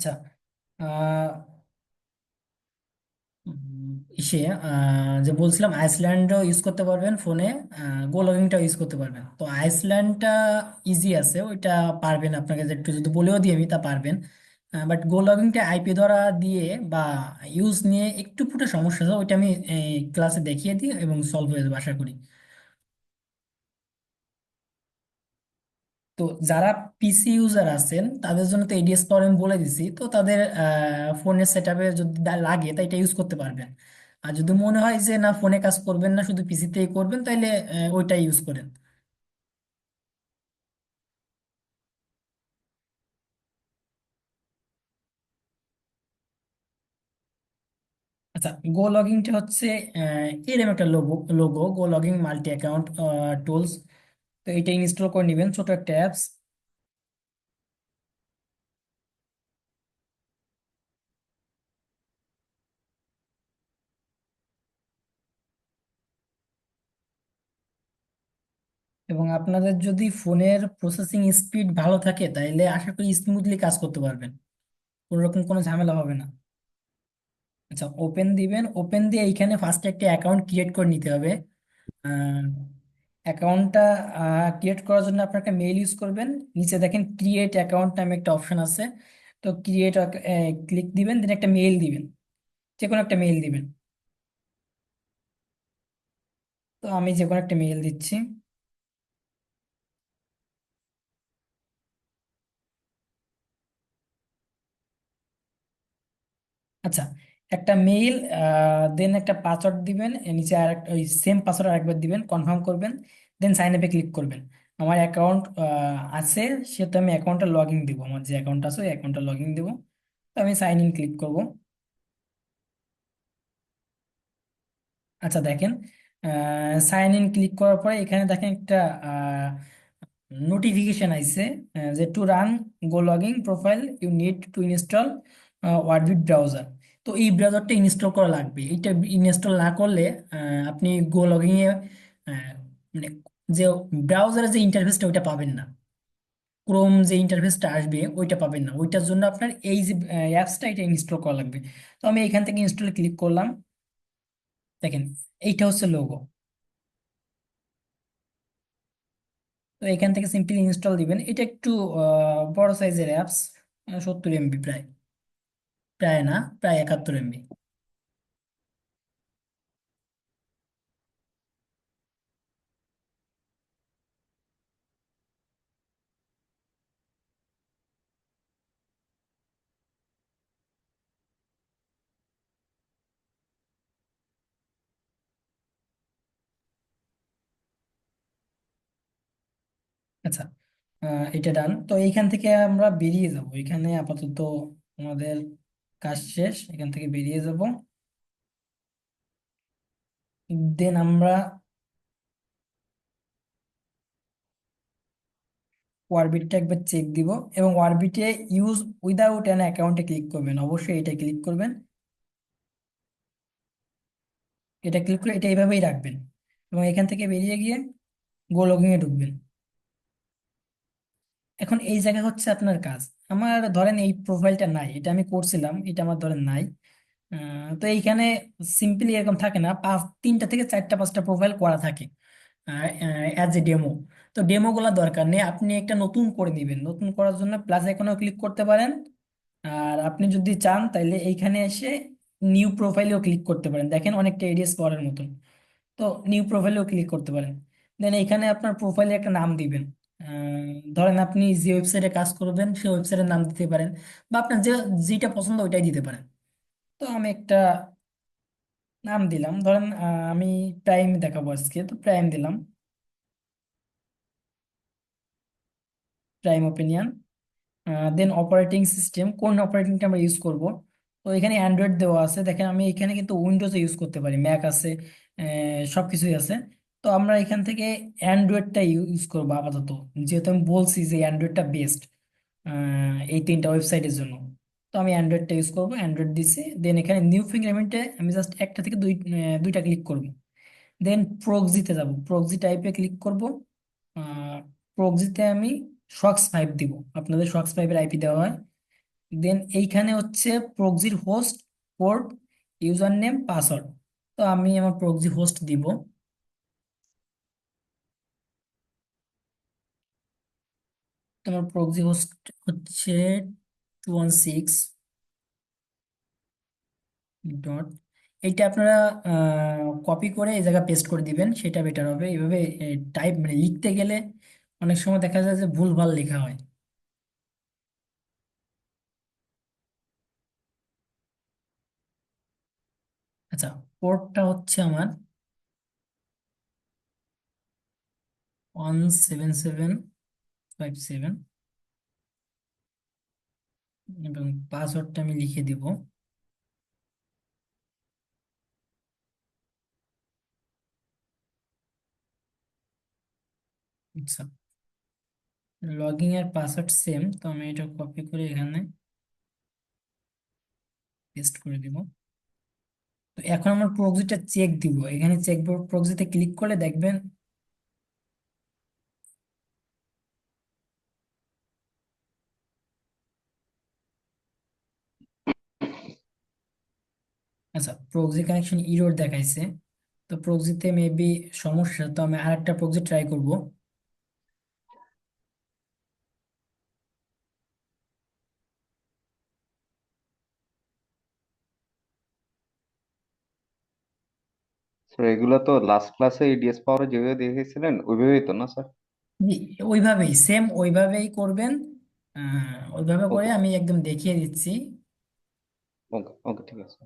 আচ্ছা। আহ, ইসে যে বলছিলাম আইসল্যান্ডও ইউজ করতে পারবেন ফোনে। গো লগিংটাও ইউজ করতে পারবেন। তো আইসল্যান্ডটা ইজি আছে, ওইটা পারবেন। আপনাকে যে একটু যদি বলেও দিই আমি, তা পারবেন। বাট গো লগিংটা আইপি ধরা দিয়ে বা ইউজ নিয়ে একটু ফুটে সমস্যা আছে, ওইটা আমি ক্লাসে দেখিয়ে দিই এবং সলভ হয়ে যাবে আশা করি। তো যারা পিসি ইউজার আছেন তাদের জন্য তো এডিএস পাওয়ার আমি বলে দিছি। তো তাদের ফোনের সেট আপে যদি লাগে তাই এটা ইউজ করতে পারবেন। আর যদি মনে হয় যে না, ফোনে কাজ করবেন না, শুধু পিসিতেই করবেন, তাহলে ওইটাই ইউজ করেন। আচ্ছা, গো লগিংটা হচ্ছে এরকম একটা লোগো গো লগিং মাল্টি অ্যাকাউন্ট টুলস। তো এটা ইনস্টল করে নেবেন, ছোট একটা অ্যাপস। এবং আপনাদের যদি ফোনের প্রসেসিং স্পিড ভালো থাকে তাহলে আশা করি স্মুথলি কাজ করতে পারবেন, কোনো রকম কোনো ঝামেলা হবে না। আচ্ছা, ওপেন দিবেন। ওপেন দিয়ে এইখানে ফার্স্টে একটা অ্যাকাউন্ট ক্রিয়েট করে নিতে হবে। অ্যাকাউন্টটা ক্রিয়েট করার জন্য আপনি একটা মেইল ইউজ করবেন। নিচে দেখেন ক্রিয়েট অ্যাকাউন্ট নামে একটা অপশন আছে। তো ক্রিয়েট ক্লিক দিবেন, দেন একটা মেইল দিবেন, যে কোনো একটা মেইল দিবেন। তো আমি যে কোনো একটা মেইল দিচ্ছি। আচ্ছা, একটা মেইল, দেন একটা পাসওয়ার্ড দিবেন। নিচে আর ওই সেম পাসওয়ার্ড আরেকবার দিবেন, কনফার্ম করবেন, দেন সাইন আপে ক্লিক করবেন। আমার অ্যাকাউন্ট আছে, সেটা আমি অ্যাকাউন্টটা লগ ইন দিব। আমার যে অ্যাকাউন্ট আছে ওই অ্যাকাউন্টটা লগ ইন দিব। তো আমি সাইন ইন ক্লিক করব। আচ্ছা দেখেন, সাইন ইন ক্লিক করার পরে এখানে দেখেন একটা নোটিফিকেশন আইছে যে to run go login profile you need to install Orbita browser. তো এই ব্রাউজারটা ইনস্টল করা লাগবে। এইটা ইনস্টল না করলে আপনি গো লগিং এ মানে যে ব্রাউজারের যে ইন্টারফেসটা ওইটা পাবেন না। ক্রোম যে ইন্টারফেসটা আসবে ওইটা পাবেন না। ওইটার জন্য আপনার এই যে অ্যাপসটা, এটা ইনস্টল করা লাগবে। তো আমি এখান থেকে ইনস্টলে ক্লিক করলাম। দেখেন, এইটা হচ্ছে লোগো। তো এখান থেকে সিম্পলি ইনস্টল দিবেন। এটা একটু বড় সাইজের অ্যাপস, 70 এমবি প্রায়। প্রায় না, প্রায় 71 এমবি। আচ্ছা, এটা ডান। তো এইখান থেকে আমরা বেরিয়ে যাব। এখানে আপাতত আমাদের কাজ শেষ, এখান থেকে বেরিয়ে যাব। দেন আমরা ওয়ারবিটটা একবার চেক দিব। এবং ওয়ারবিটে ইউজ উইদাউট অ্যান অ্যাকাউন্টে ক্লিক করবেন, অবশ্যই এটা ক্লিক করবেন। এটা ক্লিক করে এটা এইভাবেই রাখবেন এবং এখান থেকে বেরিয়ে গিয়ে গো লগিং এ ঢুকবেন। এখন এই জায়গা হচ্ছে আপনার কাজ। আমার ধরেন এই প্রোফাইলটা নাই, এটা আমি করছিলাম, এটা আমার ধরেন নাই। তো এইখানে সিম্পলি এরকম থাকে না, তিনটা থেকে চারটা পাঁচটা প্রোফাইল করা থাকে অ্যাজ এ ডেমো। তো ডেমো গুলা দরকার নেই, আপনি একটা নতুন করে নিবেন। নতুন করার জন্য প্লাস আইকনেও ক্লিক করতে পারেন। আর আপনি যদি চান তাহলে এইখানে এসে নিউ প্রোফাইলেও ক্লিক করতে পারেন। দেখেন অনেকটা এডিএস পাওয়ারের মতন। তো নিউ প্রোফাইলেও ক্লিক করতে পারেন। দেন এখানে আপনার প্রোফাইলে একটা নাম দিবেন। ধরেন আপনি যে ওয়েবসাইটে কাজ করবেন সেই ওয়েবসাইটের নাম দিতে পারেন, বা আপনার যে যেটা পছন্দ ওইটাই দিতে পারেন। তো আমি একটা নাম দিলাম, ধরেন আমি প্রাইম দেখাবো আজকে, তো প্রাইম দিলাম, প্রাইম ওপিনিয়ন। দেন অপারেটিং সিস্টেম, কোন অপারেটিংটা আমরা ইউজ করব। তো এখানে অ্যান্ড্রয়েড দেওয়া আছে। দেখেন আমি এখানে কিন্তু উইন্ডোজে ইউজ করতে পারি, ম্যাক আছে, সব কিছুই আছে। তো আমরা এখান থেকে অ্যান্ড্রয়েডটা ইউজ করবো আপাতত, যেহেতু আমি বলছি যে অ্যান্ড্রয়েডটা বেস্ট এই তিনটা ওয়েবসাইটের জন্য। তো আমি অ্যান্ড্রয়েডটা ইউজ করবো, অ্যান্ড্রয়েড দিছি। দেন এখানে নিউ ফিঙ্গারপ্রিন্টে আমি জাস্ট একটা থেকে দুইটা ক্লিক করব। দেন প্রক্সিতে যাব, প্রক্সি টাইপে ক্লিক করব। প্রক্সিতে আমি শক্স 5 দিব, আপনাদের শক্স 5-এর আইপি দেওয়া হয়। দেন এইখানে হচ্ছে প্রক্সির host, port, user name, password. তো আমি আমার প্রক্সি হোস্ট দিব। তোমার প্রক্সি হোস্ট হচ্ছে 216 ডট। এইটা আপনারা কপি করে এই জায়গায় পেস্ট করে দিবেন, সেটা বেটার হবে। এইভাবে টাইপ মানে লিখতে গেলে অনেক সময় দেখা যায় যে ভুলভাল লেখা হয়। আচ্ছা, পোর্টটা হচ্ছে আমার 17757, এবং পাসওয়ার্ডটা আমি লিখে দিব। আচ্ছা, লগইন এর পাসওয়ার্ড সেম, তো আমি এটা কপি করে এখানে পেস্ট করে দিব। তো এখন আমার প্রক্সিটা চেক দিব, এখানে চেক প্রক্সিতে ক্লিক করলে দেখবেন। আচ্ছা, প্রক্সি কানেকশন ইরর দেখাইছে। তো প্রক্সিতে মেবি সমস্যা, তো আমি আরেকটা প্রক্সি ট্রাই করব। তো এগুলো তো লাস্ট ক্লাসে ইডিএস পাওয়ারে যেভাবে দেখেছিলেন ওইভাবেই তো, না স্যার? জি, ওইভাবেই সেম ওইভাবেই করবেন। ওইভাবে করে ওকে আমি স্যার। একদম দেখিয়ে দিচ্ছি। ওকে ওকে, ঠিক আছে।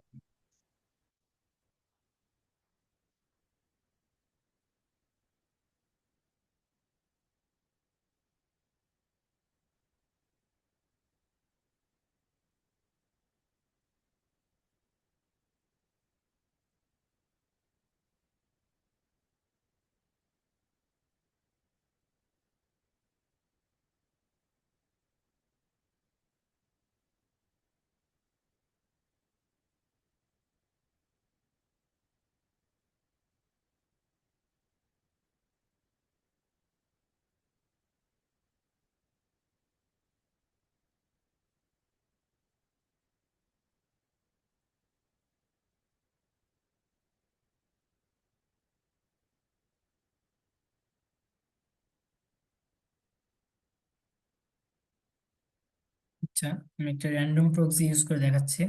আচ্ছা, আমি একটা র্যান্ডম প্রক্সি ইউজ করে দেখাচ্ছি।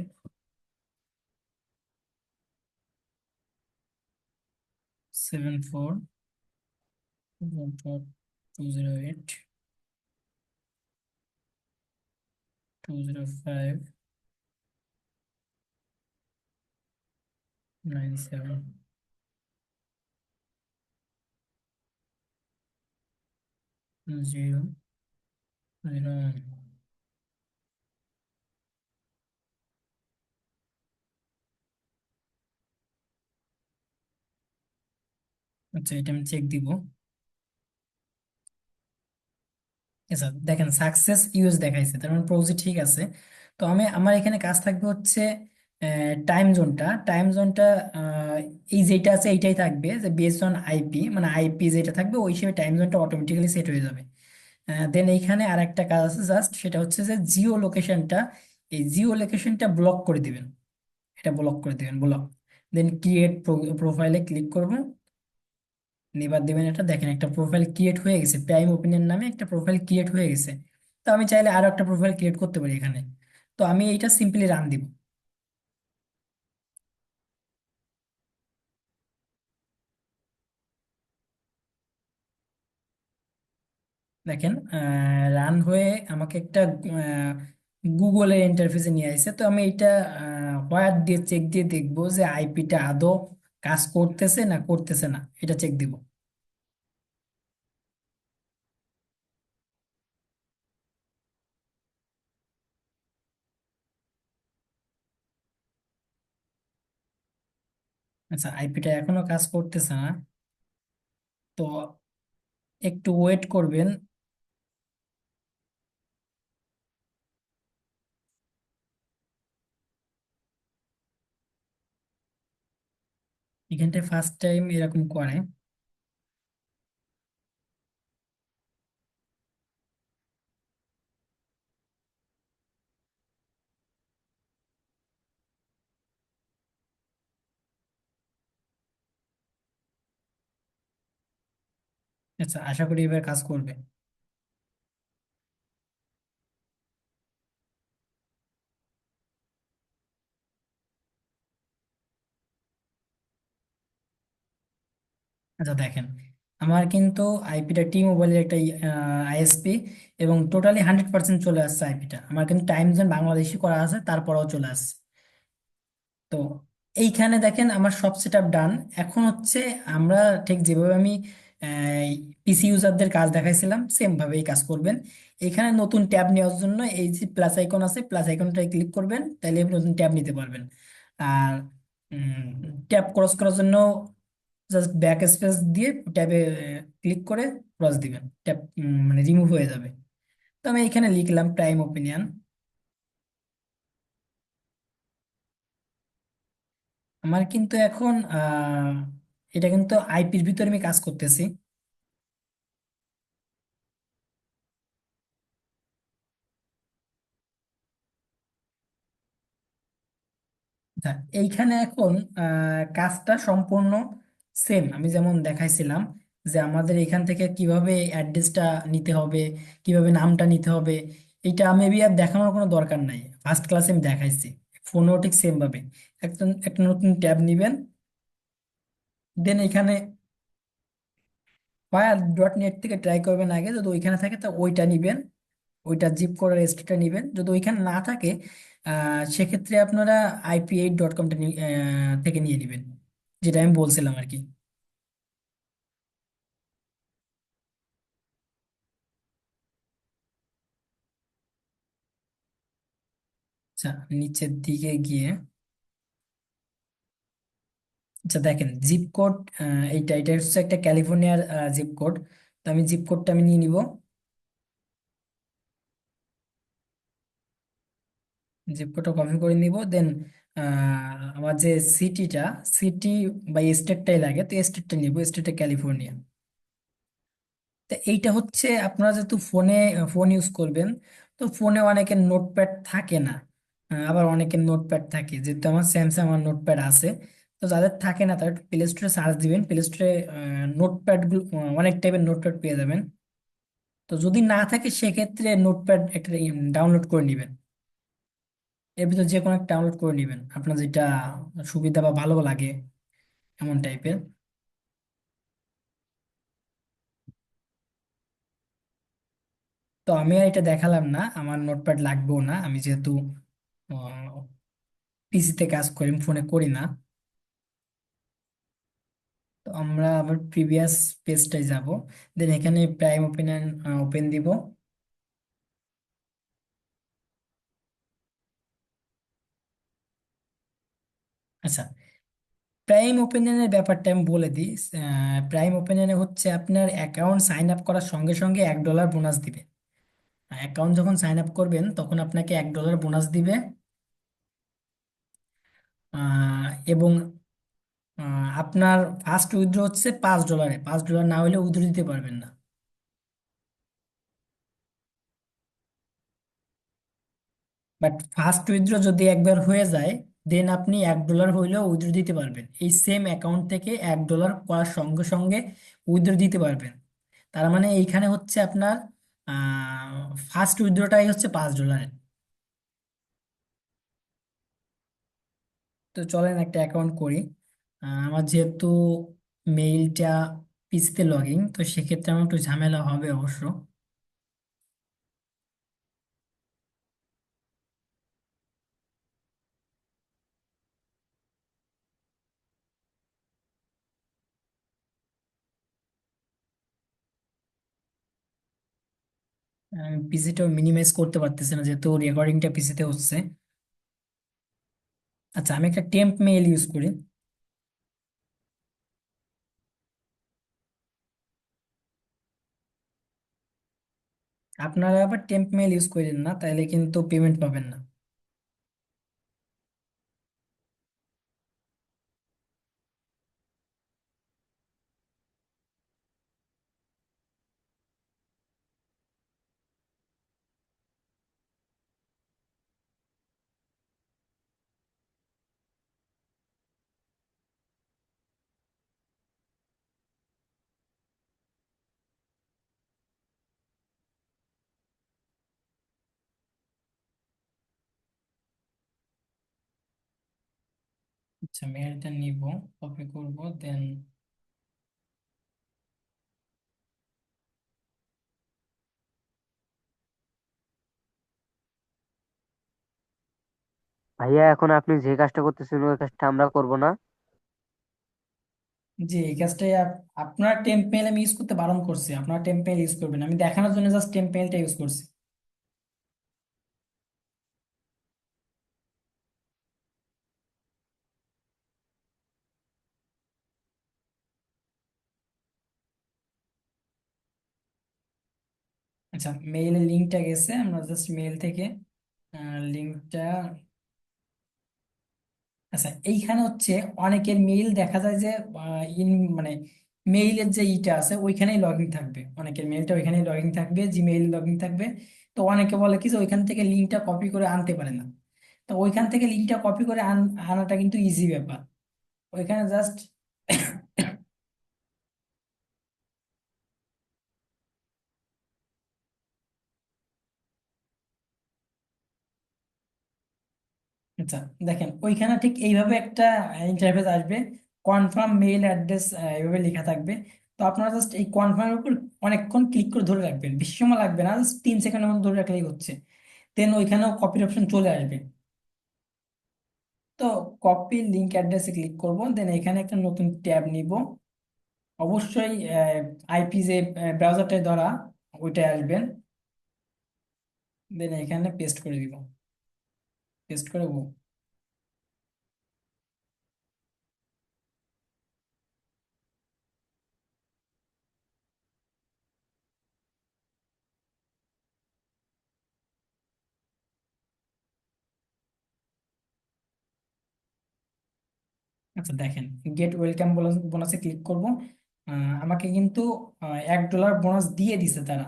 74208001। আচ্ছা, এটা আমি চেক দিব। আচ্ছা, দেখেন সাকসেস ইউজ দেখাইছে, তার মানে প্রক্সি ঠিক আছে। তো আমার এখানে কাজ থাকবে হচ্ছে টাইম জোনটা এই যেটা আছে এইটাই থাকবে, যে বেসড অন আইপি, মানে আইপি যেটা থাকবে ওই হিসেবে টাইম জোনটা অটোমেটিক্যালি সেট হয়ে যাবে। দেন এইখানে আর একটা কাজ আছে জাস্ট, সেটা হচ্ছে যে জিও লোকেশনটা, এই জিও লোকেশনটা ব্লক করে দিবেন। এটা ব্লক করে দিবেন, ব্লক। দেন ক্রিয়েট প্রোফাইলে ক্লিক করব। এবার দেবেন, এটা দেখেন একটা প্রোফাইল ক্রিয়েট হয়ে গেছে, প্রাইম ওপিনিয়ন নামে একটা প্রোফাইল ক্রিয়েট হয়ে গেছে। তো আমি চাইলে আরো একটা প্রোফাইল ক্রিয়েট করতে পারি এখানে। তো আমি এইটা সিম্পলি রান দিব। দেখেন রান হয়ে আমাকে একটা গুগলের ইন্টারফেসে নিয়ে আসছে। তো আমি এটা হোয়াট দিয়ে চেক দিয়ে দেখবো যে আইপিটা আদৌ কাজ করতেছে না করতেছে না, এটা চেক দিব। আচ্ছা, আইপিটা এখনো কাজ করতেছে না, তো একটু ওয়েট করবেন। এখানটায় ফার্স্ট টাইম এরকম করে। আচ্ছা, আশা করি এবার কাজ করবে। আচ্ছা দেখেন, আমার কিন্তু আইপিটা টি মোবাইলের একটা আইএসপি, এবং টোটালি 100% চলে আসছে আইপিটা। আমার কিন্তু টাইম জোন বাংলাদেশি করা আছে, তারপরেও চলে আসছে। তো এইখানে দেখেন আমার সব সেট আপ ডান। এখন হচ্ছে আমরা ঠিক যেভাবে আমি পিসি ইউজারদের কাজ দেখাইছিলাম সেম ভাবেই কাজ করবেন। এখানে নতুন ট্যাব নেওয়ার জন্য এই যে প্লাস আইকন আছে, প্লাস আইকনটায় ক্লিক করবেন, তাহলে আপনি নতুন ট্যাব নিতে পারবেন। আর ট্যাব ক্রস করার জন্য জাস্ট ব্যাক স্পেস দিয়ে ট্যাবে ক্লিক করে ক্রস দিবেন, ট্যাব মানে রিমুভ হয়ে যাবে। তো আমি এখানে লিখলাম প্রাইম ওপিনিয়ন। আমার কিন্তু এখন এটা কিন্তু আইপির ভিতরে আমি কাজ করতেছি। আচ্ছা, এইখানে এখন কাজটা সম্পূর্ণ সেম আমি যেমন দেখাইছিলাম, যে আমাদের এখান থেকে কিভাবে অ্যাড্রেসটা নিতে হবে, কিভাবে নামটা নিতে হবে, এটা মেবি আর দেখানোর কোনো দরকার নাই, ফার্স্ট ক্লাসে আমি দেখাইছি। ফোনও ঠিক সেম ভাবে একটা একটা নতুন ট্যাব নিবেন, দেন এখানে ফায়ার ডট নেট থেকে ট্রাই করবেন আগে, যদি ওইখানে থাকে তো ওইটা নিবেন, ওইটা জিপ করার রেজিস্টারটা নেবেন। যদি ওইখানে না থাকে সেক্ষেত্রে আপনারা IP8.com থেকে নিয়ে নেবেন, যেটা আমি বলছিলাম আর কি। আচ্ছা, নিচের দিকে গিয়ে, আচ্ছা দেখেন জিপ কোড, এইটা এটা হচ্ছে একটা ক্যালিফোর্নিয়ার জিপ কোড। তো আমি জিপ কোডটা আমি নিয়ে নিব, জিপ কোডটা কপি করে নিব। দেন আমার যে সিটিটা, সিটি বা স্টেটটাই লাগে, তো স্টেটটা নিব, স্টেটটা ক্যালিফোর্নিয়া। তো এইটা হচ্ছে আপনারা যেহেতু ফোনে ফোন ইউজ করবেন, তো ফোনে অনেকের নোটপ্যাড থাকে না, আবার অনেকের নোটপ্যাড থাকে, যেহেতু আমার স্যামসাং আমার নোটপ্যাড আছে। তো যাদের থাকে না তারা প্লে স্টোরে সার্চ দিবেন, প্লে স্টোরে নোটপ্যাড গুলো অনেক টাইপের নোটপ্যাড পেয়ে যাবেন। তো যদি না থাকে সেক্ষেত্রে নোটপ্যাড একটা ডাউনলোড করে নেবেন, এর ভিতর যে কোনো একটা ডাউনলোড করে নেবেন আপনার যেটা সুবিধা বা ভালো লাগে এমন টাইপের। তো আমি আর এটা দেখালাম না, আমার নোটপ্যাড লাগবেও না, আমি যেহেতু পিসিতে কাজ করি, ফোনে করি না। তো আমরা আবার প্রিভিয়াস পেজটায় যাব, দেন এখানে প্রাইম ওপেন ওপেন দিব। আচ্ছা, প্রাইম ওপেনিয়নের ব্যাপারটা আমি বলে দিই। প্রাইম ওপেনিয়নে হচ্ছে আপনার অ্যাকাউন্ট সাইন আপ করার সঙ্গে সঙ্গে $1 বোনাস দিবে। অ্যাকাউন্ট যখন সাইন আপ করবেন তখন আপনাকে $1 বোনাস দিবে। এবং আপনার ফার্স্ট উইথড্র হচ্ছে $5, $5 না হলে উইথড্র দিতে পারবেন না। বাট ফার্স্ট উইথড্র যদি একবার হয়ে যায়, দেন আপনি $1 হইলেও উইথড্র দিতে পারবেন, এই সেম অ্যাকাউন্ট থেকে $1 করার সঙ্গে সঙ্গে উইথড্র দিতে পারবেন। তার মানে এইখানে হচ্ছে আপনার ফার্স্ট উইথড্রটাই হচ্ছে $5। তো চলেন একটা অ্যাকাউন্ট করি। আমার যেহেতু মেইলটা পিসিতে লগ ইন, তো সেক্ষেত্রে আমার একটু ঝামেলা হবে অবশ্য। পিসিটাও মিনিমাইজ করতে পারতেছি না যেহেতু রেকর্ডিংটা পিসিতে হচ্ছে। আচ্ছা, আমি একটা টেম্প মেইল ইউজ করি। আপনারা আবার টেম্প মেইল ইউজ করেন না, তাইলে কিন্তু পেমেন্ট পাবেন না। আচ্ছা, মেলটা নিব, কপি করব, দেন ভাইয়া এখন আপনি যে কাজটা করতেছেন ওই কাজটা আমরা করব না। যে এই কাজটাই আপনার টেম্প মেল আমি ইউজ করতে বারণ করছি, আপনার টেম্প মেল ইউজ করবেন, আমি দেখানোর জন্য জাস্ট টেম্প মেলটা ইউজ করছি। আচ্ছা, মেইলের লিঙ্কটা গেছে, আমরা জাস্ট মেইল থেকে লিঙ্কটা, আচ্ছা এইখানে হচ্ছে অনেকের মেইল দেখা যায় যে ইন মানে মেইলের যে ইটা আছে ওইখানেই লগ ইন থাকবে, অনেকের মেইলটা ওইখানেই লগ ইন থাকবে, জিমেইল লগ ইন থাকবে। তো অনেকে বলে কি যে ওইখান থেকে লিঙ্কটা কপি করে আনতে পারে না। তো ওইখান থেকে লিঙ্কটা কপি করে আনাটা কিন্তু ইজি ব্যাপার। ওইখানে জাস্ট আচ্ছা দেখেন, ওইখানে ঠিক এইভাবে একটা ইন্টারফেস আসবে, কনফার্ম মেইল অ্যাড্রেস এইভাবে লেখা থাকবে। তো আপনারা জাস্ট এই কনফার্মের উপর অনেকক্ষণ ক্লিক করে ধরে রাখবেন, বেশি সময় লাগবে না, জাস্ট 3 সেকেন্ডের মতো ধরে রাখলেই হচ্ছে। দেন ওইখানেও কপির অপশন চলে আসবে। তো কপি লিঙ্ক অ্যাড্রেসে ক্লিক করব, দেন এখানে একটা নতুন ট্যাব নিব। অবশ্যই আইপি যে ব্রাউজারটায় ধরা ওইটায় আসবেন, দেন এখানে পেস্ট করে দিব, পেস্ট করে আচ্ছা দেখেন, গেট ওয়েলকাম বোনাসে ক্লিক করব। আমাকে কিন্তু $1 বোনাস দিয়ে দিছে তারা।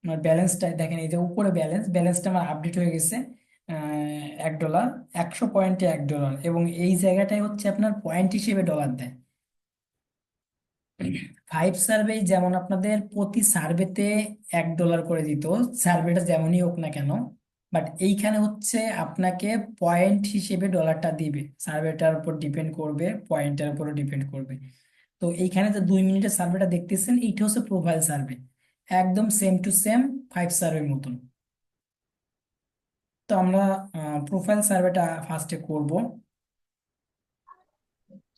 আমার ব্যালেন্সটা দেখেন, এই যে উপরে ব্যালেন্সটা আমার আপডেট হয়ে গেছে। $1, 100 পয়েন্টে $1, এবং এই জায়গাটায় হচ্ছে আপনার পয়েন্ট হিসেবে ডলার দেয়। 5 সার্ভে যেমন আপনাদের প্রতি সার্ভেতে $1 করে দিত, সার্ভেটা যেমনই হোক না কেন, বাট এইখানে হচ্ছে আপনাকে পয়েন্ট হিসেবে ডলারটা দিবে, সার্ভেটার উপর ডিপেন্ড করবে, পয়েন্টের উপরও ডিপেন্ড করবে। তো এইখানে যে 2 মিনিটের সার্ভেটা দেখতেছেন এইটা হচ্ছে প্রোফাইল সার্ভে, একদম সেম টু সেম 5 সার্ভের মতন। তো আমরা প্রোফাইল সার্ভেটা ফার্স্টে করব।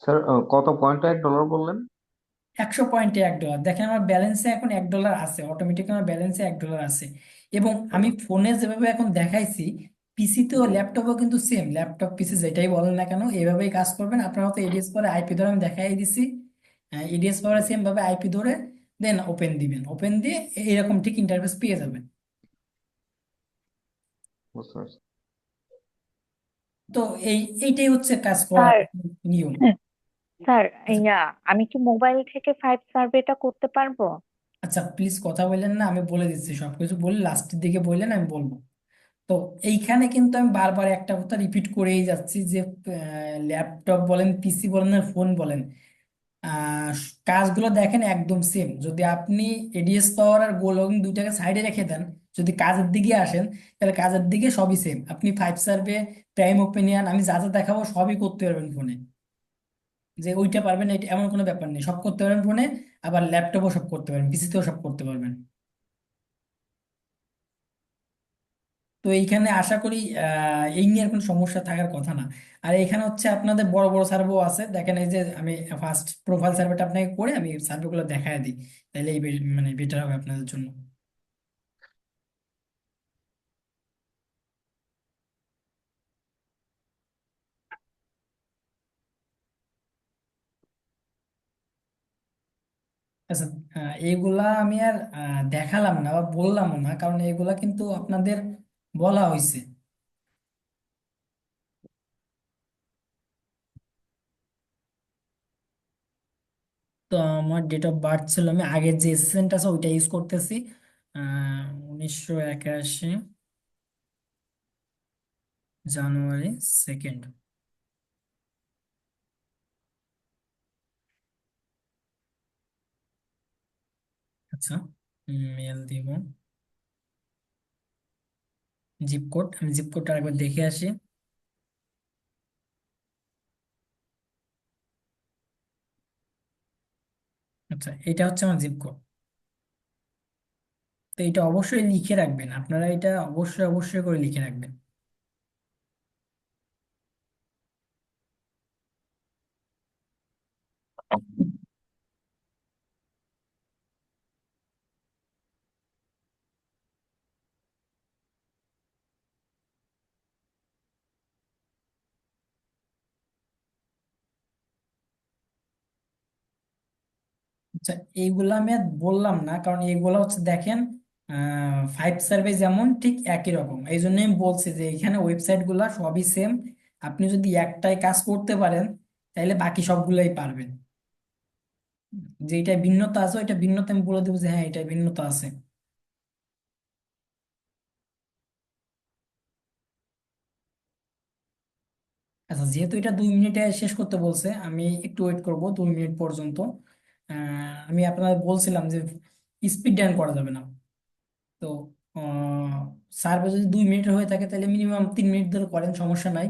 স্যার, কত পয়েন্ট $1 বললেন? 100 পয়েন্টে $1, দেখেন আমার ব্যালেন্সে এখন $1 আছে, অটোমেটিক আমার ব্যালেন্সে $1 আছে। এবং আমি ফোনে যেভাবে এখন দেখাইছি, পিসিতেও ল্যাপটপেও কিন্তু সেম, ল্যাপটপ পিসি যেটাই বলেন না কেন এভাবেই কাজ করবেন আপনারা। তো এডিএস পরে আইপি ধরে আমি দেখাই দিছি, এডিএস পরে সেম ভাবে আইপি ধরে দেন ওপেন দিবেন, ওপেন দিয়ে এইরকম ঠিক ইন্টারফেস পেয়ে যাবেন। বুঝতে পারছি। তো এইটাই হচ্ছে কাজ করার স্যার নিয়ম। স্যার আচ্ছা, আমি কি মোবাইল থেকে 5 সার্ভেটা করতে পারবো? আচ্ছা প্লিজ কথা বললেন না, আমি বলে দিচ্ছি, সবকিছু বলে লাস্টের দিকে বললেন আমি বলবো। তো এইখানে কিন্তু আমি বারবার একটা কথা রিপিট করেই যাচ্ছি যে ল্যাপটপ বলেন, পিসি বলেন আর ফোন বলেন, আহ, কাজগুলো দেখেন একদম সেম। যদি আপনি এডিএস পাওয়ার আর গো লগিং দুইটাকে সাইডে রেখে দেন, যদি কাজের দিকে আসেন, তাহলে কাজের দিকে সবই সেম। আপনি 5 সার্ভে, প্রাইম ওপিনিয়ন, আমি যা যা দেখাবো সবই করতে পারবেন ফোনে। যে ওইটা পারবেন এটা এমন কোনো ব্যাপার নেই, সব করতে পারবেন ফোনে। আবার ল্যাপটপও সব করতে পারবেন, পিসিতেও সব করতে পারবেন। তো এইখানে আশা করি এই নিয়ে আর কোনো সমস্যা থাকার কথা না। আর এখানে হচ্ছে আপনাদের বড় বড় সার্ভেও আছে, দেখেন এই যে আমি ফার্স্ট প্রোফাইল সার্ভেটা আপনাকে করে আমি সার্ভেগুলো দেখায় দিই, তাহলে এই মানে বেটার হবে আপনাদের জন্য। আচ্ছা, এইগুলা আমি আর দেখালাম না বা বললামও না, কারণ এগুলা কিন্তু আপনাদের বলা হয়েছে। তো আমার ডেট অফ বার্থ ছিল, আমি আগের যে এসেসেন্ট আছে ওইটা ইউজ করতেছি, 1981 জানুয়ারি 2nd। আচ্ছা, মেল দিব, জিপ কোড, আমি জিপ কোডটা একবার দেখে আসি। আচ্ছা, এটা হচ্ছে আমার জিপ কোড। তো এটা অবশ্যই লিখে রাখবেন, আপনারা এটা অবশ্যই অবশ্যই করে লিখে রাখবেন। আচ্ছা, এইগুলা আমি আর বললাম না, কারণ এইগুলা হচ্ছে দেখেন ফাইভ সার্ভে যেমন ঠিক একই রকম, এই জন্যই আমি বলছি যে এখানে ওয়েবসাইট গুলা সবই সেম। আপনি যদি একটাই কাজ করতে পারেন তাহলে বাকি সবগুলাই পারবেন। যেটা ভিন্নতা আছে ওইটা ভিন্নতা আমি বলে দেবো যে হ্যাঁ এটা ভিন্নতা আছে। আচ্ছা, যেহেতু এটা 2 মিনিটে শেষ করতে বলছে, আমি একটু ওয়েট করব 2 মিনিট পর্যন্ত। আমি আপনাদের বলছিলাম যে স্পিড রান করা যাবে না। তো সার্ভে যদি 2 মিনিটের হয়ে থাকে তাহলে মিনিমাম 3 মিনিট ধরে করেন, সমস্যা নাই।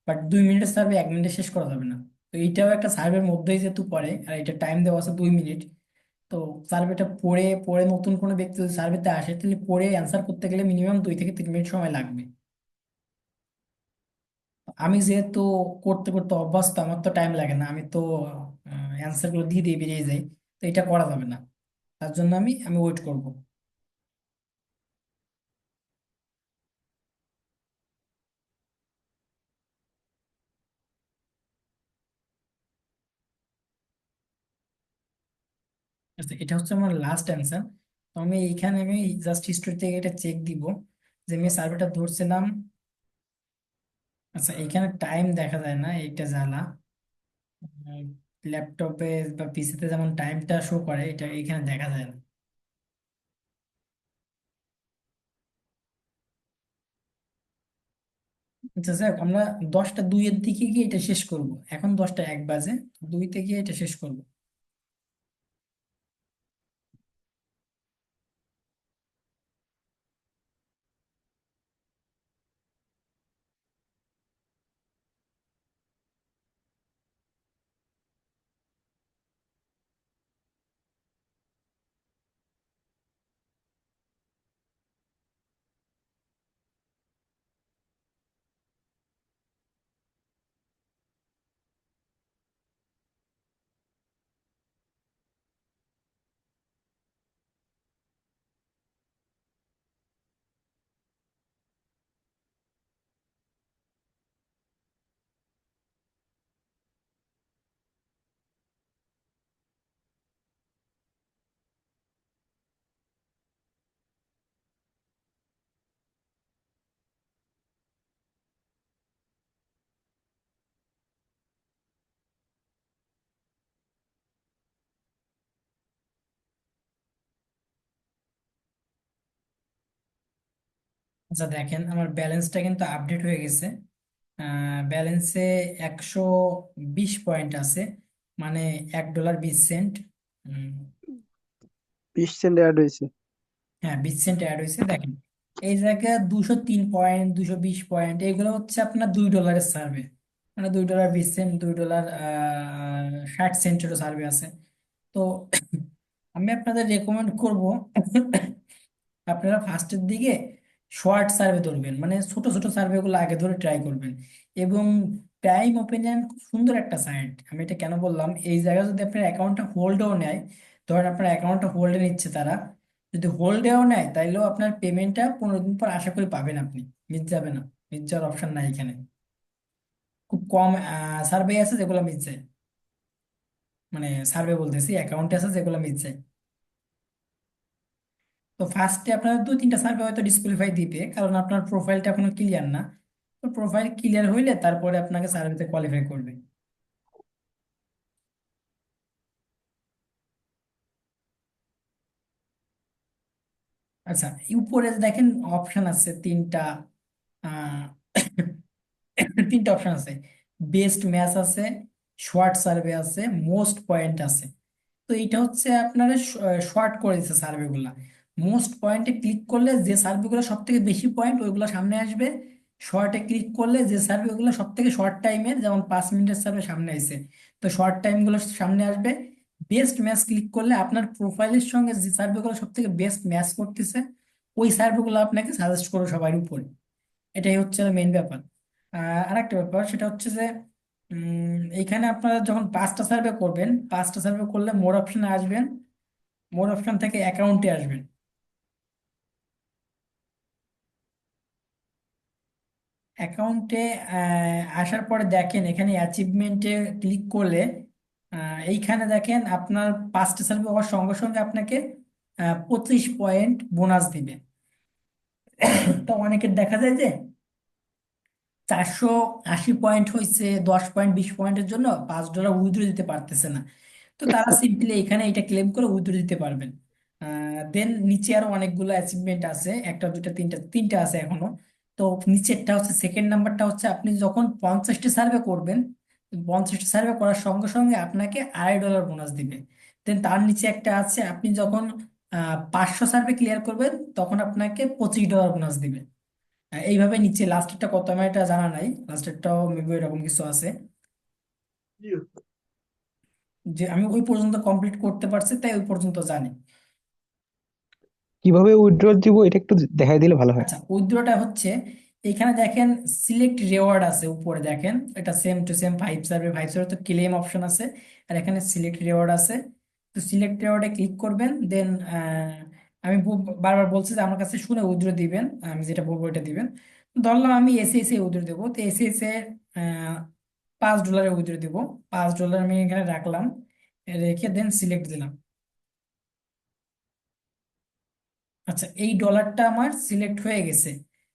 বাট 2 মিনিটের সার্ভে 1 মিনিটে শেষ করা যাবে না। তো এইটাও একটা সার্ভের মধ্যেই যেহেতু পড়ে, আর এটা টাইম দেওয়া আছে 2 মিনিট। তো সার্ভেটা পড়ে পড়ে নতুন কোনো ব্যক্তি যদি সার্ভেতে আসে তাহলে পড়ে অ্যান্সার করতে গেলে মিনিমাম 2 থেকে 3 মিনিট সময় লাগবে। আমি যেহেতু করতে করতে অভ্যস্ত, আমার তো টাইম লাগে না, আমি তো অ্যান্সার গুলো দিয়ে দিয়ে বেরিয়ে যাই। তো এটা করা যাবে না, তার জন্য আমি আমি ওয়েট করব। আচ্ছা, এটা হচ্ছে আমার লাস্ট অ্যান্সার। তো আমি এইখানে আমি জাস্ট হিস্টোরি থেকে এটা চেক দিব যে আমি সার্ভেটা ধরছিলাম। আচ্ছা, এখানে টাইম দেখা যায় না, এইটা জ্বালা। ল্যাপটপে বা পিসিতে যেমন টাইমটা শো করে, এটা এখানে দেখা যায় না। আচ্ছা স্যার, আমরা 10টা 2-এর দিকে গিয়ে এটা শেষ করব। এখন 10টা 1 বাজে, 2-তে গিয়ে এটা শেষ করব। আচ্ছা দেখেন, আমার ব্যালেন্সটা কিন্তু আপডেট হয়ে গেছে। ব্যালেন্সে 120 পয়েন্ট আছে, মানে $1.20। উম, 20 সেন্ট অ্যাড হয়েছে। হ্যাঁ, 20 সেন্ট অ্যাড হয়েছে দেখেন। এই জায়গায় 203 পয়েন্ট, 220 পয়েন্ট, এগুলো হচ্ছে আপনার $2 সার্ভে। মানে $2.20, $2.60 সার্ভে আছে। তো আমি আপনাদের রেকমেন্ড করব আপনারা ফার্স্টের দিকে শর্ট সার্ভে ধরবেন, মানে ছোট ছোট সার্ভে গুলো আগে ধরে ট্রাই করবেন। এবং প্রাইম ওপিনিয়ন খুব সুন্দর একটা সাইট। আমি এটা কেন বললাম, এই জায়গায় যদি আপনার অ্যাকাউন্টটা হোল্ডেও নেয়, ধরেন আপনার অ্যাকাউন্টটা হোল্ডে নিচ্ছে তারা, যদি হোল্ডেও নেয় তাইলেও আপনার পেমেন্টটা 15 দিন পর আশা করি পাবেন আপনি। মিস যাবে না, মিস যাওয়ার অপশন নাই এখানে। খুব কম সার্ভে আছে যেগুলো মিস যায়, মানে সার্ভে বলতেছি অ্যাকাউন্টে আছে যেগুলো মিস যায়। তো ফার্স্টে আপনার 2-3টা সার্ভে হয়তো ডিসকোয়ালিফাই দিবে, কারণ আপনার প্রোফাইলটা এখনো ক্লিয়ার না। তো প্রোফাইল ক্লিয়ার হইলে তারপরে আপনাকে সার্ভেতে কোয়ালিফাই করবে। আচ্ছা, উপরে দেখেন অপশন আছে 3টা। আহ 3টা অপশন আছে। বেস্ট ম্যাচ আছে, শর্ট সার্ভে আছে, মোস্ট পয়েন্ট আছে। তো এটা হচ্ছে আপনারা শর্ট করে দিচ্ছে সার্ভে গুলা। মোস্ট পয়েন্টে ক্লিক করলে যে সার্ভে গুলো সব থেকে বেশি পয়েন্ট ওইগুলো সামনে আসবে। শর্টে ক্লিক করলে যে সার্ভে গুলো সব থেকে শর্ট টাইমের, যেমন 5 মিনিটের সার্ভে সামনে আসে, তো শর্ট টাইম গুলো সামনে আসবে। বেস্ট ম্যাচ ক্লিক করলে আপনার প্রোফাইলের সঙ্গে যে সার্ভেগুলো সব থেকে বেস্ট ম্যাচ করতেছে ওই সার্ভেগুলো আপনাকে সাজেস্ট করো সবার উপরে। এটাই হচ্ছে মেইন ব্যাপার। আরেকটা ব্যাপার সেটা হচ্ছে যে এইখানে আপনারা যখন 5টা সার্ভে করবেন, 5টা সার্ভে করলে মোর অপশনে আসবেন, মোর অপশন থেকে অ্যাকাউন্টে আসবেন। অ্যাকাউন্টে আসার পরে দেখেন এখানে অ্যাচিভমেন্টে ক্লিক করলে এইখানে দেখেন আপনার 5টা সার্ভে হওয়ার সঙ্গে সঙ্গে আপনাকে 25 পয়েন্ট বোনাস দিবে। তো অনেকের দেখা যায় যে 480 পয়েন্ট হয়েছে, 10 পয়েন্ট 20 পয়েন্টের জন্য $5 উইথড্র দিতে পারতেছে না। তো তারা সিম্পলি এখানে এটা ক্লেম করে উইথড্র দিতে পারবেন। দেন নিচে আরো অনেকগুলো অ্যাচিভমেন্ট আছে, একটা দুটা তিনটা তিনটা আছে এখনো। তো নিচেরটা হচ্ছে সেকেন্ড নাম্বারটা হচ্ছে আপনি যখন 50টি সার্ভে করবেন, 50টি সার্ভে করার সঙ্গে সঙ্গে আপনাকে $2.5 বোনাস দিবে। দেন তার নিচে একটা আছে আপনি যখন 500 সার্ভে ক্লিয়ার করবেন তখন আপনাকে $25 বোনাস দিবে। এইভাবে নিচে লাস্টেরটা কত আমার এটা জানা নাই, লাস্টেরটাও মেবি এরকম কিছু আছে। যে আমি ওই পর্যন্ত কমপ্লিট করতে পারছি তাই ওই পর্যন্ত জানি। কিভাবে উইথড্র দিব এটা একটু দেখাই দিলে ভালো হয়। আচ্ছা, উইথড্রটা হচ্ছে এখানে দেখেন সিলেক্ট রেওয়ার্ড আছে উপরে দেখেন, এটা same to same 5 survey, 5 survey তো ক্লেম অপশন আছে, আর এখানে সিলেক্ট রেওয়ার্ড আছে। তো সিলেক্ট রেওয়ার্ডে ক্লিক করবেন, দেন আমি বারবার বলছি যে আমার কাছে শুনে উইথড্র দিবেন, আমি যেটা বলবো এটা দিবেন। ধরলাম আমি এসএসএ উইথড্র দেবো, তো এসএসএ $5 উইথড্র দিব। $5 আমি এখানে রাখলাম, রেখে দেন সিলেক্ট দিলাম। আচ্ছা, এই ডলারটা আমার সিলেক্ট হয়ে গেছে।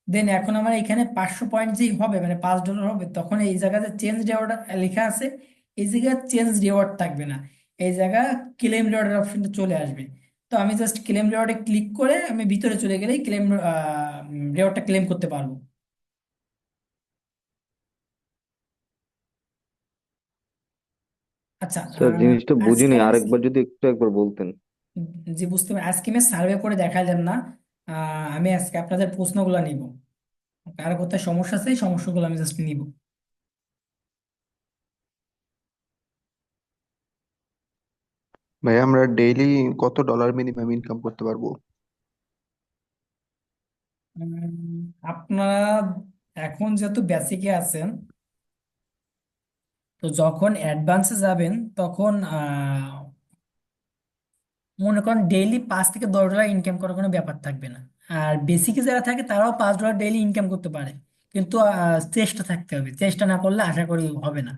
দেন এখন আমার এখানে 500 পয়েন্ট যেই হবে মানে $5 হবে, তখন এই জায়গাতে চেঞ্জ রেওয়ার্ড লেখা আছে, এই জায়গায় চেঞ্জ রেওয়ার্ড থাকবে না, এই জায়গা ক্লেম রেওয়ার্ডের অপশনটা চলে আসবে। তো আমি জাস্ট ক্লেম রেওয়ার্ডে ক্লিক করে আমি ভিতরে চলে গেলেই ক্লেম রেওয়ার্ডটা ক্লেম করতে পারবো। আচ্ছা, স্যার জিনিসটা আজকে বুঝিনি, আমি আরেকবার যদি একবার বলতেন। যে বুঝতে পারি আজকে আমি সার্ভে করে দেখাইলাম না, আমি আজকে আপনাদের প্রশ্নগুলো নিব, কার কোথায় সমস্যা আছে এই সমস্যাগুলো আমি জাস্ট নিব। ভাই আমরা ডেইলি কত ডলার মিনিমাম ইনকাম করতে পারবো? আপনারা এখন যেহেতু বেসিকে আছেন, তো যখন অ্যাডভান্সে যাবেন তখন মনে করেন ডেইলি $5 থেকে $10 ইনকাম করার কোনো ব্যাপার থাকবে না। আর বেসিকে যারা থাকে তারাও $5 ডেইলি ইনকাম করতে পারে, কিন্তু চেষ্টা থাকতে হবে, চেষ্টা না করলে আশা করি হবে না।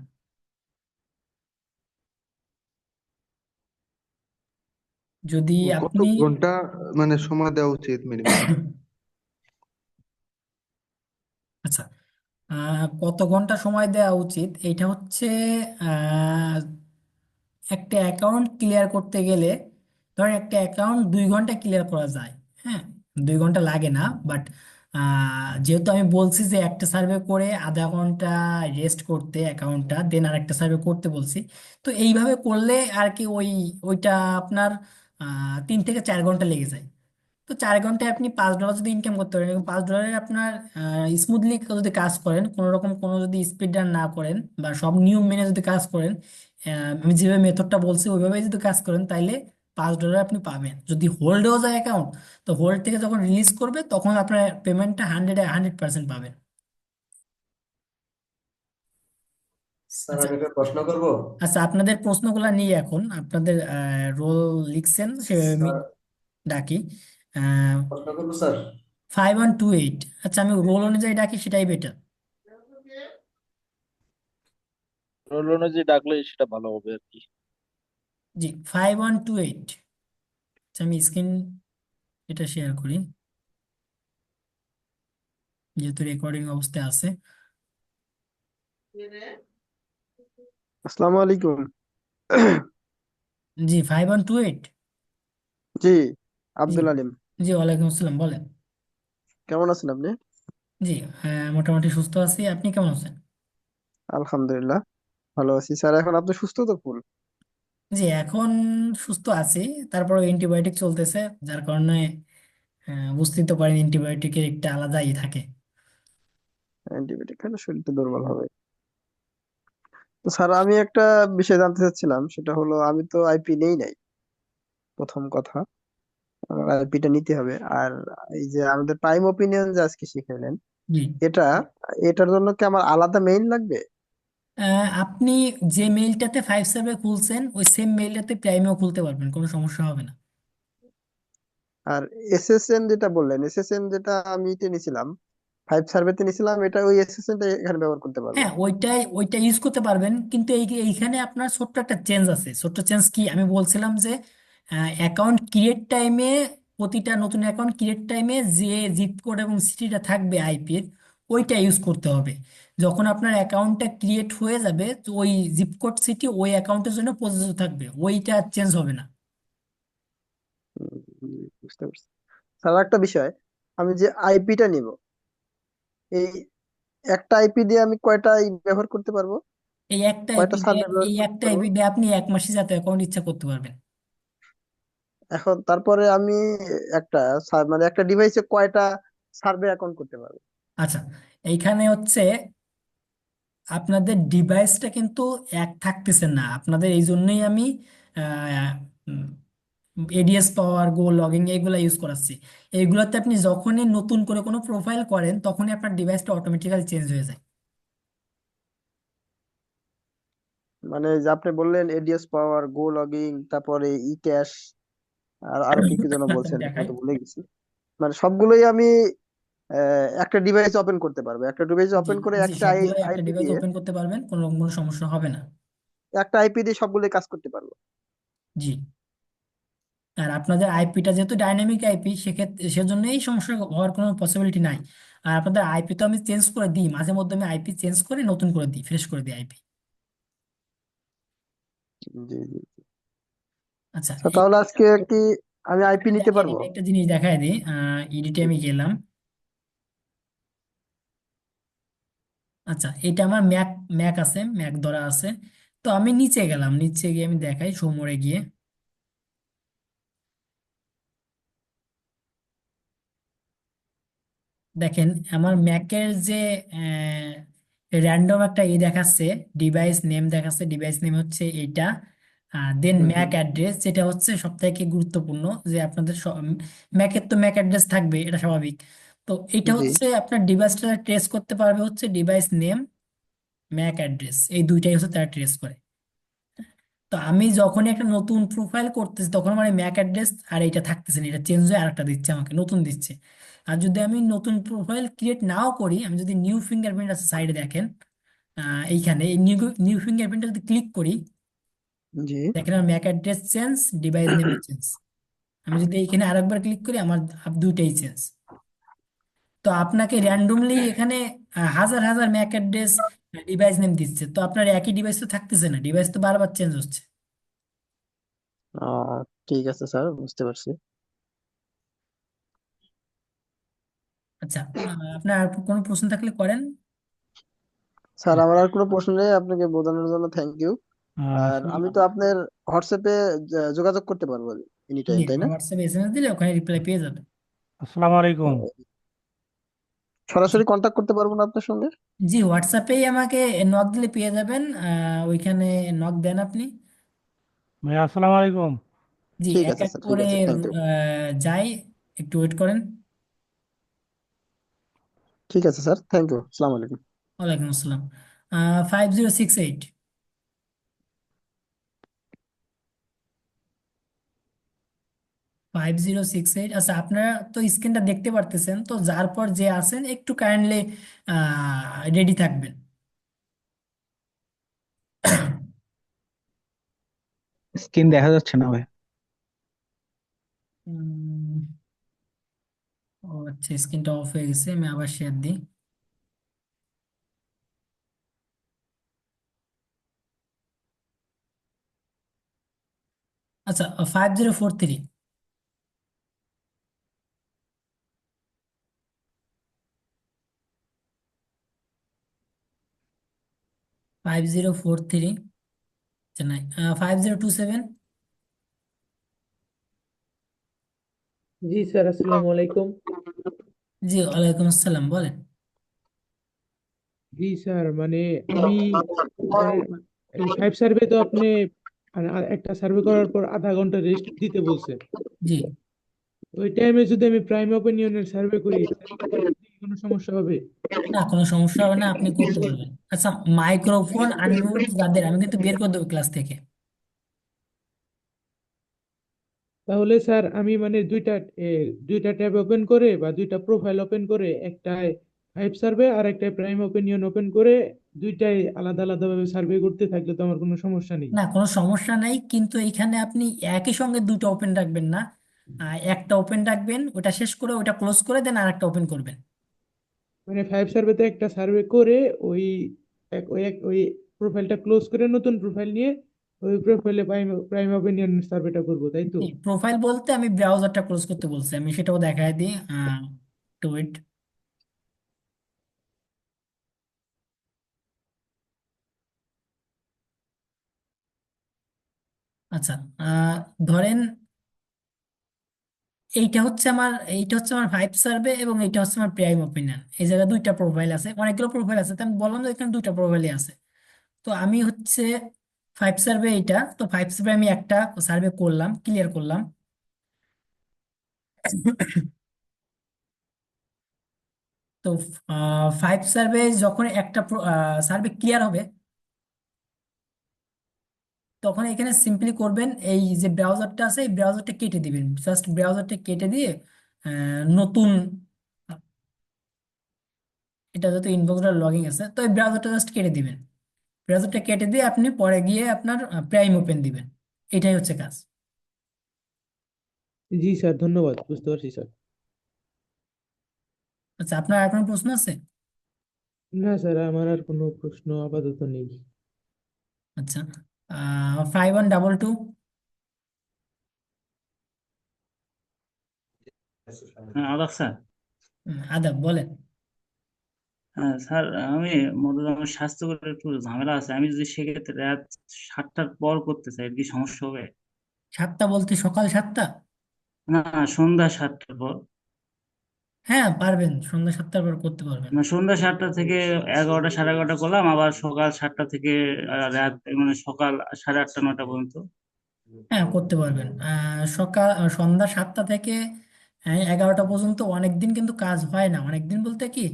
যদি কত আপনি ঘন্টা মানে সময় দেওয়া উচিত মিনিমাম? আচ্ছা, কত ঘন্টা সময় দেওয়া উচিত এইটা হচ্ছে একটা অ্যাকাউন্ট ক্লিয়ার করতে গেলে, ধরেন একটা অ্যাকাউন্ট 2 ঘন্টা ক্লিয়ার করা যায়। হ্যাঁ, 2 ঘন্টা লাগে না, বাট যেহেতু আমি বলছি যে একটা সার্ভে করে আধা ঘন্টা রেস্ট করতে অ্যাকাউন্টটা, দেন আরেকটা সার্ভে করতে বলছি, তো এইভাবে করলে আর কি ওইটা আপনার 3 থেকে 4 ঘন্টা লেগে যায়। তো 4 ঘন্টায় আপনি $5 যদি ইনকাম করতে পারেন, এবং $5 আপনার স্মুথলি যদি কাজ করেন, কোনো রকম কোনো যদি স্পিড রান না করেন বা সব নিয়ম মেনে যদি কাজ করেন, আমি যেভাবে মেথডটা বলছি ওইভাবে যদি কাজ করেন, তাইলে $5 আপনি পাবেন। যদি হোল্ডেও যায় অ্যাকাউন্ট, তো হোল্ড থেকে যখন রিলিজ করবে তখন আপনার পেমেন্টটা 100% পাবেন। স্যার আচ্ছা, আমি একটা প্রশ্ন করব। আচ্ছা, আপনাদের প্রশ্নগুলো নিয়ে এখন আপনাদের রোল লিখছেন সে আমি স্যার ডাকি প্রশ্ন করব স্যার। 5128। আচ্ছা, আমি রোল অনুযায়ী ডাকি সেটাই বেটার। রোল অনুযায়ী ডাকলে সেটা ভালো হবে আর কি। জি, 5128। আচ্ছা, আমি স্ক্রিন এটা শেয়ার করি যেহেতু রেকর্ডিং অবস্থায় আছে। আসসালামু আলাইকুম। জি, 5128। জি, জি, আব্দুল আলিম। জি, ওয়ালাইকুম আসসালাম, বলেন। কেমন আছেন আপনি? জি, মোটামুটি সুস্থ আছি, আপনি কেমন আছেন? আলহামদুলিল্লাহ ভালো আছি স্যার। এখন আপনি সুস্থ তো ফুল? জি, এখন সুস্থ আছি, তারপর অ্যান্টিবায়োটিক চলতেছে, যার কারণে বুঝতেই তো পারেন অ্যান্টিবায়োটিকের একটা আলাদাই থাকে। অ্যান্টিবায়োটিক খেলে শরীরটা দুর্বল হবে। তো স্যার আমি একটা বিষয় জানতে চাচ্ছিলাম, সেটা হলো আমি তো আইপি নেই নাই, প্রথম কথা। আমার আইপিটা নিতে হবে। আর এই যে আমাদের প্রাইম ওপিনিয়ন যে আজকে শিখাইলেন, জি। এটা এটার জন্য কি আমার আলাদা মেইল লাগবে? আপনি যে মেইলটাতে 5 সার্ভে খুলছেন ওই সেম মেইলটাতে প্রাইমেও খুলতে পারবেন, কোনো সমস্যা হবে না। আর এসএসএন যেটা বললেন, এসএসএন যেটা আমি নিয়েছিলাম, 5 সার্ভেতে নিয়েছিলাম, এটা ওই এসএসএনটা এখানে ব্যবহার করতে পারবো? হ্যাঁ, ওইটা ইউজ করতে পারবেন, কিন্তু এইখানে আপনার ছোট্ট একটা চেঞ্জ আছে। ছোট্ট চেঞ্জ কি, আমি বলছিলাম যে অ্যাকাউন্ট ক্রিয়েট টাইমে, প্রতিটা নতুন অ্যাকাউন্ট ক্রিয়েট টাইমে যে জিপ কোড এবং সিটিটা থাকবে আইপির, ওইটা ইউজ করতে হবে। যখন আপনার অ্যাকাউন্টটা ক্রিয়েট হয়ে যাবে তো ওই জিপ কোড সিটি ওই অ্যাকাউন্টের জন্য প্রযোজ্য থাকবে, ওইটা চেঞ্জ হবে না। বুঝতে পারছি। স্যার একটা বিষয়, আমি যে আইপিটা নিব, এই একটা আইপি দিয়ে আমি কয়টা ব্যবহার করতে পারবো? এই একটা কয়টা আইপি দিয়ে সার্ভে ব্যবহার এই করতে একটা পারবো? আইপি দিয়ে আপনি এক মাসে যাতে অ্যাকাউন্ট ইচ্ছা করতে পারবেন। এখন তারপরে আমি একটা মানে একটা ডিভাইসে কয়টা সার্ভে অ্যাকাউন্ট করতে পারবো? আচ্ছা, এইখানে হচ্ছে আপনাদের ডিভাইসটা কিন্তু এক থাকতেছে না, আপনাদের এই জন্যই আমি এডিএস পাওয়ার, গো লগইন এইগুলা ইউজ করাচ্ছি। এইগুলাতে আপনি যখনই নতুন করে কোনো প্রোফাইল করেন তখনই আপনার ডিভাইসটা অটোমেটিক্যালি চেঞ্জ হয়ে যায়। মানে যে আপনি বললেন এডিএস পাওয়ার, গো লগিং, তারপরে ই ক্যাশ, আর আরো কি কি যেন বলছেন, দেখাই। তো ভুলে গেছি। মানে সবগুলোই আমি একটা ডিভাইস ওপেন করতে পারবো? একটা ডিভাইস জি, ওপেন করে জি, একটা সবগুলোই একটা আইপি ডিভাইস দিয়ে, ওপেন করতে পারবেন, কোনো কোনো সমস্যা হবে না। একটা আইপি দিয়ে সবগুলোই কাজ করতে পারবো? জি। আর আপনাদের আইপিটা যেহেতু ডাইনামিক আইপি, সেক্ষেত্রে সেজন্য এই সমস্যা হওয়ার কোনো পসিবিলিটি নাই। আর আপনাদের আইপি তো আমি চেঞ্জ করে দিই, মাঝে মধ্যে আমি আইপি চেঞ্জ করে নতুন করে দিই, ফ্রেশ করে দিই আইপি। জি জি। আচ্ছা, তো তাহলে আজকে কি আমি আইপি নিতে দেখেন পারবো? আমি একটা জিনিস দেখাই দিই। ইডিটে আমি গেলাম। আচ্ছা, এটা আমার ম্যাক, ম্যাক আছে, ম্যাক ধরা আছে। তো আমি নিচে গেলাম, নিচে গিয়ে আমি দেখাই সোমরে গিয়ে। দেখেন আমার ম্যাকের যে র্যান্ডম একটা দেখাচ্ছে, ডিভাইস নেম দেখাচ্ছে, ডিভাইস নেম হচ্ছে এইটা। দেন হুম ম্যাক হুম। অ্যাড্রেস, যেটা হচ্ছে সব থেকে গুরুত্বপূর্ণ, যে আপনাদের ম্যাকের তো ম্যাক অ্যাড্রেস থাকবে, এটা স্বাভাবিক। তো এটা জি। হচ্ছে আপনার ডিভাইসটা ট্রেস করতে পারবে হচ্ছে ডিভাইস নেম, ম্যাক অ্যাড্রেস, এই দুইটাই হচ্ছে তারা ট্রেস করে। তো আমি যখনই একটা নতুন প্রোফাইল করতেছি তখন আমার ম্যাক অ্যাড্রেস আর এইটা থাকতেছে না, এটা চেঞ্জ হয়ে আরেকটা দিচ্ছে, আমাকে নতুন দিচ্ছে। আর যদি আমি নতুন প্রোফাইল ক্রিয়েট নাও করি, আমি যদি নিউ ফিঙ্গারপ্রিন্ট আছে সাইডে দেখেন, এইখানে এই নিউ নিউ ফিঙ্গারপ্রিন্টে যদি ক্লিক করি, জি। দেখেন আমার ম্যাক অ্যাড্রেস চেঞ্জ, ডিভাইস নেমও চেঞ্জ। আমি যদি এইখানে আরেকবার ক্লিক করি, আমার দুইটাই চেঞ্জ। তো আপনাকে র্যান্ডমলি এখানে হাজার হাজার ম্যাক অ্যাড্রেস, ডিভাইস নেম দিচ্ছে, তো আপনার একই ডিভাইস তো থাকতেছে না, ডিভাইস তো বারবার চেঞ্জ হচ্ছে। আহ ঠিক আছে স্যার, বুঝতে পারছি। আচ্ছা, আপনার আর কোনো প্রশ্ন থাকলে করেন। স্যার আমার আর কোনো প্রশ্ন নেই, আপনাকে বোঝানোর জন্য থ্যাংক ইউ। আর আমি তো আপনার হোয়াটসঅ্যাপে যোগাযোগ করতে পারবো এনি জি, টাইম, তাই আমার না? হোয়াটসঅ্যাপে এসএমএস দিলে ওখানে রিপ্লাই পেয়ে যাবেন। আসসালামু আলাইকুম। আচ্ছা, সরাসরি কন্ট্যাক্ট করতে পারবো না আপনার সঙ্গে? জি, হোয়াটসঅ্যাপেই আমাকে নক দিলে পেয়ে যাবেন, ওইখানে নক দেন আপনি। ভাই আসসালামু আলাইকুম। জি, ঠিক এক আছে এক স্যার, ঠিক করে আছে, থ্যাংক ইউ। যাই, একটু ওয়েট করেন। ঠিক আছে স্যার, থ্যাংক ইউ, আসসালামু আলাইকুম। ওয়ালাইকুম আসসালাম। 5068, 5068। আচ্ছা, আপনারা তো স্ক্রিনটা দেখতে পারতেছেন, তো যার পর যে আছেন একটু কাইন্ডলি রেডি থাকবেন। স্ক্রিন দেখা যাচ্ছে না ভাই। উম, ও আচ্ছা, স্ক্রিনটা অফ হয়ে গেছে, আমি আবার শেয়ার দিই। আচ্ছা, 5043, 5043, চেন্নাই। 5027। জি স্যার, আসসালামু আলাইকুম। জি, ওয়ালাইকুম আসসালাম, বলেন। জি স্যার, মানে আমি মানে এই 5 সার্ভে তো আপনি মানে একটা সার্ভে করার পর আধা ঘন্টা রেস্ট দিতে বলছে। জি, ওই টাইমে যদি আমি প্রাইম ওপিনিয়নের সার্ভে করি তাহলে কি কোনো সমস্যা হবে? না কোনো সমস্যা হবে না, আপনি করতে পারবেন। আচ্ছা, মাইক্রোফোন আনমিউট যাদের, আমি কিন্তু বের করে দেবো ক্লাস থেকে। তাহলে স্যার আমি মানে দুইটা ট্যাব ওপেন করে বা দুইটা প্রোফাইল ওপেন করে একটায় 5 সার্ভে আর একটায় প্রাইম ওপিনিয়ন ওপেন করে দুইটাই আলাদা আলাদা ভাবে সার্ভে করতে থাকলে তো আমার কোনো সমস্যা নেই। না কোনো সমস্যা নাই, কিন্তু এইখানে আপনি একই সঙ্গে দুটো ওপেন রাখবেন না। একটা ওপেন রাখবেন, ওটা শেষ করে ওটা ক্লোজ করে দেন আর একটা ওপেন করবেন। মানে 5 সার্ভেতে একটা সার্ভে করে ওই ওই প্রোফাইলটা ক্লোজ করে নতুন প্রোফাইল নিয়ে ওই প্রোফাইলে প্রাইম প্রাইম ওপিনিয়ন সার্ভেটা করবো, তাই তো? প্রোফাইল বলতে আমি ব্রাউজারটা ক্লোজ করতে বলছি, আমি সেটাও দেখায় দিই। টু ইট। আচ্ছা, ধরেন এইটা হচ্ছে আমার 5 সার্ভে এবং এইটা হচ্ছে আমার প্রাইম ওপিনিয়ন। এই জায়গায় দুইটা প্রোফাইল আছে, অনেকগুলো প্রোফাইল আছে, তো আমি বললাম যে এখানে দুইটা প্রোফাইলই আছে। তো আমি হচ্ছে 5 সার্ভে, এইটা তো 5 সার্ভে আমি একটা সার্ভে করলাম, ক্লিয়ার করলাম। তো 5 সার্ভে যখন একটা সার্ভে ক্লিয়ার হবে, তখন এখানে সিম্পলি করবেন, এই যে ব্রাউজারটা আছে এই ব্রাউজারটা কেটে দিবেন, জাস্ট ব্রাউজারটা কেটে দিয়ে নতুন, এটা যত ইনবক্সটা লগইন আছে তো এই ব্রাউজারটা জাস্ট কেটে দিবেন। ব্রাউজারটা কেটে দিয়ে আপনি পরে গিয়ে আপনার প্রাইম ওপেন দিবেন। এটাই হচ্ছে কাজ। জি স্যার, ধন্যবাদ, বুঝতে পারছি স্যার। আচ্ছা, আপনার আর কোনো প্রশ্ন আছে? না স্যার, আমার আর কোনো প্রশ্ন আপাতত নেই। আচ্ছা, 5122। হ্যাঁ, আদাব স্যার। আদাব, বলেন। হ্যাঁ স্যার, আমি মূলত আমার স্বাস্থ্যকর একটু ঝামেলা আছে। আমি যদি সেক্ষেত্রে রাত 7টার পর করতে চাই, এর কি সমস্যা হবে? 7টা বলতে সকাল 7টা? না, সন্ধ্যা 7টার পর। হ্যাঁ পারবেন, সন্ধ্যা 7টার পর করতে পারবেন। না, সন্ধ্যা 7টা থেকে 11টা, সাড়ে 11টা করলাম, আবার সকাল 7টা থেকে রাত মানে সকাল সাড়ে 8টা, 9টা পর্যন্ত। হ্যাঁ করতে পারবেন, সন্ধ্যা 7টা থেকে 11টা পর্যন্ত। অনেকদিন কিন্তু কাজ হয় না, অনেকদিন বলতে কি,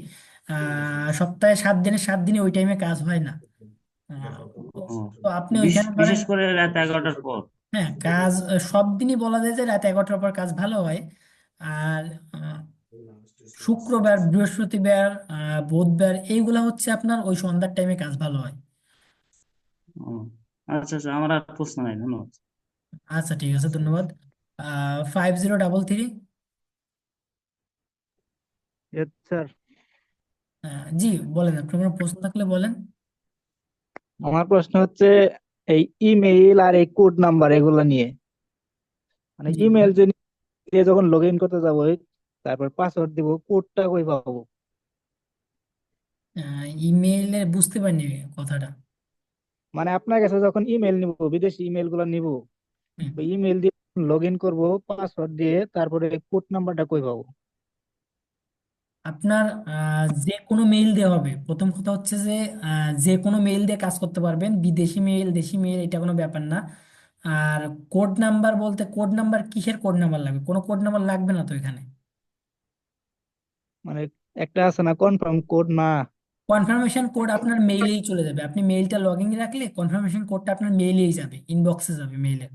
সপ্তাহে 7 দিনে 7 দিনে ওই টাইমে কাজ হয় না। আহ, তো ও, তো আপনি ওইখানে ধরেন, বিশেষ করে রাত 11টার পর। হ্যাঁ কাজ সব দিনই বলা যায় যে রাত 11টার পর কাজ ভালো হয়। আর আহ, শুক্রবার, বৃহস্পতিবার, বুধবার এইগুলা হচ্ছে আপনার ওই সন্ধ্যার টাইমে কাজ ভালো হয়। ও, আচ্ছা আচ্ছা, আমার আর প্রশ্ন নাই, ধন্যবাদ। আচ্ছা ঠিক আছে, ধন্যবাদ। 5033। স্যার, জি বলেন, আপনার কোনো প্রশ্ন থাকলে বলেন। আমার প্রশ্ন হচ্ছে এই ইমেইল আর এই কোড নাম্বার এগুলো নিয়ে, মানে জি ইমেল যে দিয়ে যখন লগ ইন করতে যাবো, তারপর পাসওয়ার্ড দিব, কোডটা কই পাবো? ইমেইলে বুঝতে পারিনি কথাটা। মানে আপনার কাছে যখন ইমেল নিব, বিদেশি ইমেল গুলো নিব, হুম। ওই ইমেল দিয়ে লগ ইন করবো পাসওয়ার্ড দিয়ে, তারপরে কোড নাম্বারটা কই পাবো? আপনার যে কোনো মেইল দিয়ে হবে। প্রথম কথা হচ্ছে যে যে কোনো মেইল দিয়ে কাজ করতে পারবেন, বিদেশি মেইল, দেশি মেইল, এটা কোনো ব্যাপার না। আর কোড নাম্বার বলতে, কোড নাম্বার কিসের কোড নাম্বার লাগবে? কোনো কোড নাম্বার লাগবে না তো এখানে। মানে একটা আছে না, কনফার্ম কোড না? কনফার্মেশন কোড আপনার মেইলেই চলে যাবে, আপনি মেইলটা লগ ইন রাখলে কনফার্মেশন কোডটা আপনার মেইলেই যাবে, ইনবক্সে যাবে মেইলে।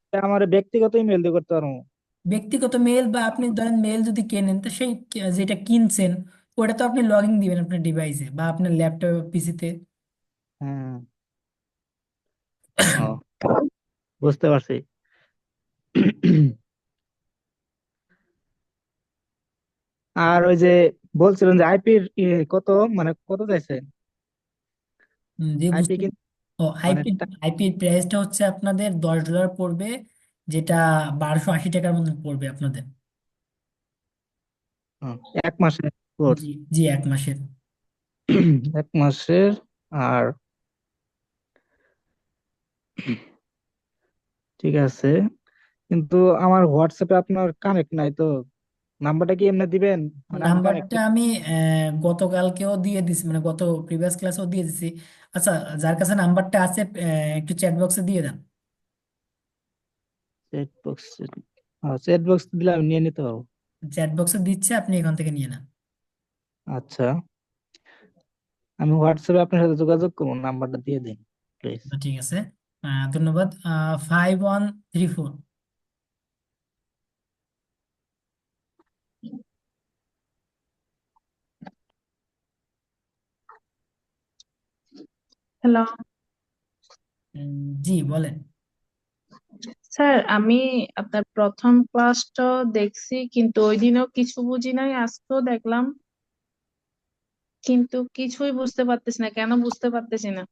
এটা আমার ব্যক্তিগত ইমেল দিয়ে করতে পারবো? ব্যক্তিগত মেইল বা আপনি ধরেন মেইল যদি কেনেন তো সেই যেটা কিনছেন ওটা তো আপনি লগ ইন দিবেন আপনার ডিভাইসে বা আপনার ল্যাপটপ পিসিতে। হ্যাঁ। ও, বুঝতে পারছি। আর ওই যে বলছিলেন যে আইপির কত, মানে কত চাইছে যে আইপি বুঝতে, কিন্তু, ও মানে আইপি প্রাইসটা হচ্ছে আপনাদের $10 পড়বে, যেটা 1280 টাকার মতন পড়বে আপনাদের। এক মাসের কোর্স? জি জি, 1 মাসের। 1 মাসের। আর ঠিক আছে, কিন্তু আমার হোয়াটসঅ্যাপে আপনার কানেক্ট নাই তো, নাম্বারটা কি এমনি দিবেন? মানে আমি নাম্বারটা কানেক্ট। আমি গতকালকেও দিয়ে দিছি, মানে গত প্রিভিয়াস ক্লাসেও দিয়ে দিছি। আচ্ছা, যার কাছে নাম্বারটা আছে একটু চ্যাট বক্সে দিয়ে দেন। চ্যাট বক্স, চ্যাট বক্স দিলে আমি নিয়ে নিতে পারবো। চ্যাট বক্সে দিচ্ছে, আপনি এখান থেকে নিয়ে নেন। আচ্ছা, আমি হোয়াটসঅ্যাপে আপনার সাথে যোগাযোগ করবো, নাম্বারটা দিয়ে দিন প্লিজ। তো ঠিক আছে, ধন্যবাদ। 5134। হ্যালো জি বলেন। স্যার, আমি আপনার প্রথম ক্লাসটা দেখছি, কিন্তু ওই দিনও কিছু বুঝি নাই, আজকেও দেখলাম কিন্তু কিছুই বুঝতে পারতেছি না, কেন বুঝতে পারতেছি না।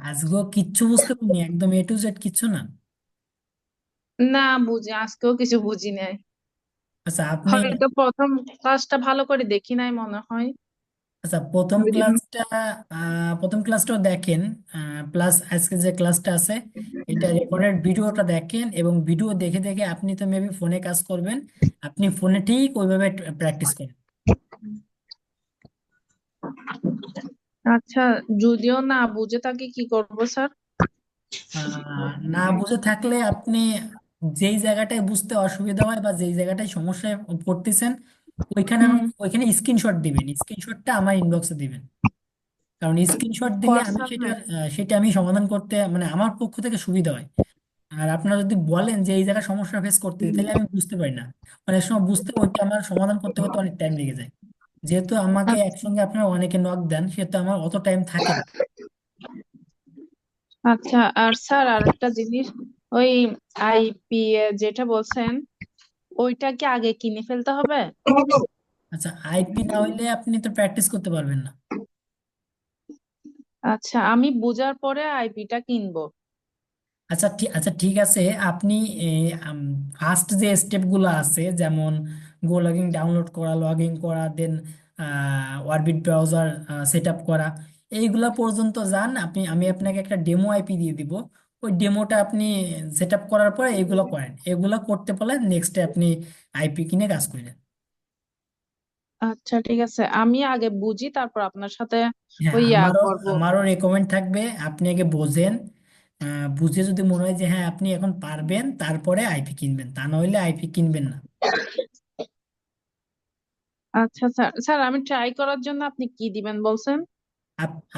আজকেও কিচ্ছু বুঝতে পারিনি, একদম A to Z কিচ্ছু না? না, বুঝি আজকেও কিছু বুঝি নাই। আচ্ছা আপনি, হয়তো প্রথম ক্লাসটা ভালো করে দেখি নাই মনে হয়। আচ্ছা প্রথম ওই দিন ক্লাসটা, প্রথম ক্লাসটাও দেখেন, প্লাস আজকে যে ক্লাসটা আছে এটা রেকর্ডেড ভিডিওটা দেখেন, এবং ভিডিও দেখে দেখে আপনি তো মেবি ফোনে কাজ করবেন, আপনি ফোনে ঠিক ওইভাবে প্র্যাকটিস করেন। আচ্ছা, যদিও না বুঝে থাকি কি করব স্যার? না বুঝে থাকলে আপনি যেই জায়গাটায় বুঝতে অসুবিধা হয় বা যেই জায়গাটায় সমস্যায় পড়তেছেন, হুম। ওইখানে স্ক্রিনশট দিবেন, স্ক্রিনশটটা আমার ইনবক্সে দিবেন। কারণ স্ক্রিনশট দিলে আমি হোয়াটসঅ্যাপে? সেটা আমি সমাধান করতে, মানে আমার পক্ষ থেকে সুবিধা হয়। আর আপনারা যদি বলেন যে এই জায়গায় সমস্যা ফেস করতে, তাহলে আমি বুঝতে পারি না, অনেক সময় বুঝতে ওইটা আমার সমাধান করতে করতে অনেক টাইম লেগে যায়। যেহেতু আমাকে একসঙ্গে আপনারা অনেকে নক দেন, সেহেতু আমার অত টাইম থাকে না। আচ্ছা, আর স্যার আরেকটা জিনিস, ওই আইপি যেটা বলছেন, ওইটা কি আগে কিনে ফেলতে হবে? আচ্ছা, আইপি না হইলে আপনি তো প্র্যাকটিস করতে পারবেন না। আচ্ছা, আমি বুঝার পরে আইপিটা কিনবো। আচ্ছা ঠিক আছে, আপনি ফার্স্ট যে স্টেপগুলো আছে, যেমন গো লগিং ডাউনলোড করা, লগ ইন করা, দেন অরবিট ব্রাউজার সেট আপ করা, এইগুলা পর্যন্ত যান। আমি আপনাকে একটা ডেমো আইপি দিয়ে দিব, ওই ডেমোটা আপনি সেট আপ করার পরে এগুলো করেন, এগুলো করতে পারলে নেক্সটে আপনি আইপি কিনে কাজ করেন। আচ্ছা ঠিক আছে, আমি আগে বুঝি, তারপর আপনার সাথে হ্যাঁ, ওই আমারও করবো। আমারও রেকমেন্ড থাকবে আপনি আগে বোঝেন, বুঝে যদি মনে হয় যে হ্যাঁ আপনি এখন পারবেন, তারপরে আইপি কিনবেন, তা নইলে আইপি কিনবেন না। আচ্ছা স্যার, স্যার আমি ট্রাই করার জন্য আপনি কি দিবেন বলছেন?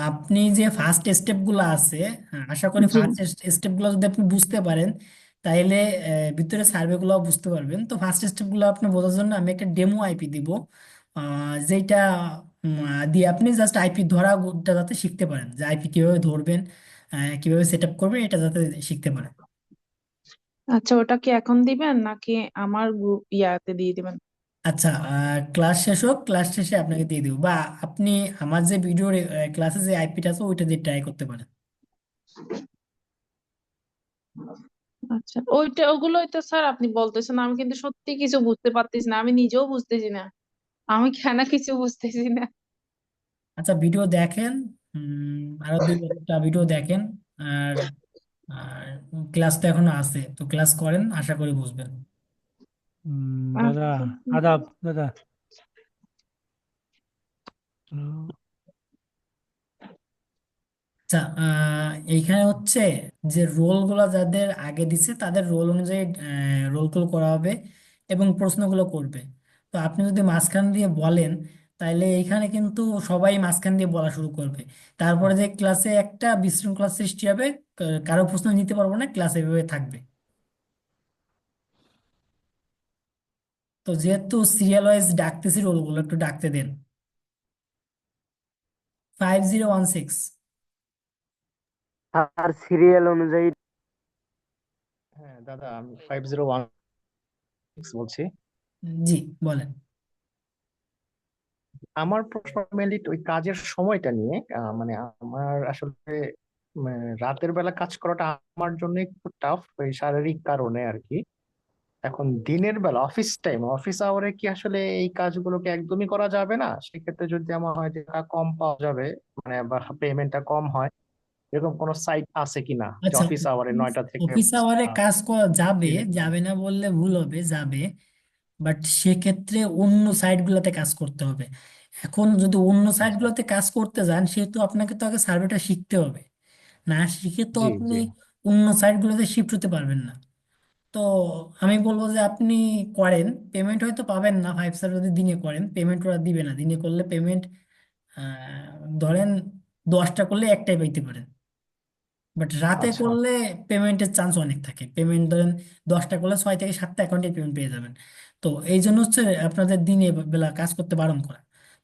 আপনি যে ফার্স্ট স্টেপ গুলো আছে, আশা করি জি। ফার্স্ট স্টেপ গুলো যদি আপনি বুঝতে পারেন, তাইলে ভিতরে সার্ভে গুলো বুঝতে পারবেন। তো ফার্স্ট স্টেপ গুলো আপনি বোঝার জন্য আমি একটা ডেমো আইপি দিব, যেটা দিয়ে আপনি জাস্ট আইপি ধরাটা যাতে শিখতে পারেন, যে আইপি কিভাবে ধরবেন, কিভাবে সেট আপ করবেন, এটা যাতে শিখতে পারেন। আচ্ছা, ওটা কি এখন দিবেন নাকি আমার গ্রুপ ইয়াতে দিয়ে দিবেন? আচ্ছা, ক্লাস শেষ হোক, ক্লাস শেষে আপনাকে দিয়ে দেবো, বা আপনি আমার যে ভিডিও ক্লাসে যে আইপিটা আছে ওইটা দিয়ে ট্রাই করতে পারেন। আচ্ছা, ওগুলোই তো স্যার আপনি বলতেছেন, আমি কিন্তু সত্যি কিছু বুঝতে পারতেছি না, আমি নিজেও বুঝতেছি না আমি কেন কিছু বুঝতেছি না। আচ্ছা ভিডিও দেখেন, আরো দুই একটা ভিডিও দেখেন, আর আর ক্লাস তো এখনো আছে, তো ক্লাস করেন, আশা করি বুঝবেন। দাদা, আচ্ছা ঠিক আদাব আছে। দাদা। আচ্ছা, এইখানে হচ্ছে যে রোলগুলো যাদের আগে দিছে তাদের রোল অনুযায়ী রোল কল করা হবে এবং প্রশ্নগুলো করবে। তো আপনি যদি মাঝখান দিয়ে বলেন, তাহলে এইখানে কিন্তু সবাই মাঝখান দিয়ে বলা শুরু করবে, তারপরে যে ক্লাসে একটা বিশৃঙ্খলা সৃষ্টি হবে, কারো প্রশ্ন নিতে পারবো না, ক্লাস এভাবে থাকবে। তো যেহেতু সিরিয়াল ওয়াইজ ডাকতেছি, রোলগুলো একটু ডাকতে দেন। 5016। আর সিরিয়াল অনুযায়ী। হ্যাঁ দাদা, আমি 5016 বলছি। জি বলেন। আমার প্রশ্ন মেনলি ওই কাজের সময়টা নিয়ে। মানে আমার আসলে রাতের বেলা কাজ করাটা আমার জন্য একটু টাফ, ওই শারীরিক কারণে আর কি। এখন দিনের বেলা অফিস টাইম, অফিস আওয়ারে কি আসলে এই কাজগুলোকে একদমই করা যাবে না? সেক্ষেত্রে যদি আমার হয় যে টাকা কম পাওয়া যাবে, মানে বা পেমেন্টটা কম হয়, এরকম কোনো সাইট আছে কিনা যে আচ্ছা, অফিস আওয়ারে 9টা থেকে অফিস আওয়ারে আহ, কাজ করা যাবে, দিনের। যাবে না বললে ভুল হবে, যাবে। বাট সেক্ষেত্রে অন্য সাইটগুলোতে কাজ করতে হবে। এখন যদি অন্য সাইটগুলোতে কাজ করতে যান, সেহেতু আপনাকে তো আগে সার্ভেটা শিখতে হবে। না শিখে তো জি আপনি জি। অন্য সাইটগুলোতে শিফট হতে পারবেন না। তো আমি বলবো যে আপনি করেন, পেমেন্ট হয়তো পাবেন না। 5 স্টার যদি দিনে করেন, পেমেন্ট ওরা দিবে না। দিনে করলে পেমেন্ট ধরেন 10টা করলে একটাই পাইতে পারেন। বাট রাতে আচ্ছা করলে পেমেন্টের চান্স অনেক থাকে। পেমেন্ট ধরেন 10টা করলে 6 থেকে 7টা অ্যাকাউন্টে পেমেন্ট পেয়ে যাবেন। তো এই জন্য হচ্ছে আপনাদের দিনে বেলা কাজ করতে বারণ করা।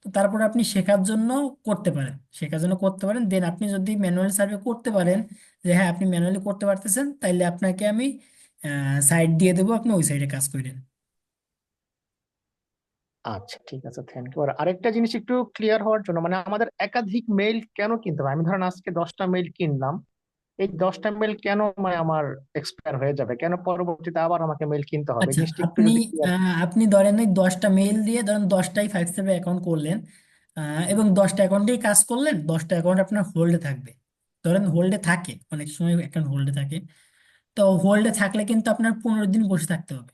তো তারপরে আপনি শেখার জন্য করতে পারেন, শেখার জন্য করতে পারেন। দেন আপনি যদি ম্যানুয়ালি সার্ভে করতে পারেন, যে হ্যাঁ আপনি ম্যানুয়ালি করতে পারতেছেন, তাইলে আপনাকে আমি সাইট দিয়ে দেবো, আপনি ওই সাইডে কাজ করেন। আচ্ছা, ঠিক আছে, থ্যাংক ইউ। আর আরেকটা জিনিস একটু ক্লিয়ার হওয়ার জন্য, মানে আমাদের একাধিক মেইল কেন কিনতে হবে? আমি ধরেন আজকে 10টা মেইল কিনলাম, এই 10টা মেইল কেন মানে আমার এক্সপায়ার হয়ে যাবে? কেন পরবর্তীতে আবার আমাকে মেইল কিনতে হবে? এই আচ্ছা, জিনিসটা একটু আপনি যদি ক্লিয়ার। আপনি ধরেন এই 10টা মেইল দিয়ে ধরেন 10টাই 5 স্টার অ্যাকাউন্ট করলেন, এবং 10টা অ্যাকাউন্টেই কাজ করলেন। 10টা অ্যাকাউন্ট আপনার হোল্ডে থাকবে। ধরেন হোল্ডে থাকে, অনেক সময় অ্যাকাউন্ট হোল্ডে থাকে। তো হোল্ডে থাকলে কিন্তু আপনার 15 দিন বসে থাকতে হবে।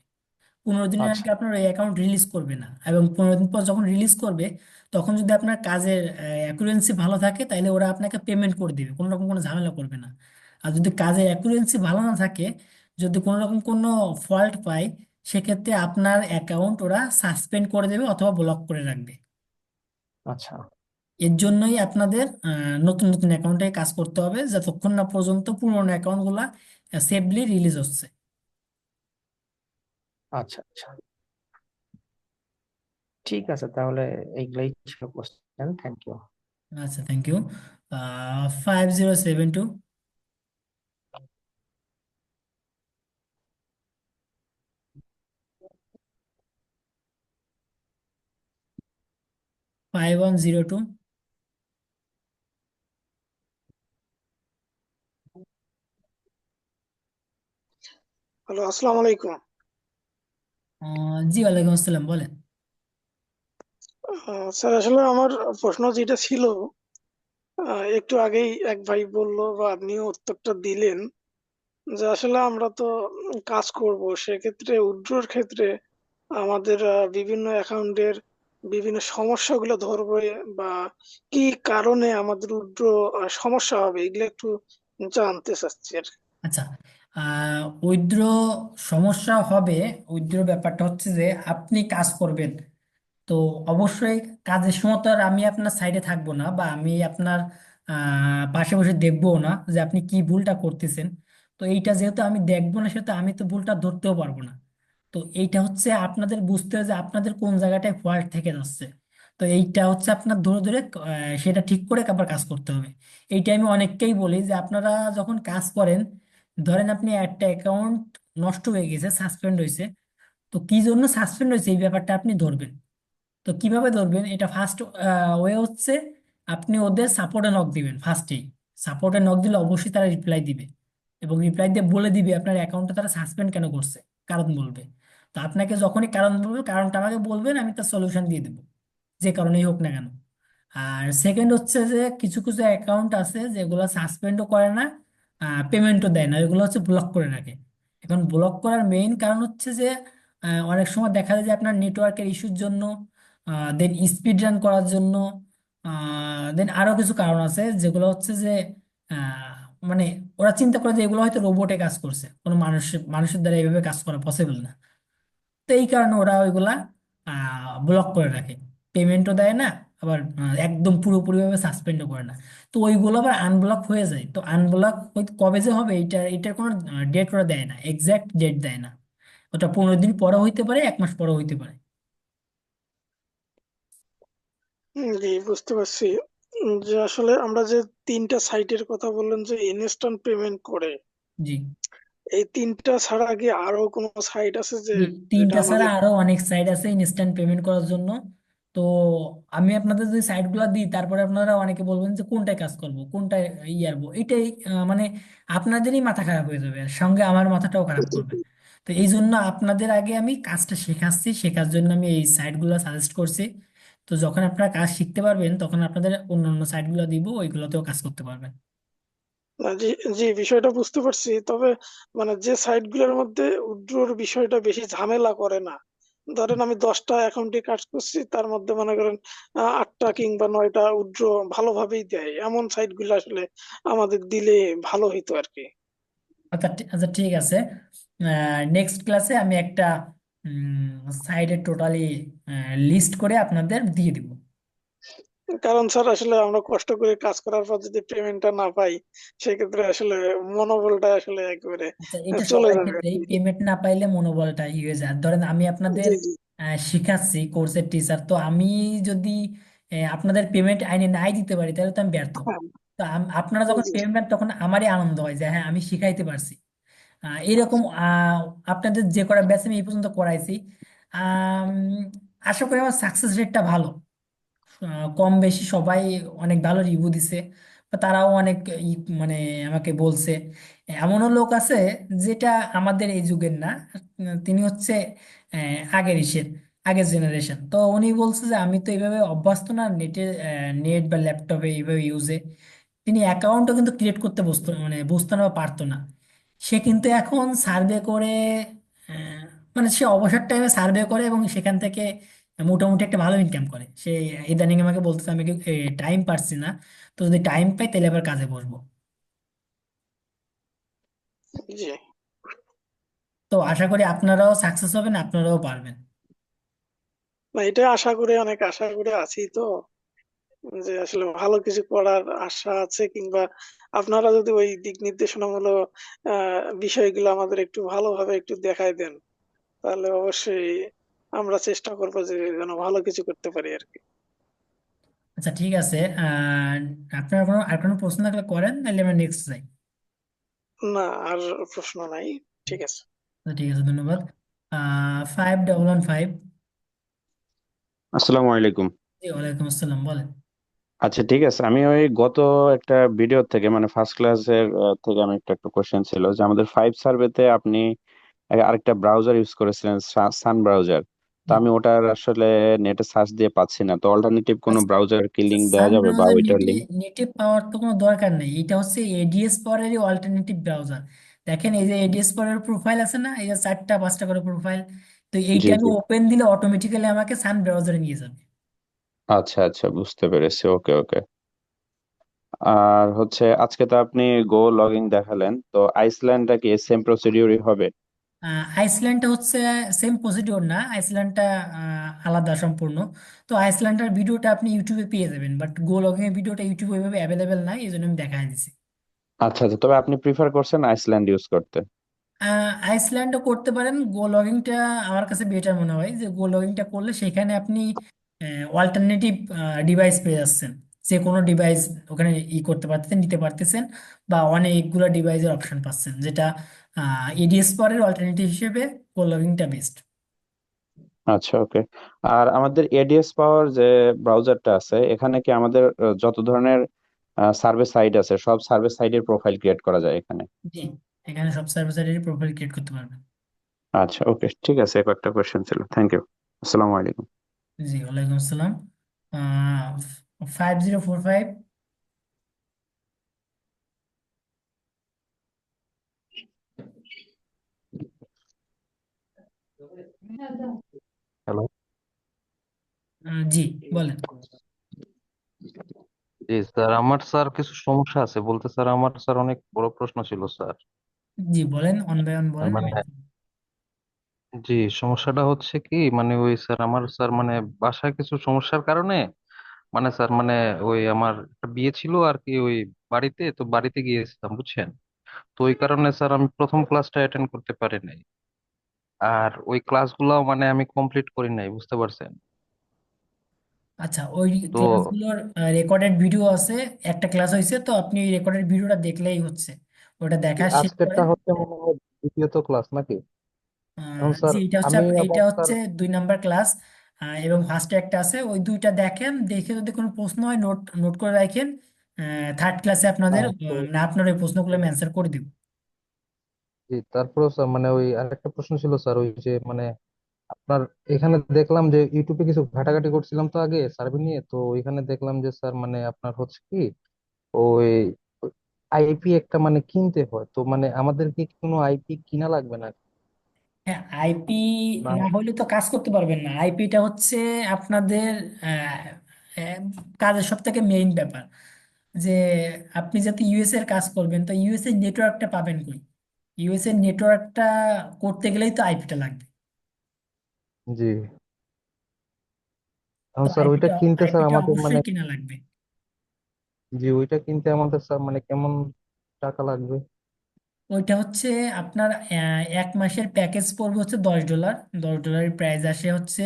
15 দিনের আচ্ছা আগে আপনার ওই অ্যাকাউন্ট রিলিজ করবে না। এবং 15 দিন পর যখন রিলিজ করবে, তখন যদি আপনার কাজের অ্যাকুরেন্সি ভালো থাকে, তাহলে ওরা আপনাকে পেমেন্ট করে দিবে, কোনো রকম কোনো ঝামেলা করবে না। আর যদি কাজের অ্যাকুরেন্সি ভালো না থাকে, যদি কোনো রকম কোনো ফল্ট পায়, সেক্ষেত্রে আপনার অ্যাকাউন্ট ওরা সাসপেন্ড করে দেবে অথবা ব্লক করে রাখবে। আচ্ছা এর জন্যই আপনাদের নতুন নতুন অ্যাকাউন্টে কাজ করতে হবে, যতক্ষণ না পর্যন্ত পুরোনো অ্যাকাউন্টগুলা সেফলি রিলিজ হচ্ছে। আচ্ছা আচ্ছা, ঠিক আছে তাহলে। এইগুলাই ছিল কোশ্চেন, থ্যাংক ইউ। আচ্ছা, থ্যাংক ইউ। 5072 5102। হ্যালো, আসসালামু আলাইকুম। জি, ওয়ালাইকুম আসসালাম, বলেন। স্যার, আসলে আমার প্রশ্ন যেটা ছিল, একটু আগেই এক ভাই বললো বা আপনিও উত্তরটা দিলেন, যে আসলে আমরা তো কাজ করব, সেক্ষেত্রে উইথড্রর ক্ষেত্রে আমাদের বিভিন্ন অ্যাকাউন্টের বিভিন্ন সমস্যাগুলো ধরবে, বা কি কারণে আমাদের উইথড্র সমস্যা হবে, এগুলো একটু জানতে চাচ্ছি আর কি। আচ্ছা, উইথড্র সমস্যা হবে। উইথড্র ব্যাপারটা হচ্ছে যে আপনি কাজ করবেন, তো অবশ্যই কাজের সময় তো আর আমি আপনার সাইডে থাকবো না, বা আমি আপনার পাশে বসে দেখবো না যে আপনি কি ভুলটা করতেছেন। তো এইটা যেহেতু আমি দেখবো না, সেহেতু আমি তো ভুলটা ধরতেও পারবো না। তো এইটা হচ্ছে আপনাদের বুঝতে হবে যে আপনাদের কোন জায়গাটায় ফল্ট থেকে যাচ্ছে। তো এইটা হচ্ছে আপনার ধরে ধরে সেটা ঠিক করে আবার কাজ করতে হবে। এইটা আমি অনেককেই বলি যে আপনারা যখন কাজ করেন, ধরেন আপনি একটা অ্যাকাউন্ট নষ্ট হয়ে গেছে, সাসপেন্ড হয়েছে। তো কি জন্য সাসপেন্ড হয়েছে এই ব্যাপারটা আপনি ধরবেন। তো কিভাবে ধরবেন, এটা ফার্স্ট ওয়ে হচ্ছে আপনি ওদের সাপোর্টে নক দিবেন ফার্স্টেই। সাপোর্টে নক দিলে অবশ্যই তারা রিপ্লাই দিবে, এবং রিপ্লাই দিয়ে বলে দিবে আপনার অ্যাকাউন্টটা তারা সাসপেন্ড কেন করছে, কারণ বলবে। তো আপনাকে যখনই কারণ বলবে, কারণটা আমাকে বলবেন, আমি তার সলিউশন দিয়ে দেবো, যে কারণেই হোক না কেন। আর সেকেন্ড হচ্ছে যে কিছু কিছু অ্যাকাউন্ট আছে যেগুলো সাসপেন্ডও করে না, পেমেন্টও দেয় না, এগুলো হচ্ছে ব্লক করে রাখে। এখন ব্লক করার মেইন কারণ হচ্ছে যে অনেক সময় দেখা যায় যে আপনার নেটওয়ার্কের ইস্যুর জন্য, দেন স্পিড রান করার জন্য, দেন আরো কিছু কারণ আছে, যেগুলো হচ্ছে যে আহ, মানে ওরা চিন্তা করে যে এগুলো হয়তো রোবটে কাজ করছে, কোনো মানুষের মানুষের দ্বারা এইভাবে কাজ করা পসিবল না। তো এই কারণে ওরা ওইগুলা ব্লক করে রাখে, পেমেন্টও দেয় না, আবার একদম পুরোপুরি ভাবে সাসপেন্ডও করে না। তো ওইগুলো আবার আনব্লক হয়ে যায়। তো আনব্লক কবে যে হবে, এটার কোনো ডেট ওরা দেয় না, এক্সাক্ট ডেট দেয় না। ওটা 15 দিন পরে হইতে পারে, 1 মাস পরে হইতে পারে। জি, বুঝতে পারছি। যে আসলে আমরা যে তিনটা সাইটের কথা বললেন যে ইনস্ট্যান্ট পেমেন্ট করে, জি, এই তিনটা ছাড়া কি আরো কোনো সাইট আছে যে জি, যেটা 3টা ছাড়া আমাদের? আরো অনেক সাইট আছে ইনস্ট্যান্ট পেমেন্ট করার জন্য। তো আমি আপনাদের যদি সাইট গুলা দিই, তারপরে আপনারা অনেকে বলবেন যে কোনটায় কাজ করব, কোনটায় ইয়ারবো, এটাই মানে আপনাদেরই মাথা খারাপ হয়ে যাবে, আর সঙ্গে আমার মাথাটাও খারাপ করবে। তো এই জন্য আপনাদের আগে আমি কাজটা শেখাচ্ছি, শেখার জন্য আমি এই সাইট গুলা সাজেস্ট করছি। তো যখন আপনারা কাজ শিখতে পারবেন, তখন আপনাদের অন্যান্য সাইট গুলো দিব, ওইগুলোতেও কাজ করতে পারবেন। না, জি জি, বিষয়টা বুঝতে পারছি। তবে মানে যে সাইট গুলোর মধ্যে উইথড্রর বিষয়টা বেশি ঝামেলা করে না, ধরেন আমি 10টা অ্যাকাউন্টে কাজ করছি, তার মধ্যে মনে করেন 8টা কিংবা 9টা উইথড্র ভালোভাবেই দেয়। এমন সাইট গুলো আসলে আমাদের দিলে ভালো হইতো আর কি। আচ্ছা ঠিক আছে, নেক্সট ক্লাসে আমি একটা সাইডে টোটালি লিস্ট করে আপনাদের দিয়ে দিব। কারণ স্যার আসলে আমরা কষ্ট করে কাজ করার পর যদি পেমেন্টটা না পাই, সেক্ষেত্রে আসলে মনোবলটা আসলে একেবারে আচ্ছা, এটা চলে সবার যাবে আর ক্ষেত্রেই কি। পেমেন্ট না পাইলে মনোবলটা ই হয়ে যায়। আর ধরেন আমি আপনাদের জি জি। শিখাচ্ছি, কোর্সের টিচার, তো আমি যদি আপনাদের পেমেন্ট আইনে নাই দিতে পারি তাহলে তো আমি ব্যর্থ। হ্যাঁ, তো আপনারা জি যখন জি। পেমেন্ট, তখন আমারই আনন্দ হয় যে হ্যাঁ আমি শিখাইতে পারছি। এরকম আপনাদের যে কটা ব্যাচ আমি এই পর্যন্ত করাইছি, আম, আশা করি আমার সাকসেস রেটটা ভালো। কম বেশি সবাই অনেক ভালো রিভিউ দিছে, বা তারাও অনেক মানে আমাকে বলছে। এমনও লোক আছে যেটা আমাদের এই যুগের না, তিনি হচ্ছে আগের আগের জেনারেশন। তো উনি বলছে যে আমি তো এইভাবে অভ্যস্ত না, নেট বা ল্যাপটপে এইভাবে ইউজে। তিনি অ্যাকাউন্টও কিন্তু ক্রিয়েট করতে বুঝতো না বা পারতো না। সে কিন্তু এখন সার্ভে করে, আহ, মানে সে অবসর টাইমে সার্ভে করে এবং সেখান থেকে মোটামুটি একটা ভালো ইনকাম করে। সে ইদানিং আমাকে বলতেছে আমি টাইম পাচ্ছি না, তো যদি টাইম পাই তাহলে আবার কাজে বসবো। জি। তো আশা করি আপনারাও সাকসেস হবেন, আপনারাও পারবেন। না, এটা আশা করে অনেক আশা করে আছি তো, যে আসলে ভালো কিছু করার আশা আছে, কিংবা আপনারা যদি ওই দিক নির্দেশনামূলক বিষয়গুলো আমাদের একটু ভালোভাবে একটু দেখায় দেন, তাহলে অবশ্যই আমরা চেষ্টা করবো যে যেন ভালো কিছু করতে পারি আর কি। আচ্ছা ঠিক আছে, আপনার আর কোনো প্রশ্ন থাকলে করেন, তাহলে আমরা নেক্সট যাই। না, আর প্রশ্ন নাই। ঠিক আছে। আচ্ছা, ঠিক আছে, ধন্যবাদ। 5115। আসসালামু আলাইকুম। জি, ওয়ালাইকুম আসসালাম, বলেন। আচ্ছা ঠিক আছে, আমি ওই গত একটা ভিডিও থেকে মানে ফার্স্ট ক্লাসের থেকে আমি একটা কোশ্চেন ছিল যে আমাদের 5 সার্ভেতে আপনি আরেকটা ব্রাউজার ইউজ করেছিলেন, সান ব্রাউজার। তো জি। আমি ওটার আসলে নেটে সার্চ দিয়ে পাচ্ছি না, তো অল্টারনেটিভ কোনো আচ্ছা, ব্রাউজার কি লিংক দেওয়া সান যাবে বা ব্রাউজার ওইটার নেটে লিংক? নেটে পাওয়ার তো কোনো দরকার নেই, এটা হচ্ছে এডিএস পাওয়ারেরই অল্টারনেটিভ ব্রাউজার। দেখেন এই যে এডিএস পাওয়ারের প্রোফাইল আছে না, এই যে 4টা 5টা করে প্রোফাইল, তো এইটা জি আমি জি। ওপেন দিলে অটোমেটিক্যালি আমাকে সান ব্রাউজারে নিয়ে যাবে। আচ্ছা আচ্ছা, বুঝতে পেরেছি, ওকে ওকে। আর হচ্ছে আজকে তো আপনি গো লগইন দেখালেন, তো আইসল্যান্ডটা কি সেম প্রসিডিউরই হবে? আইসল্যান্ডটা হচ্ছে সেম প্রসিডিওর না, আইসল্যান্ডটা আলাদা সম্পূর্ণ। তো আইসল্যান্ডের ভিডিওটা আপনি ইউটিউবে পেয়ে যাবেন, বাট গো লগিং এর ভিডিওটা ইউটিউবে ওইভাবে অ্যাভেলেবেল নাই, এই জন্য আমি দেখাই দিছি। আচ্ছা আচ্ছা, তবে আপনি প্রিফার করছেন আইসল্যান্ড ইউজ করতে? আইসল্যান্ডও করতে পারেন। গো লগিংটা আমার কাছে বেটার মনে হয়, যে গো লগিংটা করলে সেখানে আপনি অল্টারনেটিভ ডিভাইস পেয়ে যাচ্ছেন। যে কোনো ডিভাইস ওখানে করতে পারতেছেন, নিতে পারতেছেন, বা অনেকগুলো ডিভাইসের অপশন পাচ্ছেন, যেটা এডিএস পাওয়ারের অল্টারনেটিভ হিসেবে গো লগিংটা বেস্ট। আচ্ছা ওকে। আর আমাদের এডিএস পাওয়ার যে ব্রাউজারটা আছে, এখানে কি আমাদের যত ধরনের সার্ভে সাইট আছে সব সার্ভে সাইটের প্রোফাইল ক্রিয়েট করা যায় এখানে? জি, এখানে সব সার্ভিসেরই প্রোফাইল ক্রিয়েট করতে পারবেন। আচ্ছা ওকে, ঠিক আছে, একটা কোয়েশ্চেন ছিল। Thank you. আসসালামু আলাইকুম। জি, ওয়ালাইকুম আসসালাম। 5045। হ্যালো। জি, বলেন। জি স্যার, আমার স্যার কিছু সমস্যা আছে বলতে স্যার, আমার স্যার অনেক বড় প্রশ্ন ছিল স্যার। জি, বলেন, অন বাই অন তার বলেন, মানে আমি। জি, সমস্যাটা হচ্ছে কি মানে ওই স্যার আমার স্যার মানে বাসায় কিছু সমস্যার কারণে মানে স্যার মানে ওই আমার একটা বিয়ে ছিল আর কি ওই বাড়িতে, তো বাড়িতে গিয়েছিলাম বুঝছেন। তো ওই কারণে স্যার আমি প্রথম ক্লাসটা অ্যাটেন্ড করতে পারি নাই, আর ওই ক্লাসগুলো মানে আমি কমপ্লিট করি নাই, বুঝতে পারছেন। আচ্ছা, ওই তো ক্লাসগুলোর রেকর্ডেড ভিডিও আছে। একটা ক্লাস হয়েছে, তো আপনি ওই রেকর্ডেড ভিডিওটা দেখলেই হচ্ছে। ওটা দেখা শেষ করে। আজকেরটা হচ্ছে মনে হয় দ্বিতীয়ত ক্লাস নাকি? এখন জি, স্যার আমি এইটা আবার স্যার হচ্ছে 2 নাম্বার ক্লাস। এবং ফার্স্টে একটা আছে, ওই দুইটা দেখেন, দেখে যদি কোনো প্রশ্ন হয় নোট নোট করে রাখেন। থার্ড ক্লাসে আপনাদের তো মানে আপনার ওই প্রশ্নগুলো আমি অ্যান্সার করে দিব। জি, তারপরেও স্যার মানে ওই আরেকটা প্রশ্ন ছিল স্যার, ওই যে মানে আপনার এখানে দেখলাম যে ইউটিউবে কিছু ঘাটাঘাটি করছিলাম তো আগে সার্ভে নিয়ে, তো ওইখানে দেখলাম যে স্যার মানে আপনার হচ্ছে কি ওই আইপি একটা মানে কিনতে হয়, তো মানে আমাদের কি কোনো আইপি কিনা লাগবে না? হ্যাঁ, আইপি বা না হলে তো কাজ করতে পারবেন না। আইপিটা হচ্ছে আপনাদের আহ, আহ, কাজের সব থেকে মেইন ব্যাপার, যে আপনি যাতে ইউএস এর কাজ করবেন তো ইউএস এর নেটওয়ার্কটা পাবেন কই? ইউএস এর নেটওয়ার্কটা করতে গেলেই তো আইপিটা লাগবে। জি। এখন তো স্যার ওইটা আইপিটা কিনতে স্যার আইপিটা আমাদের মানে, অবশ্যই কিনা লাগবে। জি ওইটা কিনতে আমাদের স্যার মানে কেমন টাকা লাগবে? ওইটা হচ্ছে আপনার 1 মাসের প্যাকেজ পড়বে হচ্ছে $10। $10 প্রাইস আসে হচ্ছে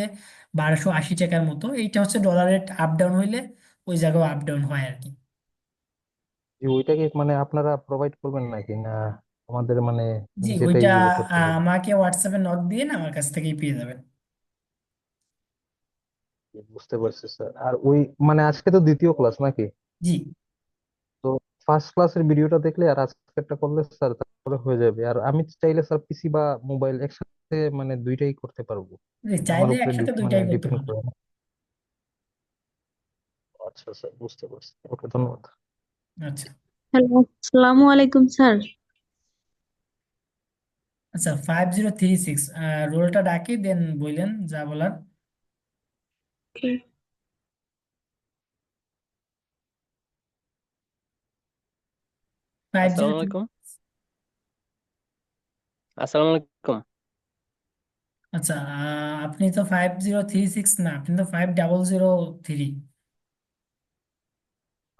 1280 টাকার মতো। এইটা হচ্ছে ডলারের আপ ডাউন হইলে ওই জায়গায় আপ ডাউন হয় আর কি। জি ওইটা কি মানে আপনারা প্রোভাইড করবেন নাকি না আমাদের মানে জি, নিজেটাই ওইটা করতে হবে? আমাকে হোয়াটসঅ্যাপে নক দিয়ে না আমার কাছ থেকেই পেয়ে যাবেন। বুঝতে পারছি স্যার। আর ওই মানে আজকে তো দ্বিতীয় ক্লাস নাকি? জি। তো ফার্স্ট ক্লাসের ভিডিওটা দেখলে আর আজকেরটা করলে স্যার তারপরে হয়ে যাবে। আর আমি চাইলে স্যার পিসি বা মোবাইল একসাথে মানে দুইটাই করতে পারবো, জি, আমার চাইলে উপরে একসাথে মানে দুইটাই করতে ডিপেন্ড পারবেন। করে না। আচ্ছা স্যার, বুঝতে পারছি। ওকে, ধন্যবাদ। আচ্ছা। হ্যালো, আসসালামু আলাইকুম স্যার। আচ্ছা, 5036 রোলটা ডাকি দেন বললেন যা বলার। ফাইভ জিরো আসসালামু আলাইকুম। আসসালামু আলাইকুম। আচ্ছা, আপনি তো 5036 না, আপনি তো 5003।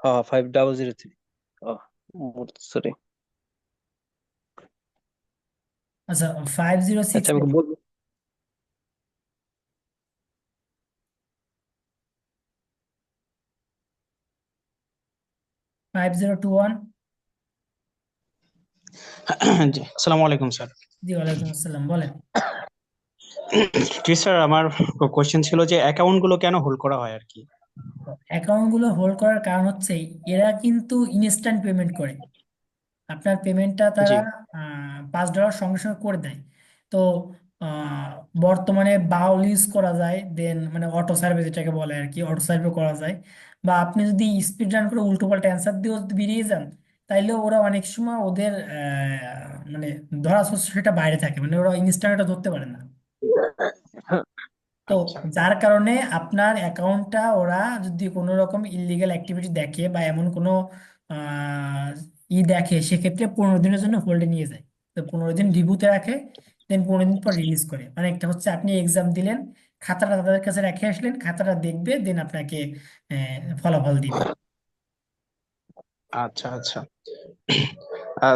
হ্যাঁ, 5003। ও, সরি। আচ্ছা, 506 আচ্ছা, আমি বলবো। 5021। জি, আসসালামু আলাইকুম স্যার। জি, ওয়ালাইকুম আসসালাম, বলেন। জি স্যার, আমার কোশ্চেন ছিল যে অ্যাকাউন্ট গুলো কেন হোল্ড করা হয় আর কি। অ্যাকাউন্ট গুলো হোল্ড করার কারণ হচ্ছে এরা কিন্তু ইনস্ট্যান্ট পেমেন্ট করে। আপনার পেমেন্টটা জি। তারা $5 সঙ্গে সঙ্গে করে দেয়। তো আহ, বর্তমানে বাউল ইউজ করা যায়, দেন মানে অটো সার্ভে যেটাকে বলে আর কি, অটো সার্ভে করা যায়। বা আপনি যদি স্পিড রান করে উল্টো পাল্টা অ্যান্সার দিয়েও যদি বেরিয়ে যান, তাইলে ওরা অনেক সময় ওদের মানে ধরা সেটা বাইরে থাকে, মানে ওরা ইনস্ট্যান্ট ধরতে পারে না। তো আচ্ছা। যার কারণে আপনার অ্যাকাউন্টটা ওরা যদি কোনো রকম ইলিগাল অ্যাক্টিভিটি দেখে বা এমন কোনো আহ, দেখে, সেক্ষেত্রে 15 দিনের জন্য হোল্ডে নিয়ে যায়। তো 15 দিন রিভিউতে রাখে, দেন 15 দিন পর রিলিজ করে। মানে একটা হচ্ছে আপনি এক্সাম দিলেন, খাতাটা তাদের কাছে রেখে আসলেন, খাতাটা দেখবে, দেন আপনাকে ফলাফল দিবে। আচ্ছা আচ্ছা।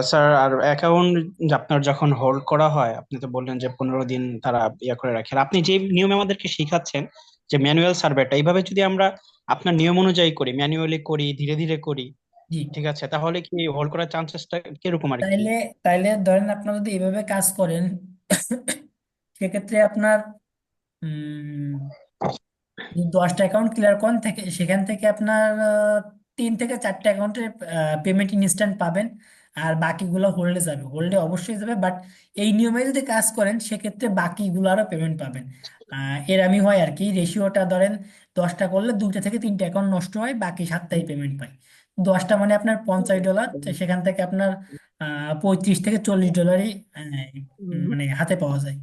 স্যার, আর অ্যাকাউন্ট আপনার যখন হোল্ড করা হয়, আপনি তো বললেন যে 15 দিন তারা ইয়ে করে রাখেন। আপনি যে নিয়ম আমাদেরকে শিখাচ্ছেন যে ম্যানুয়াল সার্ভেটা, এইভাবে যদি আমরা আপনার নিয়ম অনুযায়ী করি, ম্যানুয়ালি করি, ধীরে ধীরে করি, জি। ঠিক আছে, তাহলে কি হোল্ড করার চান্সেসটা কিরকম আর কি? তাইলে তাইলে ধরেন আপনারা যদি এভাবে কাজ করেন, সেক্ষেত্রে আপনার উম 10টা অ্যাকাউন্ট ক্লিয়ার করেন থেকে সেখান থেকে আপনার 3 থেকে 4টা অ্যাকাউন্টের পেমেন্ট ইনস্ট্যান্ট পাবেন। আর বাকিগুলো হোল্ডে যাবে, হোল্ডে অবশ্যই যাবে, বাট এই নিয়মে যদি কাজ করেন সেক্ষেত্রে বাকিগুলোরও পেমেন্ট পাবেন। এর আমি হয় আর কি, রেশিওটা ধরেন 10টা করলে 2টা থেকে 3টা অ্যাকাউন্ট নষ্ট হয়, বাকি 7টাই পেমেন্ট পায়। 10টা মানে আপনার $50, তো সেখান থেকে আপনার 35 থেকে 40 ডলারই মানে হাতে পাওয়া যায়।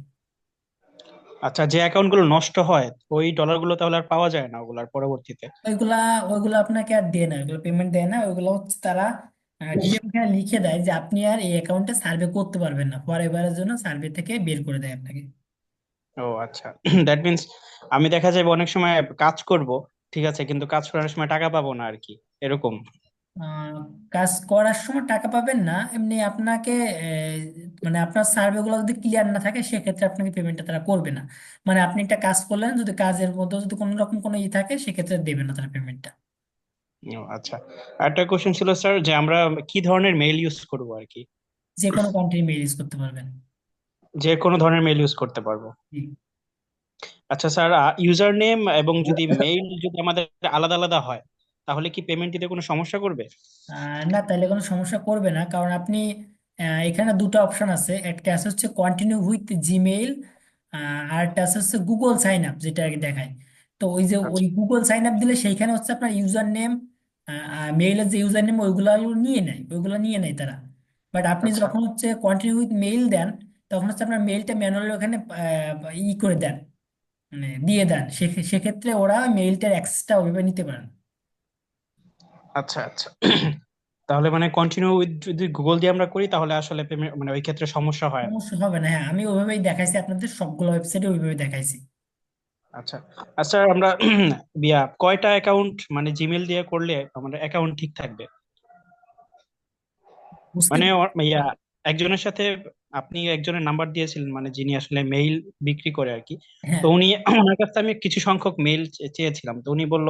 আচ্ছা, যে অ্যাকাউন্ট গুলো নষ্ট হয় ওই ডলার গুলো তাহলে আর পাওয়া যায় না ওগুলার পরবর্তীতে? ওইগুলা ওইগুলা আপনাকে আর দেয় না, ওইগুলো পেমেন্ট দেয় না। ওইগুলো হচ্ছে তারা ডিরেক্ট এখানে লিখে দেয় যে আপনি আর এই অ্যাকাউন্টে সার্ভে করতে পারবেন না, ফর এভারের জন্য সার্ভে থেকে বের করে দেয় আপনাকে। ও আচ্ছা। দ্যাট মিনস আমি দেখা যাবে অনেক সময় কাজ করব, ঠিক আছে, কিন্তু কাজ করার সময় টাকা পাবো না আর কি, এরকম? আহ, কাজ করার সময় টাকা পাবেন না, এমনি আপনাকে মানে আপনার সার্ভে গুলো যদি ক্লিয়ার না থাকে সেক্ষেত্রে আপনাকে পেমেন্টটা তারা করবে না। মানে আপনি একটা কাজ করলেন, যদি কাজের মধ্যে যদি কোনো রকম কোনো থাকে সেক্ষেত্রে দেবে না তারা পেমেন্টটা। ও আচ্ছা। আরেকটা কোশ্চেন ছিল স্যার, যে আমরা কি ধরনের মেইল ইউজ করব আর কি? যে কোনো কান্ট্রি মেল ইউজ করতে পারবেন। যে কোনো ধরনের মেইল ইউজ করতে পারবো? জি। আচ্ছা স্যার, ইউজার নেম এবং যদি মেইল যদি আমাদের আলাদা আলাদা হয়, তাহলে কি পেমেন্ট দিতে কোনো সমস্যা করবে? না, তাহলে কোনো সমস্যা করবে না, কারণ আপনি এখানে দুটো অপশন আছে। একটা আছে হচ্ছে কন্টিনিউ উইথ জিমেইল, আর একটা আছে হচ্ছে গুগল সাইন আপ, যেটা আর কি দেখায়। তো ওই যে ওই আচ্ছা গুগল সাইন আপ দিলে সেইখানে হচ্ছে আপনার ইউজার নেম, মেইলের যে ইউজার নেম ওইগুলো নিয়ে নেয় তারা। বাট আপনি আচ্ছা। যখন হচ্ছে কন্টিনিউ উইথ মেইল দেন, তখন হচ্ছে আপনার মেইলটা ম্যানুয়ালি ওখানে করে দেন, মানে দিয়ে দেন, সেক্ষেত্রে ওরা মেইলটার অ্যাক্সেসটা ওইভাবে নিতে পারেন। আচ্ছা আচ্ছা। তাহলে মানে কন্টিনিউ উইথ যদি গুগল দিয়ে আমরা করি তাহলে আসলে পেমেন্ট মানে ওই ক্ষেত্রে সমস্যা হয় না। সমস্যা হবে না, হ্যাঁ আমি ওইভাবেই দেখাইছি, আপনাদের সবগুলো ওয়েবসাইটে ওইভাবে দেখাইছি। আচ্ছা আচ্ছা, আমরা কয়টা অ্যাকাউন্ট মানে জিমেল দিয়ে করলে আমাদের অ্যাকাউন্ট ঠিক থাকবে? বুঝতে মানে একজনের সাথে আপনি একজনের নাম্বার দিয়েছিলেন মানে যিনি আসলে মেইল বিক্রি করে আর কি। হ্যাঁ তো উনি ওনার কাছে আমি কিছু সংখ্যক মেইল চেয়েছিলাম, তো উনি বলল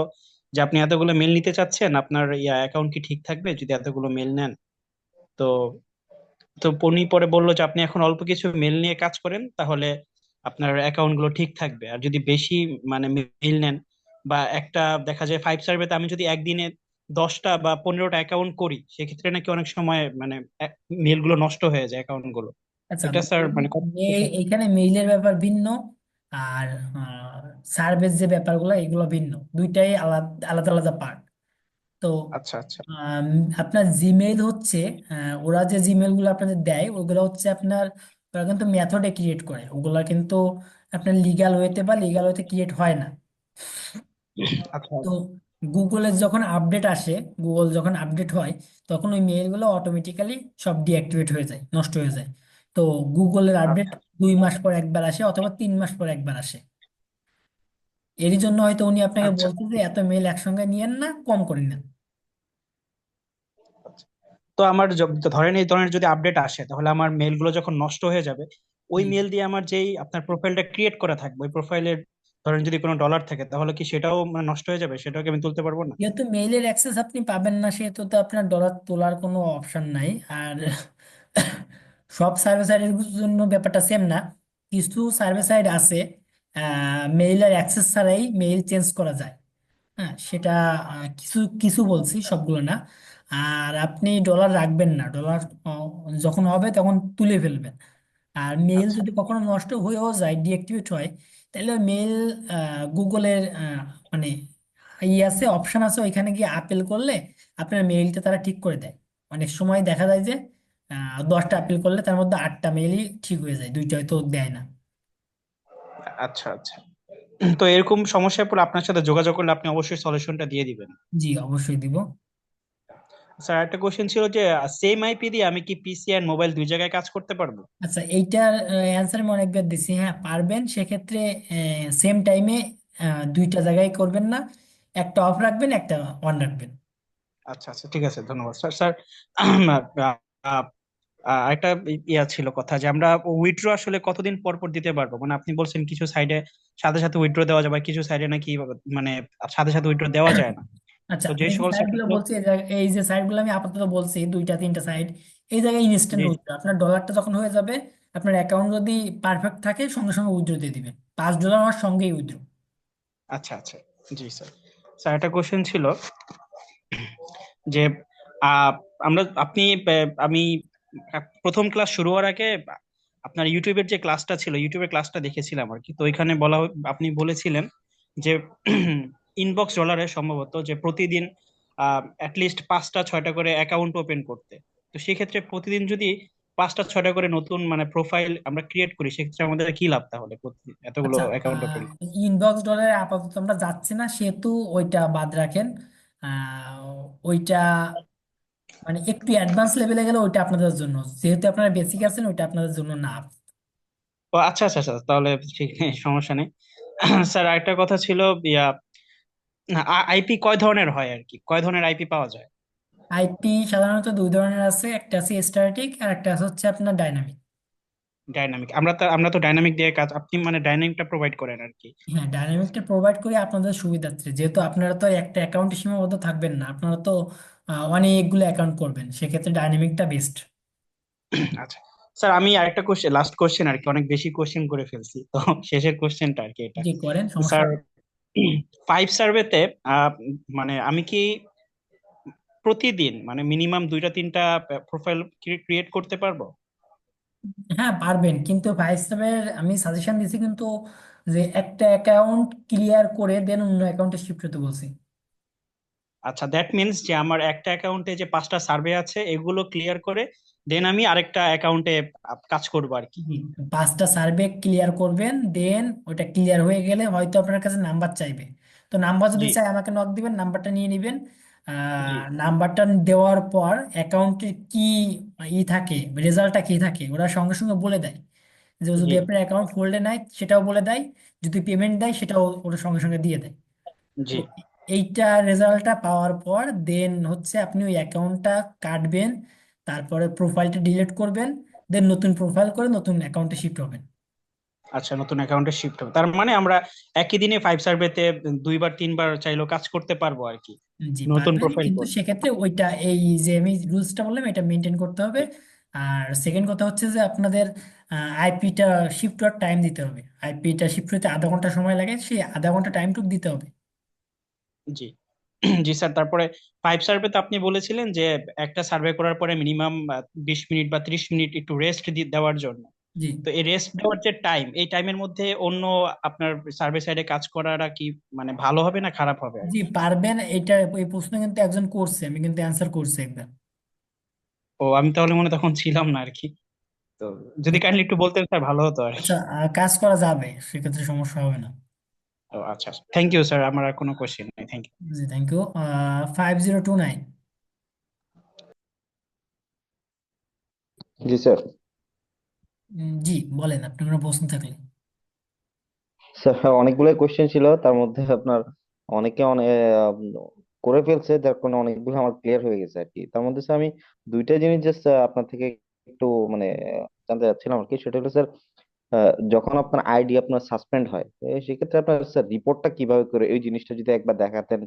যে আপনি এতগুলো মেইল নিতে চাচ্ছেন, আপনার অ্যাকাউন্ট কি ঠিক থাকবে যদি এতগুলো মেইল নেন? তো তো উনি পরে বললো যে আপনি এখন অল্প কিছু মেইল নিয়ে কাজ করেন তাহলে আপনার অ্যাকাউন্ট গুলো ঠিক থাকবে, আর যদি বেশি মানে মেইল নেন বা একটা দেখা যায় 5 সার্ভেতে আমি যদি একদিনে 10টা বা 15টা অ্যাকাউন্ট করি সেক্ষেত্রে নাকি অনেক সময় মানে মেইল গুলো নষ্ট হয়ে যায় অ্যাকাউন্ট গুলো। আচ্ছা, এটা স্যার মানে এইখানে মেইলের ব্যাপার ভিন্ন, আর সার্ভের যে ব্যাপারগুলো এগুলো ভিন্ন, দুইটাই আলাদা আলাদা আলাদা পার্ট। তো আচ্ছা আচ্ছা আম, আপনার জিমেইল হচ্ছে, ওরা যে জিমেইল গুলো আপনাদের দেয় ওগুলো হচ্ছে আপনার, ওরা কিন্তু মেথডে ক্রিয়েট করে, ওগুলা কিন্তু আপনার লিগ্যাল ওয়েতে বা লিগ্যাল ওয়েতে ক্রিয়েট হয় না। আচ্ছা তো গুগলের যখন আপডেট আসে, গুগল যখন আপডেট হয়, তখন ওই মেইলগুলো অটোমেটিক্যালি সব ডিঅ্যাক্টিভেট হয়ে যায়, নষ্ট হয়ে যায়। তো গুগলের আপডেট আচ্ছা 2 মাস পর একবার আসে অথবা 3 মাস পর একবার আসে। এরই জন্য হয়তো উনি আপনাকে আচ্ছা। বলছে যে এত মেইল একসঙ্গে নিয়েন না, কম করে নেন। তো আমার ধরেন এই ধরনের যদি আপডেট আসে তাহলে আমার মেল গুলো যখন নষ্ট হয়ে যাবে ওই জি। মেল দিয়ে আমার যেই আপনার প্রোফাইলটা ক্রিয়েট করা থাকবে ওই প্রোফাইলের ধরেন যদি কোনো ডলার থাকে তাহলে কি সেটাও মানে নষ্ট হয়ে যাবে, সেটাও কি আমি তুলতে পারবো না? যেহেতু মেইলের অ্যাক্সেস আপনি পাবেন না, সেহেতু তো আপনার ডলার তোলার কোনো অপশন নাই। আর সব সার্ভার সাইডের জন্য ব্যাপারটা সেম না, কিছু সার্ভার সাইড আছে মেইলের অ্যাক্সেস ছাড়াই মেইল চেঞ্জ করা যায়। হ্যাঁ সেটা কিছু কিছু বলছি, সবগুলো না। আর আপনি ডলার রাখবেন না, ডলার যখন হবে তখন তুলে ফেলবেন। আর মেইল আচ্ছা যদি কখনো নষ্ট হয়েও যায়, ডিঅ্যাক্টিভেট হয়, তাহলে মেইল গুগলের মানে আছে, অপশন আছে, ওইখানে গিয়ে আপিল করলে আপনার মেইলটা তারা ঠিক করে দেয়। অনেক সময় দেখা যায় যে 10টা আপিল করলে তার মধ্যে 8টা মেইলই ঠিক হয়ে যায়, 2টা হয়তো দেয় না। আচ্ছা আচ্ছা। তো এরকম সমস্যায় পড়লে আপনার সাথে যোগাযোগ করলে আপনি অবশ্যই সলিউশনটা দিয়ে দিবেন। জি অবশ্যই দিব। স্যার একটা কোশ্চেন ছিল যে সেম আইপি দিয়ে আমি কি পিসি আর মোবাইল দুই জায়গায় কাজ করতে পারবো? আচ্ছা, এইটার অ্যান্সার আমি অনেকবার দিছি, হ্যাঁ পারবেন। সেক্ষেত্রে সেম টাইমে 2টা জায়গায় করবেন না, একটা অফ রাখবেন একটা অন রাখবেন। আচ্ছা আচ্ছা ঠিক আছে, ধন্যবাদ স্যার। স্যার একটা ছিল কথা যে আমরা উইথড্র আসলে কতদিন পর পর দিতে পারবো? মানে আপনি বলছেন কিছু সাইডে সাথে সাথে উইথড্র দেওয়া যাবে, কিছু সাইডে নাকি মানে সাথে সাথে উইথড্র দেওয়া যায় না। আচ্ছা, তো যে আমি যে সকল সাইটগুলো সাইটগুলো বলছি, এই যে সাইটগুলো আমি আপাতত বলছি 2টা 3টা সাইট, এই জায়গায় ইনস্ট্যান্ট জি উইথড্র, আপনার ডলারটা যখন হয়ে যাবে, আপনার অ্যাকাউন্ট যদি পারফেক্ট থাকে সঙ্গে সঙ্গে উইথড্র দিয়ে দিবেন, $5 আমার সঙ্গেই উইথড্র। আচ্ছা আচ্ছা জি স্যার। স্যার একটা কোশ্চেন ছিল যে আহ, আমি প্রথম ক্লাস শুরু হওয়ার আগে আপনার ইউটিউবের যে ক্লাসটা ছিল ইউটিউবের ক্লাসটা দেখেছিলাম আর কি। তো ওইখানে আপনি বলেছিলেন যে ইনবক্স ডলারে সম্ভবত যে প্রতিদিন অ্যাটলিস্ট 5টা 6টা করে অ্যাকাউন্ট ওপেন করতে। তো সেক্ষেত্রে প্রতিদিন যদি 5টা 6টা করে নতুন মানে প্রোফাইল আমরা ক্রিয়েট করি সেক্ষেত্রে আমাদের কি লাভ তাহলে প্রতিদিন এতগুলো আচ্ছা, অ্যাকাউন্ট ওপেন? ইনবক্স ডলারে আপাতত আমরা যাচ্ছি না, সেহেতু ওইটা বাদ রাখেন। আহ, ওইটা মানে একটু অ্যাডভান্স লেভেলে গেলে ওইটা আপনাদের জন্য, যেহেতু আপনারা বেসিক আছেন, ওইটা আপনাদের জন্য না। ও আচ্ছা আচ্ছা আচ্ছা, তাহলে ঠিক নেই, সমস্যা নেই। স্যার আরেকটা কথা ছিল আইপি কয় ধরনের হয় আর কি, কয় ধরনের আইপি পাওয়া যায়? আইপি সাধারণত 2 ধরনের আছে, একটা আছে স্ট্যাটিক আর একটা আছে হচ্ছে আপনার ডাইনামিক। ডাইনামিক, আমরা তো ডাইনামিক দিয়ে কাজ, আপনি মানে ডাইনামিকটা প্রোভাইড করেন আর কি। হ্যাঁ ডাইনামিকটা প্রোভাইড করি আপনাদের সুবিধার্থে, যেহেতু আপনারা তো একটা অ্যাকাউন্টে সীমাবদ্ধ থাকবেন না, আপনারা তো অনেকগুলো অ্যাকাউন্ট করবেন, সেক্ষেত্রে ডাইনামিকটা বেস্ট। আচ্ছা স্যার, আমি আরেকটা কোশ্চেন, লাস্ট কোশ্চেন আর কি, অনেক বেশি কোশ্চেন করে ফেলছি তো শেষের কোশ্চেনটা আর কি এটা। যে করেন, সমস্যা স্যার নেই। 5 সার্ভেতে মানে আমি কি প্রতিদিন মানে মিনিমাম 2টা 3টা প্রোফাইল ক্রিয়েট করতে পারবো? হ্যাঁ পারবেন, কিন্তু ভাই হিসাবের আমি সাজেশন দিছি কিন্তু, যে একটা অ্যাকাউন্ট ক্লিয়ার করে দেন অন্য অ্যাকাউন্টে শিফট হতে বলছি। আচ্ছা, দ্যাট মিনস যে আমার একটা অ্যাকাউন্টে যে 5টা সার্ভে আছে এগুলো ক্লিয়ার করে দেন আমি আরেকটা অ্যাকাউন্টে কাজ করবো আর কি। জি, 5টা সার্ভে ক্লিয়ার করবেন, দেন ওটা ক্লিয়ার হয়ে গেলে হয়তো আপনার কাছে নাম্বার চাইবে। তো নাম্বার যদি জি চাই আমাকে নক দিবেন, নাম্বারটা নিয়ে নেবেন। জি নাম্বারটা দেওয়ার পর অ্যাকাউন্টের কি থাকে, রেজাল্টটা কি থাকে, ওরা সঙ্গে সঙ্গে বলে দেয়। যে যদি জি আপনার অ্যাকাউন্ট হোল্ডে নেয় সেটাও বলে দেয়, যদি পেমেন্ট দেয় সেটাও ওরা সঙ্গে সঙ্গে দিয়ে দেয়। তো জি এইটা রেজাল্টটা পাওয়ার পর দেন হচ্ছে আপনি ওই অ্যাকাউন্টটা কাটবেন, তারপরে প্রোফাইলটা ডিলিট করবেন, দেন নতুন প্রোফাইল করে নতুন অ্যাকাউন্টে শিফট হবেন। আচ্ছা, নতুন অ্যাকাউন্টে শিফট হবে, তার মানে আমরা একই দিনে 5 সার্ভেতে 2বার 3বার চাইলেও কাজ করতে পারবো আর কি, জি নতুন পারবেন, প্রোফাইল কিন্তু করে। সেক্ষেত্রে ওইটা এই যে আমি রুলসটা বললাম এটা মেনটেন করতে হবে। আর সেকেন্ড কথা হচ্ছে যে আপনাদের আইপিটা শিফট হওয়ার টাইম দিতে হবে। আইপিটা শিফট হতে আধা ঘন্টা সময় লাগে, সেই আধা ঘন্টা টাইমটুকু দিতে হবে। জি জি স্যার, তারপরে 5 সার্ভেতে আপনি বলেছিলেন যে একটা সার্ভে করার পরে মিনিমাম 20 মিনিট বা 30 মিনিট একটু রেস্ট দেওয়ার জন্য। জি তো এই রেস্ট দেওয়ার যে টাইম, এই টাইমের মধ্যে অন্য আপনার সার্ভে সাইডে কাজ করাটা কি মানে ভালো হবে না খারাপ হবে আর জি কি? পারবেন। এটা এই প্রশ্ন কিন্তু একজন করছে, আমি কিন্তু অ্যান্সার করছি একবার। ও, আমি তাহলে মনে হয় তখন ছিলাম না আর কি। তো যদি কাইন্ডলি একটু বলতেন স্যার ভালো হতো আর কি। আচ্ছা, কাজ করা যাবে, সেক্ষেত্রে সমস্যা হবে না। ও আচ্ছা, থ্যাংক ইউ স্যার, আমার আর কোনো কোশ্চেন নেই, থ্যাংক ইউ। জি থ্যাংক ইউ। 5029। জি স্যার। জি বলেন আপনার কোনো প্রশ্ন থাকলে। স্যার অনেকগুলো কোয়েশ্চেন ছিল, তার মধ্যে আপনার অনেকে অনেক করে ফেলছে, যার কারণে অনেকগুলো আমার ক্লিয়ার হয়ে গেছে আর কি। তার মধ্যে স্যার আমি দুইটা জিনিস জাস্ট আপনার থেকে একটু মানে জানতে চাচ্ছিলাম আর কি। সেটা হলো স্যার, যখন আপনার আইডি আপনার সাসপেন্ড হয়, সেক্ষেত্রে আপনার স্যার রিপোর্টটা কিভাবে করে, এই জিনিসটা যদি একবার দেখাতেন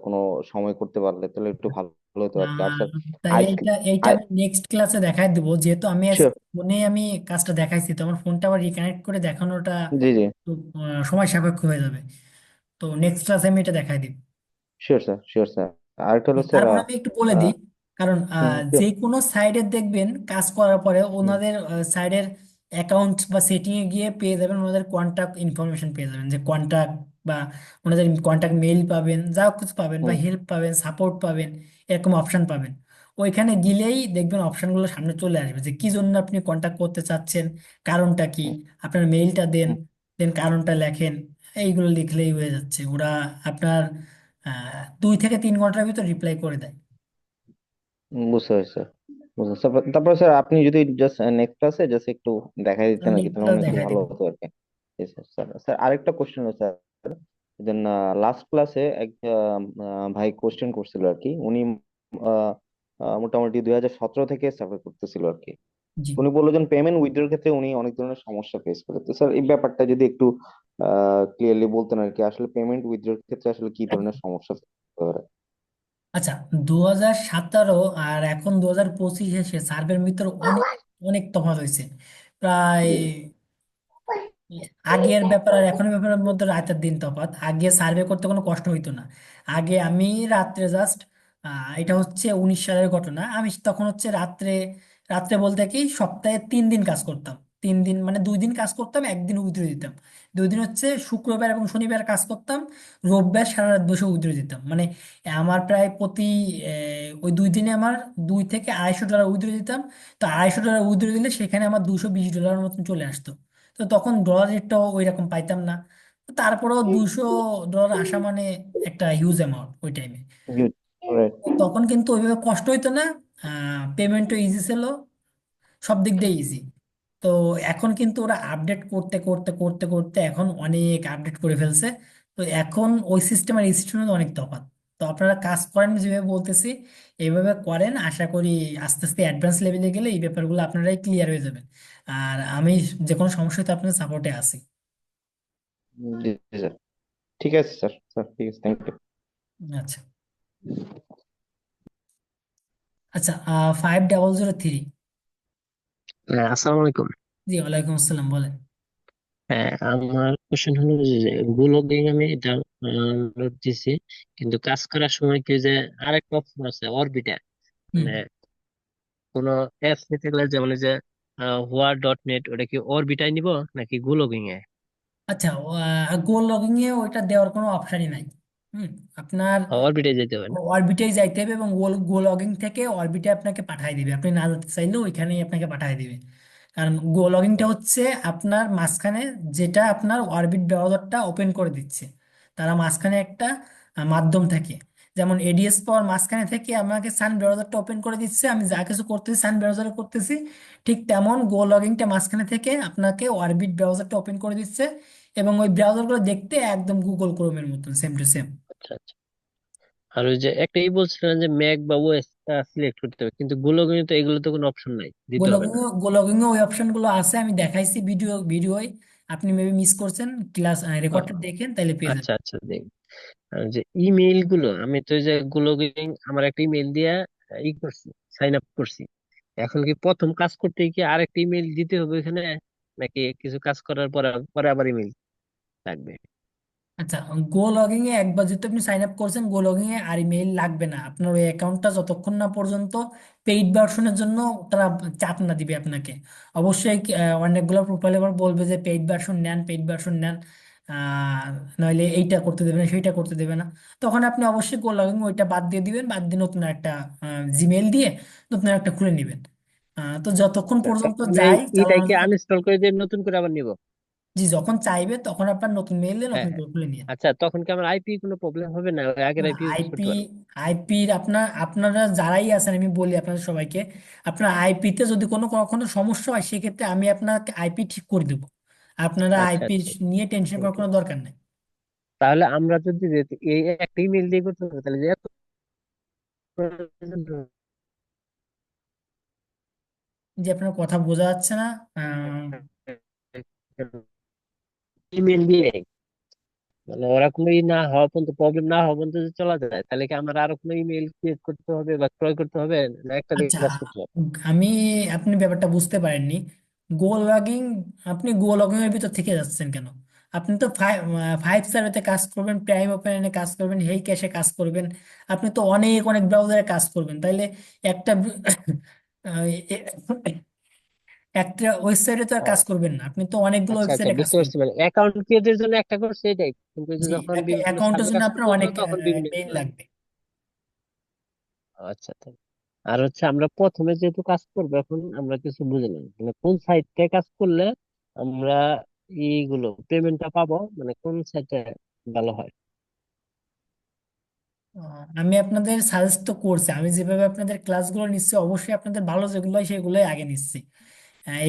কোনো সময় করতে পারলে তাহলে একটু ভালো হতো আর কি। আর আহ, স্যার তাইলে আরেকটা, এইটা এইটা আমি নেক্সট ক্লাসে দেখাই দেবো, যেহেতু আমি শিওর। ফোনে আমি কাজটা দেখাইছি, তো আমার ফোনটা আবার রিকানেক্ট করে দেখানোটা জি জি, একটু, সময় সাপেক্ষ হয়ে যাবে। তো নেক্সট ক্লাসে আমি এটা দেখাই দিব। Sure sir, sure sir. আরেকটা হলো স্যার, তারপর আমি একটু বলে দিই, কারণ যে sure, কোনো সাইডে দেখবেন কাজ করার পরে হুম, ওনাদের সাইডের অ্যাকাউন্ট বা সেটিং এ গিয়ে পেয়ে যাবেন, ওনাদের কন্টাক্ট ইনফরমেশন পেয়ে যাবেন, যে কন্টাক্ট বা ওনাদের কন্টাক্ট মেইল পাবেন, যা কিছু পাবেন, বা হুম, হেল্প পাবেন, সাপোর্ট পাবেন, এরকম অপশন পাবেন। ওইখানে গিলেই দেখবেন অপশনগুলো সামনে চলে আসবে, যে কি জন্য আপনি কন্টাক্ট করতে চাচ্ছেন, কারণটা কি, হুম, আপনার মেইলটা দেন, হুম, দেন কারণটা লেখেন। এইগুলো লিখলেই হয়ে যাচ্ছে, ওরা আপনার 2 থেকে 3 ঘন্টার ভিতর রিপ্লাই করে দেয়। বুঝতে পারছি স্যার, বুঝতে পারছি। তারপর স্যার আপনি যদি জাস্ট নেক্সট ক্লাসে জাস্ট একটু দেখাই দিতেন আমি আর কি, নেক্সট তাহলে ক্লাস অনেক একটু দেখাই ভালো দিব। হতো আর কি। Yes, sir, স্যার স্যার আরেকটা কোশ্চেন হলো স্যার, দেন লাস্ট ক্লাসে এক ভাই কোশ্চেন করছিল আর কি। উনি আহ, মোটামুটি 2017 থেকে সার্ভে করতেছিল আর কি। জি উনি বললো যে পেমেন্ট উইথড্রর ক্ষেত্রে উনি অনেক ধরনের সমস্যা ফেস করে। তো স্যার এই ব্যাপারটা যদি একটু ক্লিয়ারলি বলতেন আর কি, আসলে পেমেন্ট উইথড্রর ক্ষেত্রে আসলে কি ধরনের সমস্যা face করতে পারে? আচ্ছা, 2017 আর এখন 2025 এসে সার্ভের ভিতর অনেক অনেক তফাৎ হয়েছে। প্রায় জি আগের ব্যাপার আর এখনের ব্যাপারের মধ্যে রাতের দিন তফাৎ। আগে সার্ভে করতে কোনো কষ্ট হইতো না। আগে আমি রাত্রে জাস্ট, এটা হচ্ছে 19 সালের ঘটনা, আমি তখন হচ্ছে রাত্রে, রাত্রে বলতে কি সপ্তাহে 3 দিন কাজ করতাম। 3 দিন মানে 2 দিন কাজ করতাম, একদিন উইথড্র দিতাম। 2 দিন হচ্ছে শুক্রবার এবং শনিবার কাজ করতাম, রোববার সারা রাত বসে উইথড্র দিতাম। মানে আমার প্রায় প্রতি ওই 2 দিনে আমার $200 থেকে $250 উইথড্র দিতাম। তো $250 উইথড্র দিলে সেখানে আমার $220 মতন চলে আসতো। তো তখন ডলার রেটটাও ওই রকম পাইতাম না। তো তারপরেও $200 আসা মানে একটা হিউজ অ্যামাউন্ট ওই টাইমে। রাইট। তখন কিন্তু ওইভাবে কষ্ট হইতো না, পেমেন্টও ইজি ছিল, সব দিক দিয়ে ইজি। তো এখন কিন্তু ওরা আপডেট করতে করতে করতে করতে এখন অনেক আপডেট করে ফেলছে। তো এখন ওই সিস্টেম আর এই সিস্টেমের অনেক তফাৎ। তো আপনারা কাজ করেন যেভাবে বলতেছি, এইভাবে করেন, আশা করি আস্তে আস্তে অ্যাডভান্স লেভেলে গেলে এই ব্যাপারগুলো আপনারাই ক্লিয়ার হয়ে যাবেন। আর আমি যে কোনো সমস্যাতে আপনাদের সাপোর্টে আছি। জি স্যার, ঠিক আছে স্যার, স্যার ঠিক আছে, থ্যাংক ইউ। আচ্ছা আচ্ছা, 5003। হ্যাঁ, আসসালামু আলাইকুম। জি ওয়ালাইকুম আসসালাম, বলেন। হ্যাঁ, আমার কোশ্চেন হলো যে গুগল আমি এটা লোড দিছি, কিন্তু কাজ করার সময় কি যে আরেকটা অপশন আছে অরবিটার, হুম। মানে কোনো অ্যাপস নিতে গেলে যেমন এই যে হোয়ার ডট নেট, ওটা কি অরবিটায় নিব নাকি গুগলিং এ? আচ্ছা, গোল লগিং এ ওইটা দেওয়ার কোনো অপশনই নাই। হুম, আপনার অরবিটে যেতে হবে না? অরবিটে যাইতে হবে এবং গো লগিং থেকে অরবিটে আপনাকে পাঠিয়ে দিবে, আপনি না যেতে চাইলেও ওইখানেই আপনাকে পাঠিয়ে দিবে। কারণ গো লগিংটা হচ্ছে আপনার মাঝখানে, যেটা আপনার অরবিট ব্রাউজারটা ওপেন করে দিচ্ছে, তারা মাঝখানে একটা মাধ্যম থাকে। যেমন এডিএস পাওয়ার মাঝখানে থেকে আমাকে সান ব্রাউজারটা ওপেন করে দিচ্ছে, আমি যা কিছু করতেছি সান ব্রাউজারে করতেছি, ঠিক তেমন গো লগিংটা মাঝখানে থেকে আপনাকে অরবিট ব্রাউজারটা ওপেন করে দিচ্ছে, এবং ওই ব্রাউজারগুলো দেখতে একদম গুগল ক্রোমের মতন সেম টু সেম। আচ্ছা আচ্ছা। আর ওই যে একটা বলছিলেন যে ম্যাক বা ওএস সিলেক্ট করতে হবে, কিন্তু গুগলে তো এগুলো তো কোনো অপশন নাই, দিতে হবে না? গোলগিং ওই অপশন গুলো আছে, আমি দেখাইছি ভিডিওয়, আপনি মেবি মিস করছেন, ক্লাস আহ, রেকর্ডটা দেখেন তাহলে পেয়ে আচ্ছা যাবেন। আচ্ছা, দেখ। আর যে ইমেইল গুলো, আমি তো ওই যে গুগলিং আমার একটা ইমেইল দিয়ে করছি, সাইন আপ করছি। এখন কি প্রথম কাজ করতে কি আরেকটা ইমেইল দিতে হবে এখানে, নাকি কিছু কাজ করার পরে পরে আবার ইমেইল লাগবে? আচ্ছা, গো লগিং এ একবার যেহেতু আপনি সাইন আপ করছেন, গো লগিং এ আর ইমেইল লাগবে না। আপনার ওই অ্যাকাউন্টটা যতক্ষণ না পর্যন্ত পেইড ভার্সনের জন্য তারা চাপ না দিবে আপনাকে। অবশ্যই অনেকগুলো প্রোফাইল আবার বলবে যে পেইড ভার্সন নেন, পেইড ভার্সন নেন, নইলে এইটা করতে দেবে না, সেইটা করতে দেবে না। তখন আপনি অবশ্যই গো লগিং ওইটা বাদ দিয়ে দিবেন, বাদ দিয়ে নতুন একটা জিমেইল দিয়ে নতুন একটা খুলে নেবেন। তো যতক্ষণ পর্যন্ত আমি যায় এটা চালানো কি যায়। আনইনস্টল করে দিয়ে নতুন করে আবার নিব? জি, যখন চাইবে তখন আপনার নতুন মেইল দিয়ে হ্যাঁ নতুন হ্যাঁ। করে খুলে নিয়ে। আচ্ছা, তখন কি আমার আইপি কোনো প্রবলেম হবে না? ওই আগের না, আইপি ইউজ আইপি করতে পারবো? আইপির আপনারা যারাই আছেন, আমি বলি আপনাদের সবাইকে, আপনার আইপিতে যদি কোনো কখনো সমস্যা হয় সেক্ষেত্রে আমি আপনাকে আইপি ঠিক করে দেবো। আপনারা আচ্ছা আইপি আচ্ছা। নিয়ে টেনশন করার কোনো দরকার নেই। তাহলে আমরা যদি এই একটা ইমেল দিয়ে করতে হবে, তাহলে যে এত যে আপনার কথা বোঝা যাচ্ছে না। ইমেল দিয়ে, মানে ওরা কোনো ই না হওয়া পর্যন্ত, প্রবলেম না হওয়া পর্যন্ত যদি চলা যায়, তাহলে কি আমার আরো কোনো ইমেল ক্রিয়েট করতে হবে বা ক্রয় করতে হবে, না একটা দিয়ে আচ্ছা, কাজ করতে হবে? আমি আপনি ব্যাপারটা বুঝতে পারেননি। গো লগিং, আপনি গো লগিং এর ভিতর থেকে যাচ্ছেন কেন? আপনি তো ফাইভ সার্ভেতে কাজ করবেন, প্রাইম ওপেনে কাজ করবেন, হেই ক্যাশে কাজ করবেন, আপনি তো অনেক অনেক ব্রাউজারে কাজ করবেন, তাইলে একটা আহ, এ- একটা ওয়েবসাইটে তো আর কাজ ও, করবেন না, আপনি তো অনেকগুলো আচ্ছা আচ্ছা, ওয়েবসাইটে কাজ বুঝতে পারছি। করবেন। মানে অ্যাকাউন্ট ক্রিয়েটের জন্য একটা করছে এটাই, কিন্তু এই যে জি, যখন একটা বিভিন্ন অ্যাকাউন্টের সার্ভে জন্য কাজ আপনার করতে বলবো অনেক তখন বিভিন্ন মেইল লাগবে। আচ্ছা আচ্ছা। আর হচ্ছে আমরা প্রথমে যেহেতু কাজ করবো, এখন আমরা কিছু বুঝে নেই মানে কোন সাইট থেকে কাজ করলে আমরা এইগুলো পেমেন্টটা পাবো, মানে কোন সাইটে ভালো হয়? আমি আপনাদের সাজেস্ট তো করছি, আমি যেভাবে আপনাদের ক্লাসগুলো নিচ্ছি অবশ্যই আপনাদের ভালো যেগুলো হয় সেগুলোই আগে নিচ্ছি।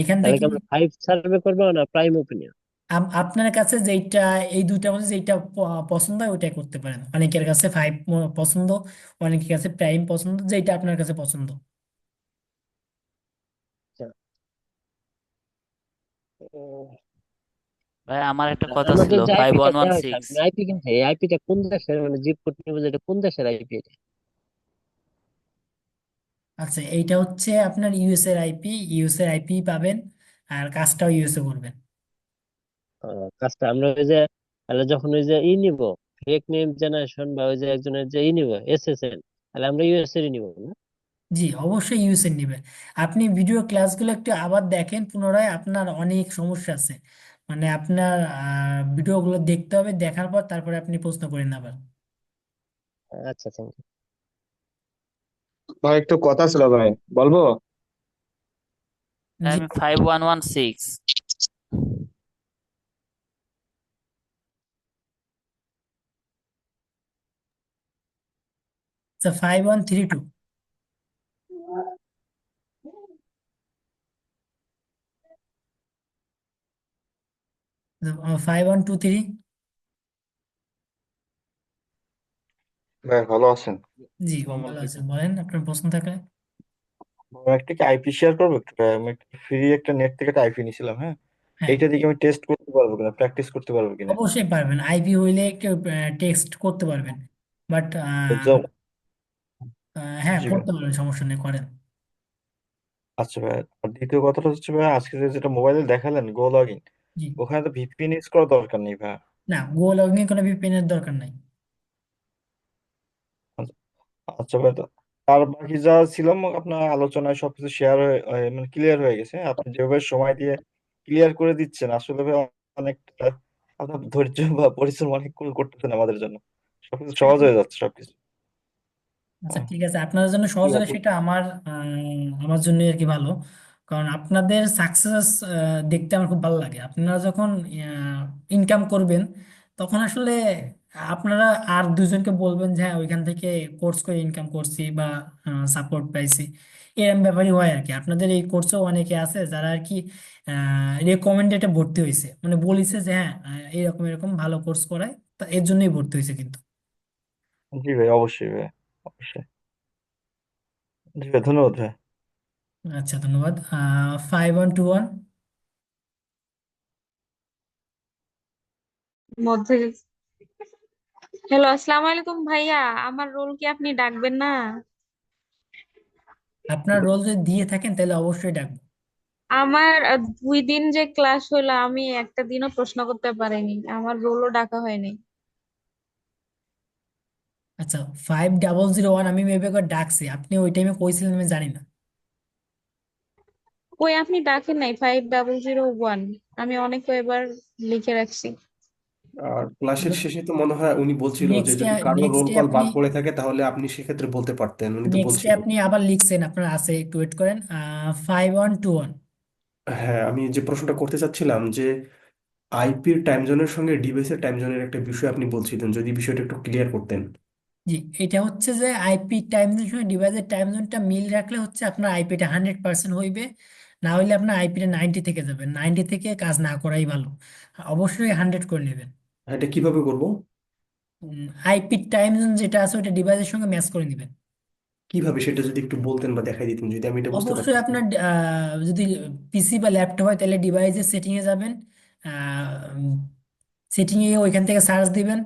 এখান তাহলে থেকে কি আমরা ফাইভ সার্ভে করবো না প্রাইম ওপিনিয়ন? আপনার কাছে যেইটা, এই দুইটার মধ্যে যেইটা পছন্দ হয় ওইটাই করতে পারেন। অনেকের কাছে ফাইভ পছন্দ, অনেকের কাছে প্রাইম পছন্দ, যেইটা আপনার কাছে পছন্দ। ভাই আমার একটা কথা ছিল, আমাদের যে ফাইভ আইপিটা ওয়ান ওয়ান দেওয়া হয়েছে, সিক্স আমি আইপি কিনতে, এই আইপিটা কোন দেশের, মানে জিপ করতে হবে, যেটা কোন দেশের আইপি এটা? আচ্ছা, এইটা হচ্ছে আপনার ইউএস এর আইপি, ইউএস এর আইপি পাবেন, আর কাজটাও ইউএসএ করবেন। কাজটা আমরা ওই যে, তাহলে যখন ওই যে নিব, ফেক নেম জেনারেশন বা ওই যে একজনের যে নিব এসএসএন, তাহলে আমরা ইউএস এর নিব না? জি, অবশ্যই ইউএসএ নেবেন। আপনি ভিডিও ক্লাসগুলো একটু আবার দেখেন পুনরায়, আপনার অনেক সমস্যা আছে, মানে আপনার ভিডিওগুলো দেখতে হবে, দেখার পর তারপরে আপনি প্রশ্ন করেন আবার। আচ্ছা, থ্যাংক ইউ। ভাই একটু কথা ছিল ভাই, বলবো? জি, আমি 5116। আচ্ছা, 5132, 5123। ভাই ভালো আছেন? জি, আসসালামু ভালো আছেন, আলাইকুম। বলেন আপনার প্রশ্ন থাকলে। ভাই, একটা কি আইপি শেয়ার করবো একটু ভাই? আমি ফ্রি একটা নেট থেকে একটা আইপি নিয়েছিলাম, হ্যাঁ। হ্যাঁ, এইটা দিকে আমি টেস্ট করতে পারবো কিনা, প্র্যাকটিস করতে পারবো কিনা? অবশ্যই পারবেন, আইপি হইলে একটু টেক্সট করতে পারবেন, বাট হ্যাঁ জি ভাই। করতে পারবেন, সমস্যা নেই, করেন। আচ্ছা ভাই, আর দ্বিতীয় কথাটা হচ্ছে ভাই, আজকে যেটা মোবাইলে দেখালেন গো লগইন, জি, ওখানে তো ভিপিএন ইউজ করার দরকার নেই ভাই। না, গো লগইনে কোনো ভিপিএন এর দরকার নাই। আচ্ছা আচ্ছা ভাই, তো আর বাকি যা ছিল আপনার আলোচনায় সবকিছু শেয়ার মানে ক্লিয়ার হয়ে গেছে। আপনি যেভাবে সময় দিয়ে ক্লিয়ার করে দিচ্ছেন আসলে ভাই, অনেক আপনার ধৈর্য বা পরিশ্রম অনেক করতেছেন আমাদের জন্য। সবকিছু সহজ হয়ে যাচ্ছে সবকিছু। আচ্ছা ও, ঠিক আছে, আপনাদের জন্য সহজ ঠিক হলে আছে। সেটা আমার জন্য আর কি ভালো। কারণ আপনাদের সাকসেস দেখতে আমার খুব ভালো লাগে। আপনারা যখন ইনকাম করবেন তখন আসলে আপনারা আর দুজনকে বলবেন যে হ্যাঁ ওইখান থেকে কোর্স করে ইনকাম করছি বা সাপোর্ট পাইছি, এরকম ব্যাপারই হয় আর কি। আপনাদের এই কোর্সেও অনেকে আছে যারা আর কি রেকমেন্ডেডে ভর্তি হয়েছে, মানে বলিছে যে হ্যাঁ এরকম এরকম ভালো কোর্স করায়, তা এর জন্যই ভর্তি হয়েছে কিন্তু। জি ভাই, অবশ্যই ভাই, অবশ্যই। জি ভাই, ধন্যবাদ ভাই। আচ্ছা ধন্যবাদ। 5121। মধ্যে হ্যালো, আসসালামু আলাইকুম ভাইয়া। আমার রোল কি আপনি ডাকবেন না? আপনার রোল যদি দিয়ে থাকেন তাহলে অবশ্যই ডাকবো। আমার 2 দিন যে ক্লাস হলো আমি একটা দিনও প্রশ্ন করতে পারিনি, আমার রোলও ডাকা হয়নি। আচ্ছা 5001 আমি মেবি একবার ডাকছি, আপনি ওই টাইমে কইছিলেন আমি জানি না। কই আপনি ডাকেন নাই 5001, আমি অনেক কয়বার লিখে রাখছি। আর ক্লাসের শেষে তো মনে হয় উনি বলছিল যে নেক্সট যদি কারো রোল নেক্সটে কল আপনি বাদ পড়ে থাকে তাহলে আপনি সেক্ষেত্রে বলতে পারতেন, উনি তো নেক্সটে বলছিল। আপনি আবার লিখছেন, আপনার আছে, একটু ওয়েট করেন। 5121। হ্যাঁ, আমি যে প্রশ্নটা করতে চাচ্ছিলাম যে আইপির টাইম জোনের সঙ্গে ডিভাইসের টাইম জোনের একটা বিষয় আপনি বলছিলেন, যদি বিষয়টা একটু ক্লিয়ার করতেন। জি, এটা হচ্ছে যে আইপি টাইম জোনের সঙ্গে ডিভাইসের টাইম জোনটা মিল রাখলে হচ্ছে আপনার আইপিটা 100% হইবে, না হইলে আপনার আইপিটা 90 থেকে যাবে, 90 থেকে কাজ না করাই ভালো। অবশ্যই 100 করে নেবেন। এটা কিভাবে করব? আইপি টাইম জোন যেটা আছে ওটা ডিভাইসের সঙ্গে ম্যাচ করে নেবেন। কিভাবে সেটা যদি একটু বলতেন বা দেখাই দিতেন, যদি আমি এটা বুঝতে অবশ্যই পারতাম। আপনার যদি পিসি বা ল্যাপটপ হয় তাহলে ডিভাইসের সেটিং এ যাবেন, সেটিং এ ওইখান থেকে সার্চ দিবেন।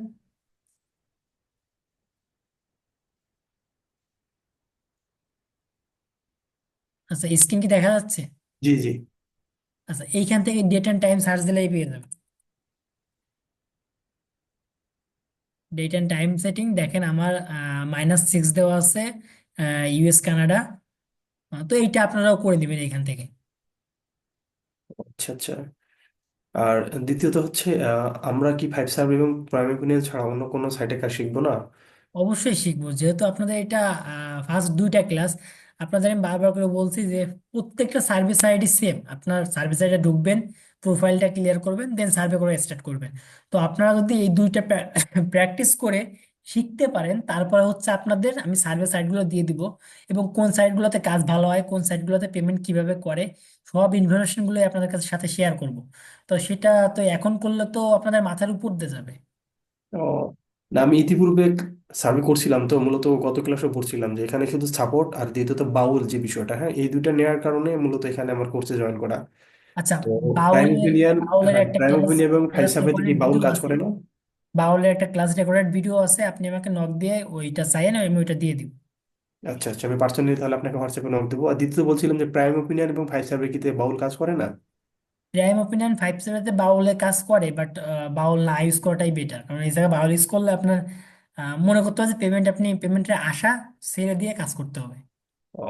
আচ্ছা স্ক্রিন কি দেখা যাচ্ছে? জি জি। আচ্ছা এইখান থেকে ডেট অ্যান্ড টাইম সার্চ দিলেই পেয়ে যাবেন। ডেট অ্যান্ড টাইম সেটিং দেখেন আমার -6 দেওয়া আছে, ইউএস কানাডা। তো এইটা আপনারাও করে দিবেন এইখান থেকে। আচ্ছা আচ্ছা। আর দ্বিতীয়ত হচ্ছে আমরা কি 5 সাব এবং প্রাইম ইঞ্জিনিয়ার ছাড়া অন্য কোনো সাইটে কাজ শিখবো না? অবশ্যই শিখবো, যেহেতু আপনাদের এটা ফার্স্ট দুইটা ক্লাস। আপনাদের আমি বারবার করে বলছি যে প্রত্যেকটা সার্ভিস আইডি সেম। আপনার সার্ভিস আইডি ঢুকবেন, প্রোফাইলটা ক্লিয়ার করবেন, দেন সার্ভে করে স্টার্ট করবেন। তো আপনারা যদি এই দুইটা প্র্যাকটিস করে শিখতে পারেন, তারপরে হচ্ছে আপনাদের আমি সার্ভিস সাইটগুলো দিয়ে দিব, এবং কোন সাইটগুলোতে কাজ ভালো হয়, কোন সাইটগুলোতে পেমেন্ট কিভাবে করে, সব ইনফরমেশনগুলো আপনাদের কাছে সাথে শেয়ার করব। তো সেটা তো এখন করলে তো আপনাদের মাথার উপর দিয়ে যাবে। ও, না আমি ইতিপূর্বে সার্ভে করছিলাম, তো মূলত গত ক্লাসে পড়ছিলাম যে এখানে শুধু সাপোর্ট আর দ্বিতীয়ত বাউল যে বিষয়টা, হ্যাঁ এই দুইটা নেওয়ার কারণে মূলত এখানে আমার কোর্সে জয়েন করা। আচ্ছা তো প্রাইম বাউলের ওপিনিয়ন, বাউলের হ্যাঁ একটা প্রাইম ক্লাস ওপিনিয়ন এবং ক্লাস ফাইসাবে কি রেকর্ডেড বাউল ভিডিও কাজ আছে, করে না? বাউলের একটা ক্লাস রেকর্ডেড ভিডিও আছে, আপনি আমাকে নক দিয়ে ওইটা চাইয়েন, আমি ওইটা দিয়ে দিব। আচ্ছা আচ্ছা, আমি পার্সোনালি তাহলে আপনাকে হোয়াটসঅ্যাপে নক দেবো। আর দ্বিতীয়ত বলছিলাম যে প্রাইম ওপিনিয়ন এবং ফাইসাবে কি বাউল কাজ করে না? প্রাইম ওপিনিয়ন 5 সেভেতে বাউলে কাজ করে, বাট বাউল না ইউজ করাটাই বেটার। কারণ এই জায়গায় বাউল ইউজ করলে আপনার মনে করতে হবে যে পেমেন্টের আশা ছেড়ে দিয়ে কাজ করতে হবে। ও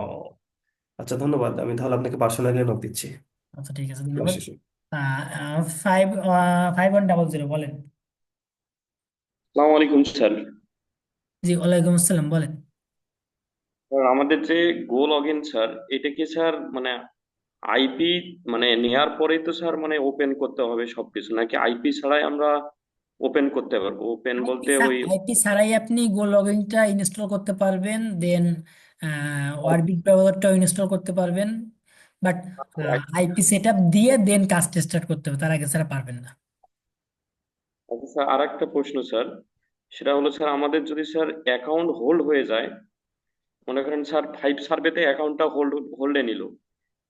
আচ্ছা, ধন্যবাদ। আমি তাহলে আপনাকে পার্সোনালি নক দিচ্ছি আচ্ছা ঠিক আছে, ক্লাস ধন্যবাদ। শেষে। 5100 বলেন। আসসালামু আলাইকুম স্যার। জি ওয়ালাইকুম আসসালাম, বলেন। স্যার, আমাদের যে গো লগইন স্যার, এটা কি স্যার মানে আইপি মানে নেয়ার পরেই তো স্যার মানে ওপেন করতে হবে সবকিছু, নাকি আইপি ছাড়াই আমরা ওপেন করতে পারবো? ওপেন বলতে ওই আইপি ছাড়াই আপনি গো লগইনটা ইনস্টল করতে পারবেন, দেন ওয়ারবিট ব্রাউজারটাও ইনস্টল করতে পারবেন, বাট আইপি সেট আপ দিয়ে দেন কাজটা স্টার্ট করতে হবে, তার আগে ছাড়া পারবেন না। আচ্ছা স্যার, আর একটা প্রশ্ন স্যার, সেটা হলো স্যার আমাদের যদি স্যার অ্যাকাউন্ট হোল্ড হয়ে যায়, মনে করেন স্যার 5 সার্ভেতে অ্যাকাউন্টটা হোল্ডে নিল,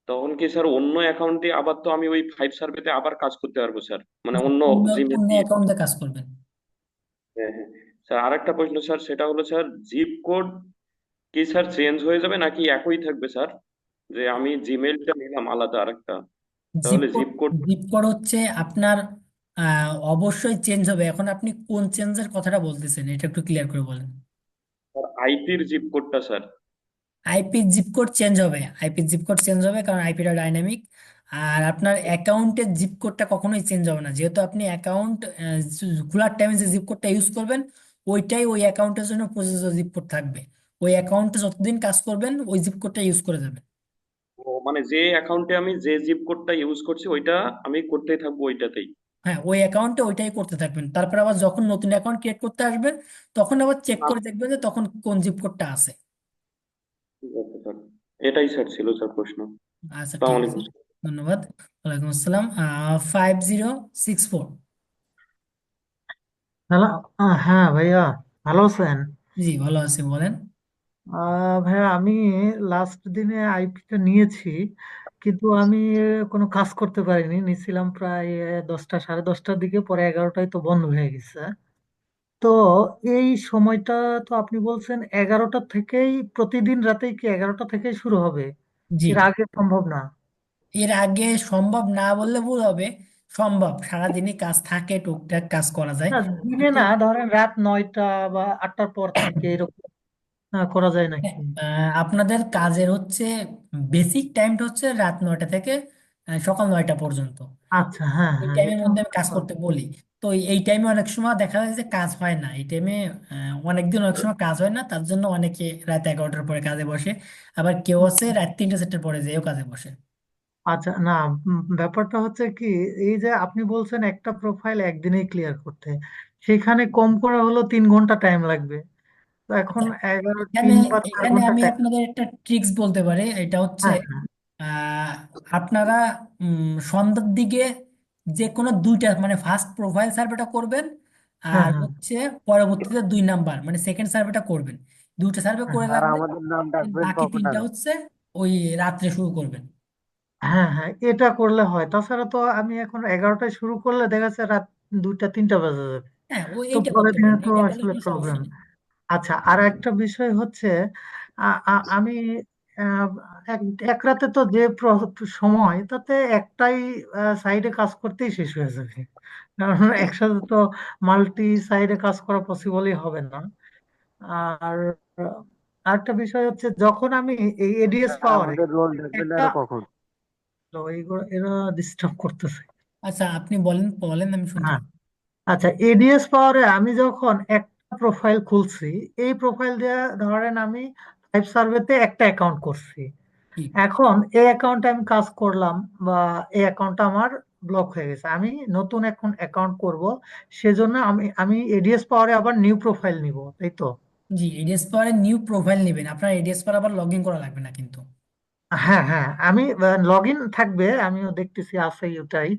তখন কি স্যার অন্য অ্যাকাউন্টে আবার তো আমি ওই 5 সার্ভেতে আবার কাজ করতে পারবো স্যার, মানে অন্য অন্য জিমেল অন্য দিয়ে? অ্যাকাউন্টে কাজ করবেন। হ্যাঁ হ্যাঁ স্যার, আরেকটা প্রশ্ন স্যার, সেটা হলো স্যার জিপ কোড কি স্যার চেঞ্জ হয়ে যাবে নাকি একই থাকবে স্যার? যে আমি জিমেইলটা নিলাম আলাদা আরেকটা, জিপ তাহলে code zip code zip code হচ্ছে আপনার অবশ্যই চেঞ্জ হবে। এখন আপনি কোন চেঞ্জের কথাটা বলতেছেন এটা একটু ক্লিয়ার করে বলেন। আইপির জিপ কোডটা sir? IP zip code change হবে, আইপি জিপ কোড চেঞ্জ হবে, কারণ আইপিটা ডাইনামিক। আর আপনার অ্যাকাউন্টের জিপ কোডটা কখনোই চেঞ্জ হবে না, যেহেতু আপনি অ্যাকাউন্ট খোলার টাইমে যে জিপ কোডটা ইউজ করবেন ওইটাই ওই অ্যাকাউন্টের জন্য প্রযোজ্য জিপ কোড থাকবে। ওই অ্যাকাউন্টে যতদিন কাজ করবেন ওই জিপ কোডটা ইউজ করে যাবেন। ও মানে যে অ্যাকাউন্টে আমি যে জিপ কোডটা ইউজ করছি ওইটা আমি করতেই থাকবো ওইটাতেই। হ্যাঁ, ওই অ্যাকাউন্টে ওইটাই করতে থাকবেন, তারপর আবার যখন নতুন অ্যাকাউন্ট ক্রিয়েট করতে আসবেন তখন আবার চেক আচ্ছা, করে দেখবেন যে তখন কোন জিপ কোডটা আছে। ঠিক আছে স্যার, এটাই স্যার ছিল স্যার প্রশ্ন। আচ্ছা আসসালামু ঠিক আছে, আলাইকুম। ধন্যবাদ। ওয়ালাইকুম আসসালাম। 5064। হ্যালো। হ্যাঁ ভাইয়া, ভালো আছেন? জি ভালো আছি, বলেন। ভাইয়া আমি লাস্ট দিনে আইপিটা নিয়েছি, কিন্তু আমি কোনো কাজ করতে পারিনি। নিয়েছিলাম প্রায় 10টা, 10:30টার দিকে, পরে 11টায় তো বন্ধ হয়ে গেছে। তো এই সময়টা, তো আপনি বলছেন 11টা থেকেই, প্রতিদিন রাতেই কি 11টা থেকেই শুরু হবে? জি, এর আগে সম্ভব না? এর আগে সম্ভব না বললে ভুল হবে, সম্ভব, সারাদিনই কাজ থাকে, টুকটাক কাজ করা যায়। না, দিনে কিন্তু না, ধরেন রাত 9টা বা 8টার পর থেকে এরকম করা যায় নাকি? আপনাদের কাজের হচ্ছে বেসিক টাইমটা হচ্ছে রাত 9টা থেকে সকাল 9টা পর্যন্ত। আচ্ছা, হ্যাঁ এই হ্যাঁ, টাইমের এটা মধ্যে আমার আমি কাজ কথা। করতে বলি। তো এই টাইমে অনেক সময় দেখা যায় যে কাজ হয় না এই টাইমে। অনেকদিন অনেক সময় কাজ হয় না, তার জন্য অনেকে রাত 11টার পরে কাজে বসে, আবার কেউ আছে রাত 3টে 4টের পরে যেও কাজে বসে। আচ্ছা, না, ব্যাপারটা হচ্ছে কি, এই যে আপনি বলছেন একটা প্রোফাইল একদিনেই ক্লিয়ার করতে, সেখানে কম করে হলো 3 ঘন্টা টাইম লাগবে। তো এখন আচ্ছা, 11, এখানে 3 বা 4 এখানে ঘন্টা আমি টাইম। আপনাদের একটা ট্রিক্স বলতে পারি, এটা হচ্ছে হ্যাঁ হ্যাঁ আহ, আপনারা সন্ধ্যার দিকে যে কোনো দুইটা মানে ফার্স্ট প্রোফাইল সার্ভেটা করবেন, হ্যাঁ আর হ্যাঁ হচ্ছে পরবর্তীতে 2 নাম্বার মানে সেকেন্ড সার্ভেটা করবেন। দুইটা সার্ভে হ্যাঁ করে আর রাখবেন, আমাদের নাম ডাকবেন বাকি কখন 3টা আগে? হচ্ছে ওই রাত্রে শুরু করবেন। হ্যাঁ হ্যাঁ, এটা করলে হয়। তাছাড়া তো আমি এখন 11টায় শুরু করলে দেখা যাচ্ছে রাত 2টা 3টা বাজে যাবে। হ্যাঁ, তো এইটা পরের করতে দিনে পারেন, তো এটা করলে আসলে কোনো সমস্যা প্রবলেম। নেই। আচ্ছা, আর একটা বিষয় হচ্ছে, আমি আহ, এক এক রাতে তো যে সময়, তাতে একটাই সাইডে কাজ করতেই শেষ হয়ে যাবে। কারণ একসাথে তো মাল্টি সাইডে কাজ করা পসিবলই হবে না। আর আরেকটা বিষয় হচ্ছে, যখন আমি এই এডিএস আর পাওয়ারে আমাদের রোল ডাকবেন একটা, আরো কখন? এরা ডিস্টার্ব করতেছে। আচ্ছা আপনি বলেন বলেন, আমি শুনতে হ্যাঁ, পাচ্ছি। আচ্ছা, এডিএস পাওয়ারে আমি যখন একটা প্রোফাইল খুলছি, এই প্রোফাইল দিয়ে ধরেন আমি ফাইভ সার্ভেতে একটা অ্যাকাউন্ট করছি। ঠিক। এখন এই অ্যাকাউন্টে আমি কাজ করলাম, বা এই অ্যাকাউন্টটা আমার ব্লক হয়ে গেছে, আমি নতুন এখন অ্যাকাউন্ট করব, সেজন্য আমি এডিএস পাওয়ারে আবার নিউ প্রোফাইল নিব, তাই তো? জি, এডিএস পাওয়ারে নিউ প্রোফাইল নেবেন, আপনার এডিএস পাওয়ার আবার লগ ইন করা লাগবে না কিন্তু। হ্যাঁ হ্যাঁ, আমি লগ ইন থাকবে, আমিও দেখতেছি আছেই ওটাই।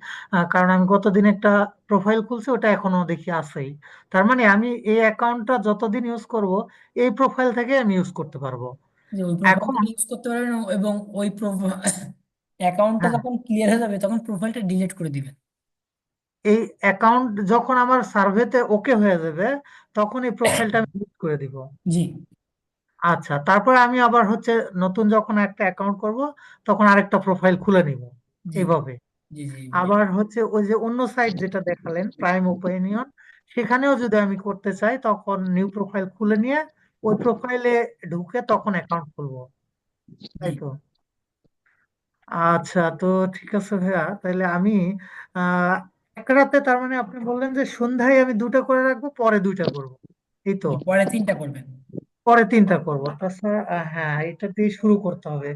কারণ আমি গতদিন একটা প্রোফাইল খুলছি, ওটা এখনো দেখি আছেই। তার মানে আমি এই অ্যাকাউন্টটা যতদিন ইউজ করব, এই প্রোফাইল থেকে আমি ইউজ করতে পারবো। যে ওই প্রোফাইল এখন থেকে ইউজ করতে পারবেন, এবং ওই অ্যাকাউন্টটা হ্যাঁ, যখন ক্লিয়ার হয়ে যাবে তখন প্রোফাইলটা ডিলিট করে দিবেন। এই অ্যাকাউন্ট যখন আমার সার্ভেতে ওকে হয়ে যাবে, তখন এই প্রোফাইলটা আমি ডিলিট করে দিব। জি আচ্ছা, তারপরে আমি আবার হচ্ছে নতুন যখন একটা অ্যাকাউন্ট করব, তখন আরেকটা প্রোফাইল খুলে নিব, জি এইভাবে। জি জি। আবার হচ্ছে ওই যে অন্য সাইট যেটা দেখালেন, প্রাইম ওপিনিয়ন, সেখানেও যদি আমি করতে চাই, তখন নিউ প্রোফাইল খুলে নিয়ে ওই প্রোফাইলে ঢুকে তখন অ্যাকাউন্ট খুলবো, জি তাই তো? আচ্ছা, তো ঠিক আছে ভাইয়া, তাহলে আমি আহ এক রাতে, তার মানে আপনি বললেন যে সন্ধ্যায় আমি দুটা করে রাখবো, পরে দুইটা করব, এই তো? জি, পরে 3টা করবেন। পরে তিনটা করব, তাছাড়া হ্যাঁ, এটা দিয়ে শুরু করতে হবে।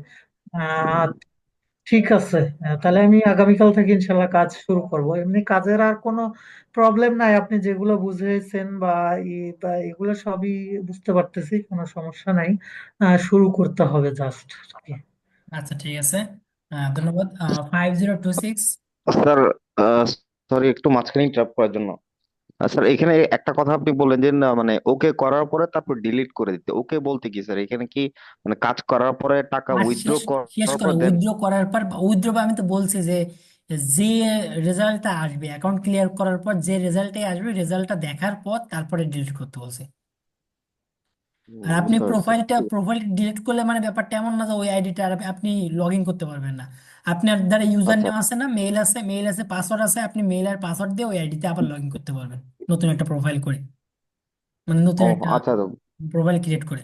আহ ঠিক আছে। তাহলে আমি আগামীকাল থেকে ইনশাল্লাহ কাজ শুরু করব। এমনি কাজের আর কোনো প্রবলেম নাই, আপনি যেগুলো বুঝিয়েছেন বা এগুলো সবই বুঝতে পারতেছি, কোনো সমস্যা নাই। শুরু করতে হবে জাস্ট। আচ্ছা ঠিক আছে, ধন্যবাদ। 5026। স্যার, সরি একটু মাঝখানে ইন্টারাপ্ট করার জন্য। স্যার এখানে একটা কথা আপনি বললেন যে না মানে ওকে করার পরে তারপর ডিলিট করে দিতে, ওকে বলতে কি স্যার এখানে কি মানে কাজ করার পরে টাকা কাজ উইথড্র শেষ শেষ করার করে পর দেন? উইথড্র করার পর, উইথড্র বা আমি তো বলছি যে যে রেজাল্টটা আসবে অ্যাকাউন্ট ক্লিয়ার করার পর, যে রেজাল্টটাই আসবে রেজাল্টটা দেখার পর তারপরে ডিলিট করতে বলছে। আর আপনি বুঝতে পারছি। প্রোফাইল ডিলিট করলে মানে ব্যাপারটা এমন না যে ওই আইডিটা আর আপনি লগ ইন করতে পারবেন না। আপনার দ্বারা ইউজার আচ্ছা। নেম আছে না, মেইল আছে, পাসওয়ার্ড আছে, আপনি মেইল আর পাসওয়ার্ড দিয়ে ওই আইডিতে আবার লগ ইন করতে পারবেন নতুন একটা প্রোফাইল করে, মানে নতুন ও একটা আচ্ছা, তো প্রোফাইল ক্রিয়েট করে।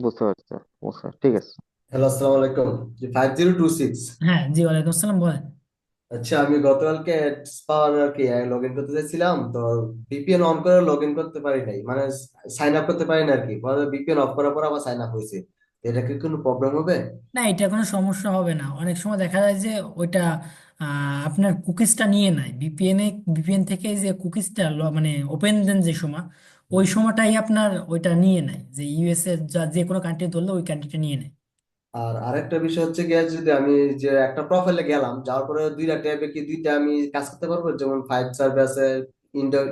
বুঝতে পারছি স্যার, বুঝতে পারছি। ঠিক আছে। হ্যালো, আসসালামু আলাইকুম। জি, 5026। হ্যাঁ জি, ওয়ালাইকুম আসসালাম, বলেন। আচ্ছা, আমি গতকালকে পাওয়ার আর কি লগ ইন করতে চাইছিলাম, তো ভিপিএন অন করে লগ ইন করতে পারি নাই, মানে সাইন আপ করতে পারি না আর কি। পরে ভিপিএন অফ করার পর আবার সাইন আপ হয়েছে। তো এটা কি কোনো প্রবলেম হবে? না, এটা কোনো সমস্যা হবে না। অনেক সময় দেখা যায় যে ওইটা আপনার কুকিজটা নিয়ে নেয় ভিপিএন থেকে যে কুকিজটা মানে ওপেন দেন যে সময়, ওই সময়টাই আপনার ওইটা নিয়ে নেয়, যে ইউএসএ যে কোনো কান্ট্রি ধরলে ওই কান্ট্রিটা নিয়ে নেয়। আর আরেকটা বিষয় হচ্ছে গিয়ে, যদি আমি যে একটা প্রোফাইলে গেলাম, যাওয়ার পরে দুইটা ট্যাবে কি দুইটা আমি কাজ করতে পারবো? যেমন ফাইভ সার্ভে আছে,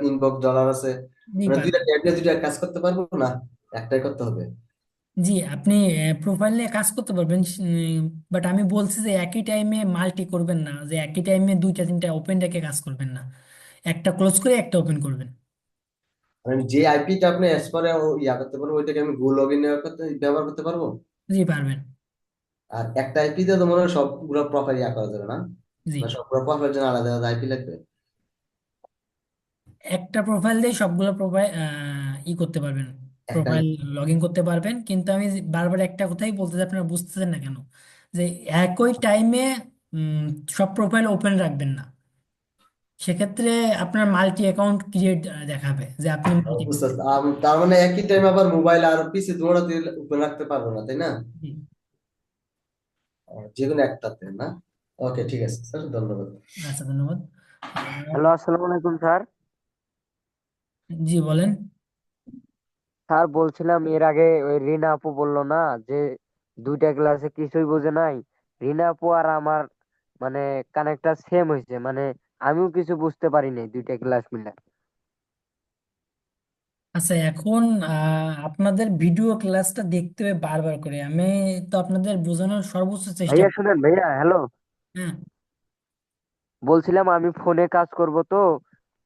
ইনবক্স ডলার আছে, জি মানে দুইটা পারবেন। ট্যাব নিয়ে দুইটা কাজ করতে পারবো না? একটাই করতে হবে? জি, আপনি প্রোফাইলে কাজ করতে পারবেন, বাট আমি বলছি যে একই টাইমে মাল্টি করবেন না, যে একই টাইমে দুইটা তিনটা ওপেন রেখে কাজ করবেন না, একটা ক্লোজ করে একটা ওপেন করবেন। মানে যে আইপিটা আপনি এস পরে ইয়া করতে পারবো, ওইটাকে আমি গো লগ ইন ব্যবহার করতে পারবো? জি পারবেন। আর একটা আইপি তে তো মনে হয় সবগুলো প্রোফাইল ইয়া করা যাবে না? জি, না সবগুলো প্রোফাইল জন্য আলাদা আলাদা আইপি লাগবে? একটা প্রোফাইল দিয়ে সবগুলো প্রোফাইল করতে পারবেন, একটা প্রোফাইল লগ ইন করতে পারবেন। কিন্তু আমি বারবার একটা কথাই বলতেছি, আপনারা বুঝতেছেন না কেন, যে একই টাইমে সব প্রোফাইল ওপেন রাখবেন না। সেক্ষেত্রে আপনার মাল্টি অ্যাকাউন্ট ক্রিয়েট দেখাবে যে আপনি মাল্টি। বুঝতে পারছি। তার মানে একই টাইম আবার মোবাইল আর পিসি দুটোতে ওপেন রাখতে পারবো না, তাই না? যে কোনো একটাতে না? ওকে, ঠিক আছে স্যার, ধন্যবাদ। আচ্ছা, ধন্যবাদ। হ্যালো, আসসালামু আলাইকুম স্যার। জি বলেন। স্যার বলছিলাম, এর আগে ওই রিনা আপু বললো না যে দুইটা ক্লাসে কিছুই বোঝে নাই। রিনা আপু আর আমার মানে কানেক্টটা সেম হয়েছে, মানে আমিও কিছু বুঝতে পারিনি দুইটা ক্লাস মিলে। আচ্ছা, এখন আপনাদের ভিডিও ক্লাসটা দেখতে হবে বারবার করে। আমি তো আপনাদের বোঝানোর সর্বোচ্চ চেষ্টা ভাইয়া করি। শুনেন, ভাইয়া হ্যালো, হ্যাঁ। বলছিলাম আমি ফোনে কাজ করব তো,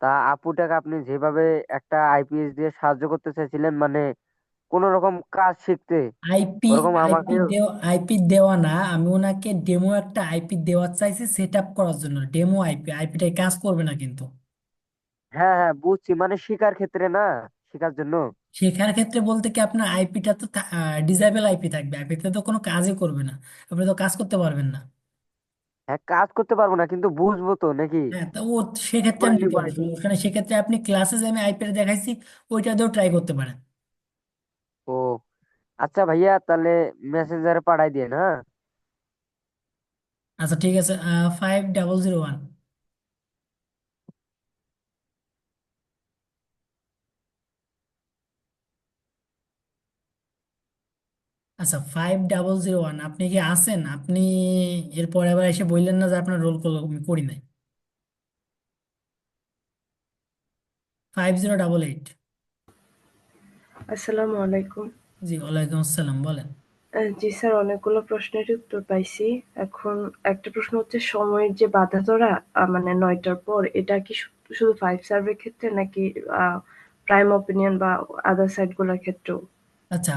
তা আপুটাকে আপনি যেভাবে একটা আইপিএস দিয়ে সাহায্য করতে চাইছিলেন, মানে কোন রকম কাজ শিখতে, আইপি ওরকম আমাকে। আইপি দেওয়া না, আমি ওনাকে ডেমো একটা আইপি দেওয়া চাইছি সেট আপ করার জন্য। ডেমো আইপিটাই কাজ করবে না কিন্তু। হ্যাঁ হ্যাঁ বুঝছি, মানে শেখার ক্ষেত্রে না, শেখার জন্য। শেখার ক্ষেত্রে বলতে কি, আপনার আইপিটা তো ডিসেবল আইপি থাকবে, আইপিতে তো কোনো কাজই করবে না, আপনি তো কাজ করতে পারবেন না। হ্যাঁ কাজ করতে পারবো না কিন্তু বুঝবো তো নাকি? হ্যাঁ, তো ও সেক্ষেত্রে আমি কোয়ালিটি দিতে পারবো, কোয়ালিটি। সমস্যা নেই। সেক্ষেত্রে আপনি ক্লাসে যে আমি আইপিটা দেখাইছি ওইটা দিয়েও ট্রাই করতে পারেন। ও আচ্ছা ভাইয়া, তাহলে মেসেঞ্জারে পাঠাই দিন, হ্যাঁ। আচ্ছা, ঠিক আছে। 5001। আচ্ছা, 5001, আপনি কি আছেন? আপনি এরপর আবার এসে বললেন না যে আপনার রোল কল আমি করি নাই। 5088। আসসালামু আলাইকুম। জি, ওয়ালাইকুম আসসালাম, বলেন। জি স্যার, অনেকগুলো প্রশ্নের উত্তর পাইছি। এখন একটা প্রশ্ন হচ্ছে, সময়ের যে বাধা ধরা, মানে 9টার পর, এটা কি শুধু ফাইভ সার্ভের ক্ষেত্রে নাকি প্রাইম ওপিনিয়ন বা আদার সাইট গুলোর ক্ষেত্রেও? আচ্ছা,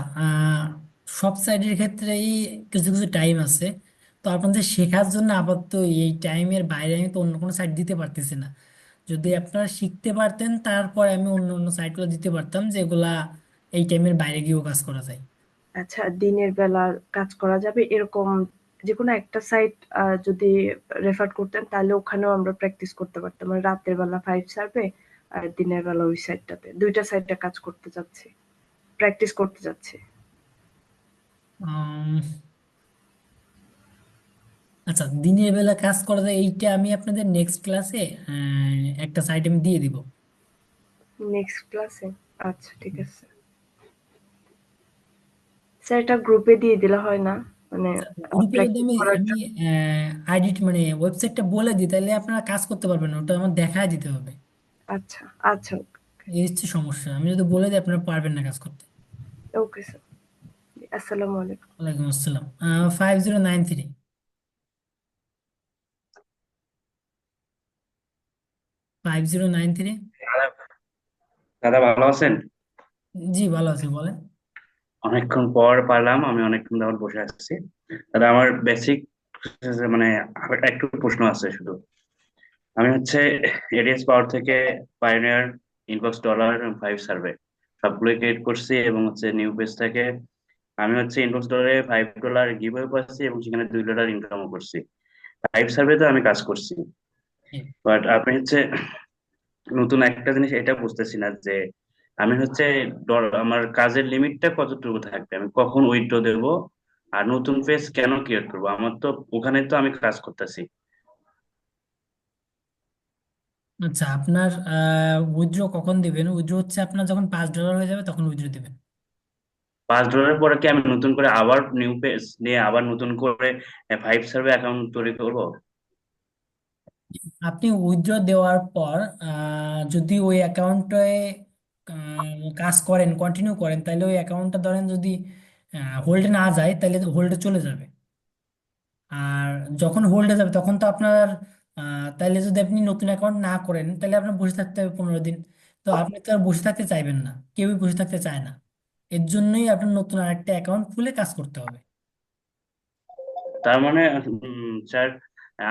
সব সাইডের ক্ষেত্রেই কিছু কিছু টাইম আছে। তো আপনাদের শেখার জন্য আপাতত এই টাইমের বাইরে আমি তো অন্য কোনো সাইট দিতে পারতেছি না। যদি আপনারা শিখতে পারতেন তারপর আমি অন্য অন্য সাইটগুলো দিতে পারতাম, যেগুলা এই টাইমের বাইরে গিয়েও কাজ করা যায়। আচ্ছা, দিনের বেলা কাজ করা যাবে এরকম যে কোনো একটা সাইট যদি রেফার করতেন, তাহলে ওখানেও আমরা প্র্যাকটিস করতে পারতাম। মানে রাতের বেলা ফাইভ সার্ভে আর দিনের বেলা ওই সাইটটাতে, দুইটা সাইটে কাজ করতে যাচ্ছি, প্র্যাকটিস করতে যাচ্ছি। উম, আচ্ছা, দিনের বেলা কাজ করা যায় এইটা আমি আপনাদের নেক্সট ক্লাসে একটা সাইট আমি দিয়ে দিব। নেক্সট ক্লাসে? আচ্ছা, ঠিক আছে স্যার। এটা গ্রুপে দিয়ে দিলে হয় না, মানে গ্রুপে যদি প্র্যাকটিস আমি করার আমি জন্য? আইডি মানে ওয়েবসাইটটা বলে দিই, তাহলে আপনারা কাজ করতে পারবেন না, ওটা আমার দেখায় দিতে হবে। আচ্ছা আচ্ছা। এই হচ্ছে সমস্যা, আমি যদি বলে দিই আপনারা পারবেন না কাজ করতে। ওকে স্যার, আসসালামু আলাইকুম। ওয়ালাইকুম আসসালাম। 5093। 5093। দাদা দাদা ভালো আছেন? জি, ভালো আছি, বলেন। অনেকক্ষণ পর পারলাম, আমি অনেকক্ষণ ধরে বসে আছি। দাদা আমার বেসিক মানে আর একটু প্রশ্ন আছে শুধু। আমি হচ্ছে এডিএস পাওয়ার থেকে পাইওনিয়ার, ইনবক্স ডলার এবং ফাইভ সার্ভে সবগুলোই ক্রিয়েট করছি, এবং হচ্ছে নিউ পেজ থেকে আমি হচ্ছে ইনবক্স ডলারে $5 গিভওয়ে পাচ্ছি এবং সেখানে $2 ইনকামও করছি। ফাইভ সার্ভেতে আমি কাজ করছি। জি। বাট আপনি হচ্ছে নতুন একটা জিনিস এটা বুঝতেছি না যে আমি হচ্ছে আমার কাজের লিমিটটা কতটুকু থাকবে, আমি কখন উইথড্র দেব, আর নতুন পেজ কেন ক্রিয়েট করবো, আমার তো ওখানে তো আমি কাজ করতেছি। আচ্ছা, আপনার উইথড্র কখন দিবেন? উইথড্র হচ্ছে আপনার যখন $5 হয়ে যাবে তখন উইথড্র দিবেন। $5 পরে কি আমি নতুন করে আবার নিউ পেজ নিয়ে আবার নতুন করে ফাইভ সার্ভে অ্যাকাউন্ট তৈরি করবো? আপনি উইথড্র দেওয়ার পর যদি ওই অ্যাকাউন্টে কাজ করেন, কন্টিনিউ করেন, তাহলে ওই অ্যাকাউন্টটা ধরেন যদি হোল্ডে না যায় তাহলে হোল্ডে চলে যাবে। আর যখন হোল্ডে যাবে তখন তো আপনার তাইলে যদি আপনি নতুন অ্যাকাউন্ট না করেন তাহলে আপনার বসে থাকতে হবে 15 দিন। তো আপনি তো আর বসে থাকতে চাইবেন না, কেউই বসে থাকতে চায় না। এর জন্যই আপনার নতুন আরেকটা অ্যাকাউন্ট খুলে কাজ করতে হবে। তার মানে স্যার,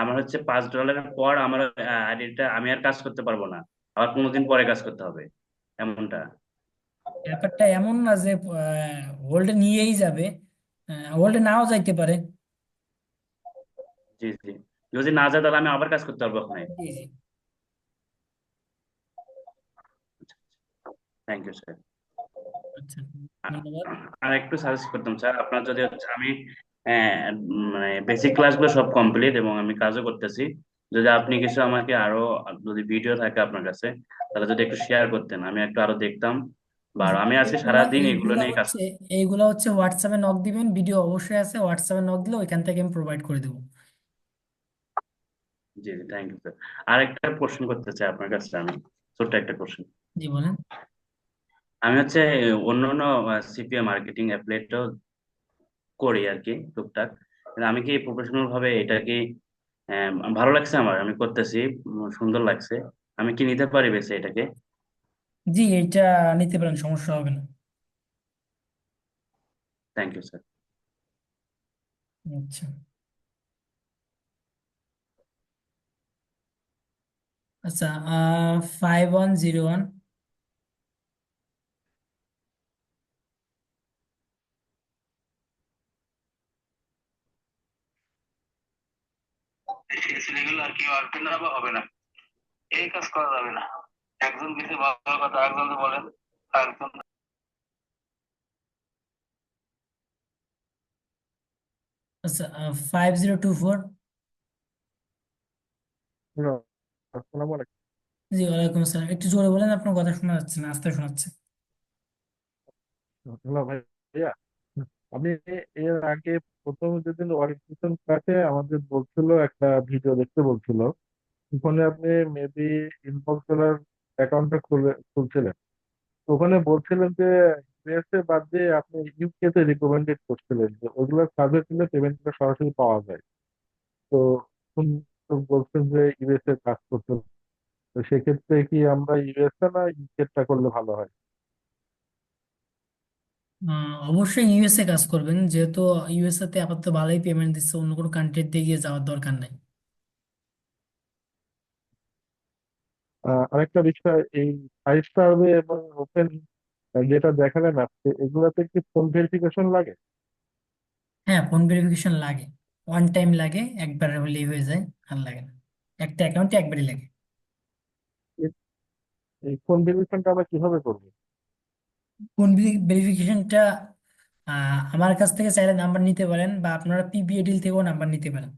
আমার হচ্ছে $5 পর আমার আইডিটা আমি আর কাজ করতে পারবো না, আবার 15 দিন পরে কাজ করতে হবে, এমনটা? ব্যাপারটা এমন না যে হোল্ডে নিয়েই যাবে, হোল্ডে নাও যাইতে পারে। জি জি, যদি না যায় তাহলে আমি আবার কাজ করতে পারবো ওখানে। জি জি। Thank you sir. আচ্ছা, ধন্যবাদ। আর একটু সাজেস্ট করতাম স্যার, আপনার যদি হচ্ছে আমি মানে বেসিক ক্লাসগুলো সব কমপ্লিট এবং আমি কাজও করতেছি, যদি আপনি কিছু আমাকে আরো, যদি ভিডিও থাকে আপনার কাছে তাহলে যদি একটু শেয়ার করতেন, আমি একটু আরো দেখতাম, বা জি, আমি আজকে এইগুলা সারাদিন এগুলো এইগুলা নিয়ে কাজ হচ্ছে এইগুলা হচ্ছে হোয়াটসঅ্যাপে নক দিবেন, ভিডিও অবশ্যই আছে, হোয়াটসঅ্যাপে নক দিলে ওইখান থেকে আমি প্রোভাইড করে দেবো। জি জি, থ্যাংক ইউ স্যার। আর একটা প্রশ্ন করতে চাই আপনার কাছে আমি, ছোট্ট একটা কোশ্চেন। জি বলেন। আমি হচ্ছে অন্য অন্য সিপিএ মার্কেটিং অ্যাপ্লাইটাও করি আর কি, টুকটাক, কিন্তু আমি কি প্রফেশনাল ভাবে এটা কি ভালো লাগছে আমার, আমি করতেছি, সুন্দর লাগছে, আমি কি নিতে পারি বেশি এটাকে? জি, এইটা নিতে পারেন, সমস্যা হবে না। Thank you sir. আচ্ছা। আচ্ছা, 5101। ছেলেগুলো আর কি আসবে না বা হবে না, এই কাজ করা যাবে না, একজন কিছু ভালো কথা একজন তো বলেন, একজন। আচ্ছা, 5024। হ্যালো, আসসালামু আলাইকুম। জি, ওয়ালাইকুম আসসালাম। একটু জোরে বলেন, আপনার কথা শোনা যাচ্ছে না, আস্তে শোনাচ্ছে। হ্যালো ভাইয়া, আমি এর আগে প্রথম যেদিন ওয়ারিফিকেশন ক্লাসে আমাদের বলছিল একটা ভিডিও দেখতে বলছিল, ওখানে আপনি মেবি ইনবক্স সেলার অ্যাকাউন্টটা খুলছিলেন। তো ওখানে বলছিলেন যে ইউএসএ বাদ দিয়ে আপনি ইউকে তে রিকমেন্ডেড করছিলেন যে ওইগুলো সার্ভে করলে পেমেন্টটা সরাসরি পাওয়া যায়। তো এখন তো বলছেন যে ইউএসএ কাজ করতে, তো সেক্ষেত্রে কি আমরা ইউএসএ না ইউকে টা করলে ভালো হয়? অবশ্যই ইউএসএ কাজ করবেন, যেহেতু ইউএসএ তে আপাতত ভালোই পেমেন্ট দিচ্ছে, অন্য কোনো কান্ট্রির দিকে যাওয়ার দরকার নাই। আরেকটা বিষয়, এই ফাইভ সার্ভে এবং ওপেন যেটা দেখালেন আজকে, এগুলাতে কি ফোন ভেরিফিকেশন লাগে? হ্যাঁ, ফোন ভেরিফিকেশন লাগে। ওয়ান টাইম লাগে, একবার হলেই হয়ে যায়, আর লাগে না। একটা অ্যাকাউন্টে একবারই লাগে। এই এই ফোন ভেরিফিকেশনটা আমরা কিভাবে করবো? ফোন ভেরিফিকেশনটা আমার কাছ থেকে চাইলে নাম্বার নিতে পারেন, বা আপনারা পিবিএডিএল থেকেও নাম্বার নিতে পারেন।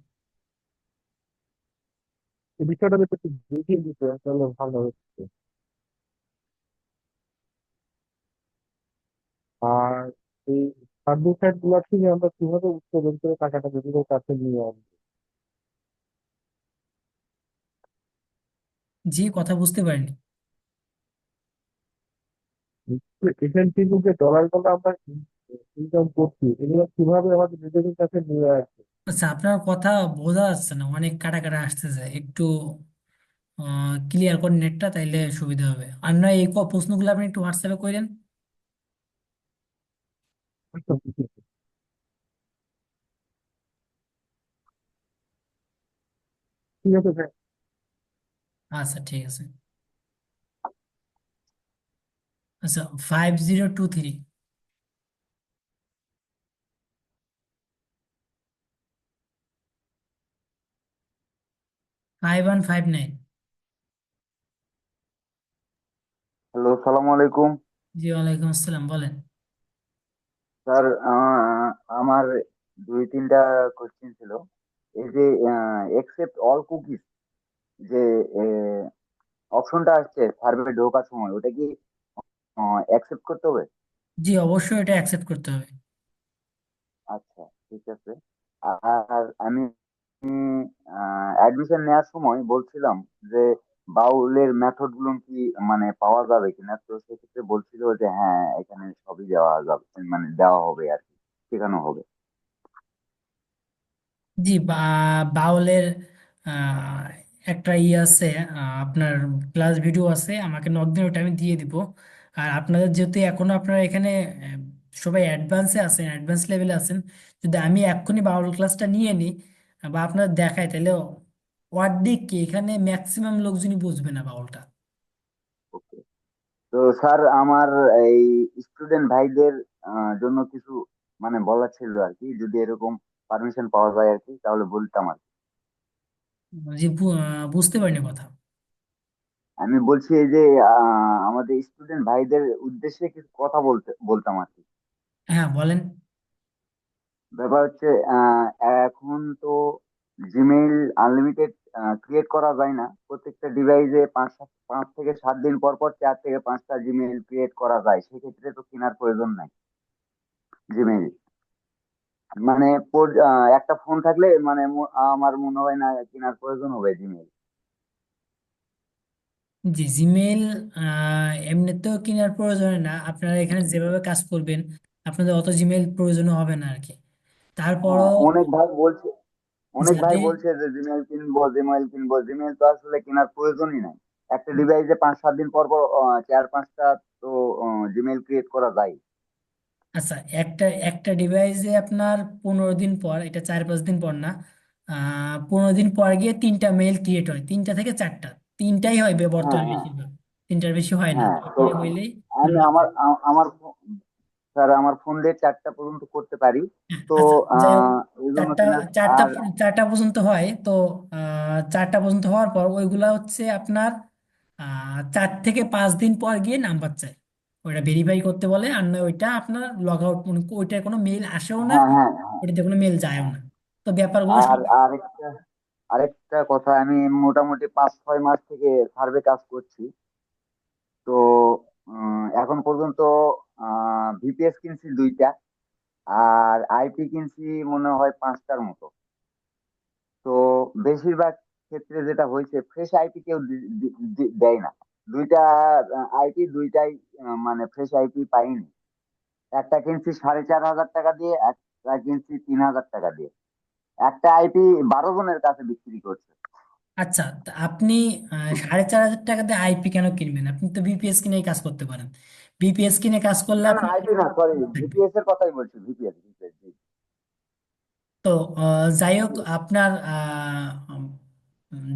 এই বিষয়টা যদি একটু বুঝিয়ে দিতে তাহলে ভালো হচ্ছে। আর এই সার্ভিস গুলা থেকে আমরা কিভাবে উত্তোলন করে টাকাটা নিজেদের কাছে নিয়ে আনবো? জি, কথা বুঝতে পারিনি। এখান থেকে যে ডলার গুলো আমরা ইনকাম করছি, এগুলো কিভাবে আমাদের নিজেদের কাছে নিয়ে আসবো? আচ্ছা, আপনার কথা বোঝা যাচ্ছে না, অনেক কাটা কাটা আসতেছে, একটু ক্লিয়ার করে নেটটা, তাইলে সুবিধা হবে। আর না, এই প্রশ্নগুলো আপনি একটু হোয়াটসঅ্যাপে করেন। ঠিক আছে স্যার। আচ্ছা, ঠিক আছে। আচ্ছা, 5023। 5159। হ্যালো, সালাম আলাইকুম জি, ওয়ালাইকুম আসসালাম, বলেন। স্যার। আমার দুই তিনটা কোশ্চেন ছিল। এই যে একসেপ্ট অল কুকিজ যে অপশনটা আসছে সার্ভে ঢোকার সময়, ওটা কি অ্যাকসেপ্ট করতে হবে? জি, অবশ্যই এটা অ্যাকসেপ্ট করতে হবে। আচ্ছা, ঠিক আছে। আর আমি অ্যাডমিশন নেওয়ার সময় বলছিলাম যে বাউলের মেথড গুলো কি মানে পাওয়া যাবে কিনা, তো সেক্ষেত্রে বলছিল যে হ্যাঁ, এখানে সবই দেওয়া যাবে, মানে দেওয়া হবে আর কি, শেখানো হবে। জি, বাউলের আহ, একটা আছে, আপনার ক্লাস ভিডিও আছে, আমাকে নক দিন, ওটা আমি দিয়ে দিব। আর আপনাদের যেহেতু এখনো আপনারা এখানে সবাই অ্যাডভান্সে আছেন, অ্যাডভান্স লেভেলে আছেন, যদি আমি এক্ষুনি বাউল ক্লাসটা নিয়ে নিই বা আপনাদের দেখাই, তাহলে অর্ধেক কি এখানে ম্যাক্সিমাম লোকজনই বুঝবে না বাউলটা। ওকে। তো স্যার, আমার এই স্টুডেন্ট ভাইদের জন্য কিছু মানে বলার ছিল আর কি, যদি এরকম পারমিশন পাওয়া যায় আর কি, তাহলে বলতাম আর কি। জি, বুঝতে পারিনি কথা। আমি বলছি এই যে আমাদের স্টুডেন্ট ভাইদের উদ্দেশ্যে কিছু কথা বলতাম আর কি। হ্যাঁ, বলেন। ব্যাপার হচ্ছে এখন তো জিমেইল আনলিমিটেড ক্রিয়েট করা যায় না। প্রত্যেকটা ডিভাইসে 5 থেকে 7 দিন পর পর 4 থেকে 5টা জিমেইল ক্রিয়েট করা যায়, সেক্ষেত্রে তো কেনার প্রয়োজন নাই জিমেইল। মানে একটা ফোন থাকলে মানে আমার মনে হয় না কেনার প্রয়োজন হবে জিমেইল। জি, জিমেল এমনিতেও কেনার প্রয়োজন হয় না, আপনারা এখানে যেভাবে কাজ করবেন আপনাদের অত জিমেল প্রয়োজন হবে না আর কি। তারপরও হ্যাঁ, অনেক ভাই যাদের বলছে যে জিমেইল কিনবো, জিমেইল কিনবো। জিমেইল তো আসলে কেনার প্রয়োজনই নাই। একটা ডিভাইসে 5 7 দিন পর পর 4 5টা তো জিমেইল ক্রিয়েট করা যায়। আচ্ছা, একটা একটা ডিভাইসে আপনার 15 দিন পর, এটা 4 5 দিন পর না, 15 দিন পর গিয়ে 3টা মেল ক্রিয়েট হয়, 3টা থেকে 4টা, 3টাই হয় হ্যাঁ, বর্তমানে হ্যাঁ, বেশিরভাগ, 3টার বেশি হয় না, হ্যাঁ। তো 3টে হইলেই আমি নাম্বার আমার যায়। আমার স্যার, আমার ফোন দিয়ে 4টা পর্যন্ত করতে পারি। তো আচ্ছা, যাই হোক, এই জন্য চারটা কিনা। চারটা আর চারটা পর্যন্ত হয় তো, 4টা পর্যন্ত হওয়ার পর ওইগুলা হচ্ছে আপনার 4 থেকে 5 দিন পর গিয়ে নাম্বার চাই, ওইটা ভেরিফাই করতে বলে, আর না ওইটা আপনার লগ আউট, ওইটার কোনো মেইল আসেও না, হ্যাঁ, হ্যাঁ, ওইটাতে কোনো মেইল যায়ও হ্যাঁ। না। তো ব্যাপারগুলো আর আরেকটা কথা, আমি মোটামুটি 5 6 মাস থেকে সার্ভে কাজ করছি। তো এখন পর্যন্ত ভিপিএস কিনছি 2টা, আর আইপি কিনছি মনে হয় 5টার মতো। তো বেশিরভাগ ক্ষেত্রে যেটা হয়েছে, ফ্রেশ আইপি কেউ দেয় না। 2টা আইপি, 2টাই মানে ফ্রেশ আইপি পাইনি। একটা কিনছি 4,500 টাকা দিয়ে, একটা কিনছি 3,000 টাকা দিয়ে। একটা আইপি 12 জনের কাছে বিক্রি করছে। আচ্ছা, তা আপনি 4,500 টাকা দিয়ে আইপি কেন কিনবেন? আপনি তো বিপিএস কিনে কাজ করতে পারেন। বিপিএস কিনে কাজ করলে না, না, আপনার আইপি না, সরি, থাকবে। ভিপিএস এর কথাই বলছি, ভিপিএস, ভিপিএস। তো যাই হোক, আপনার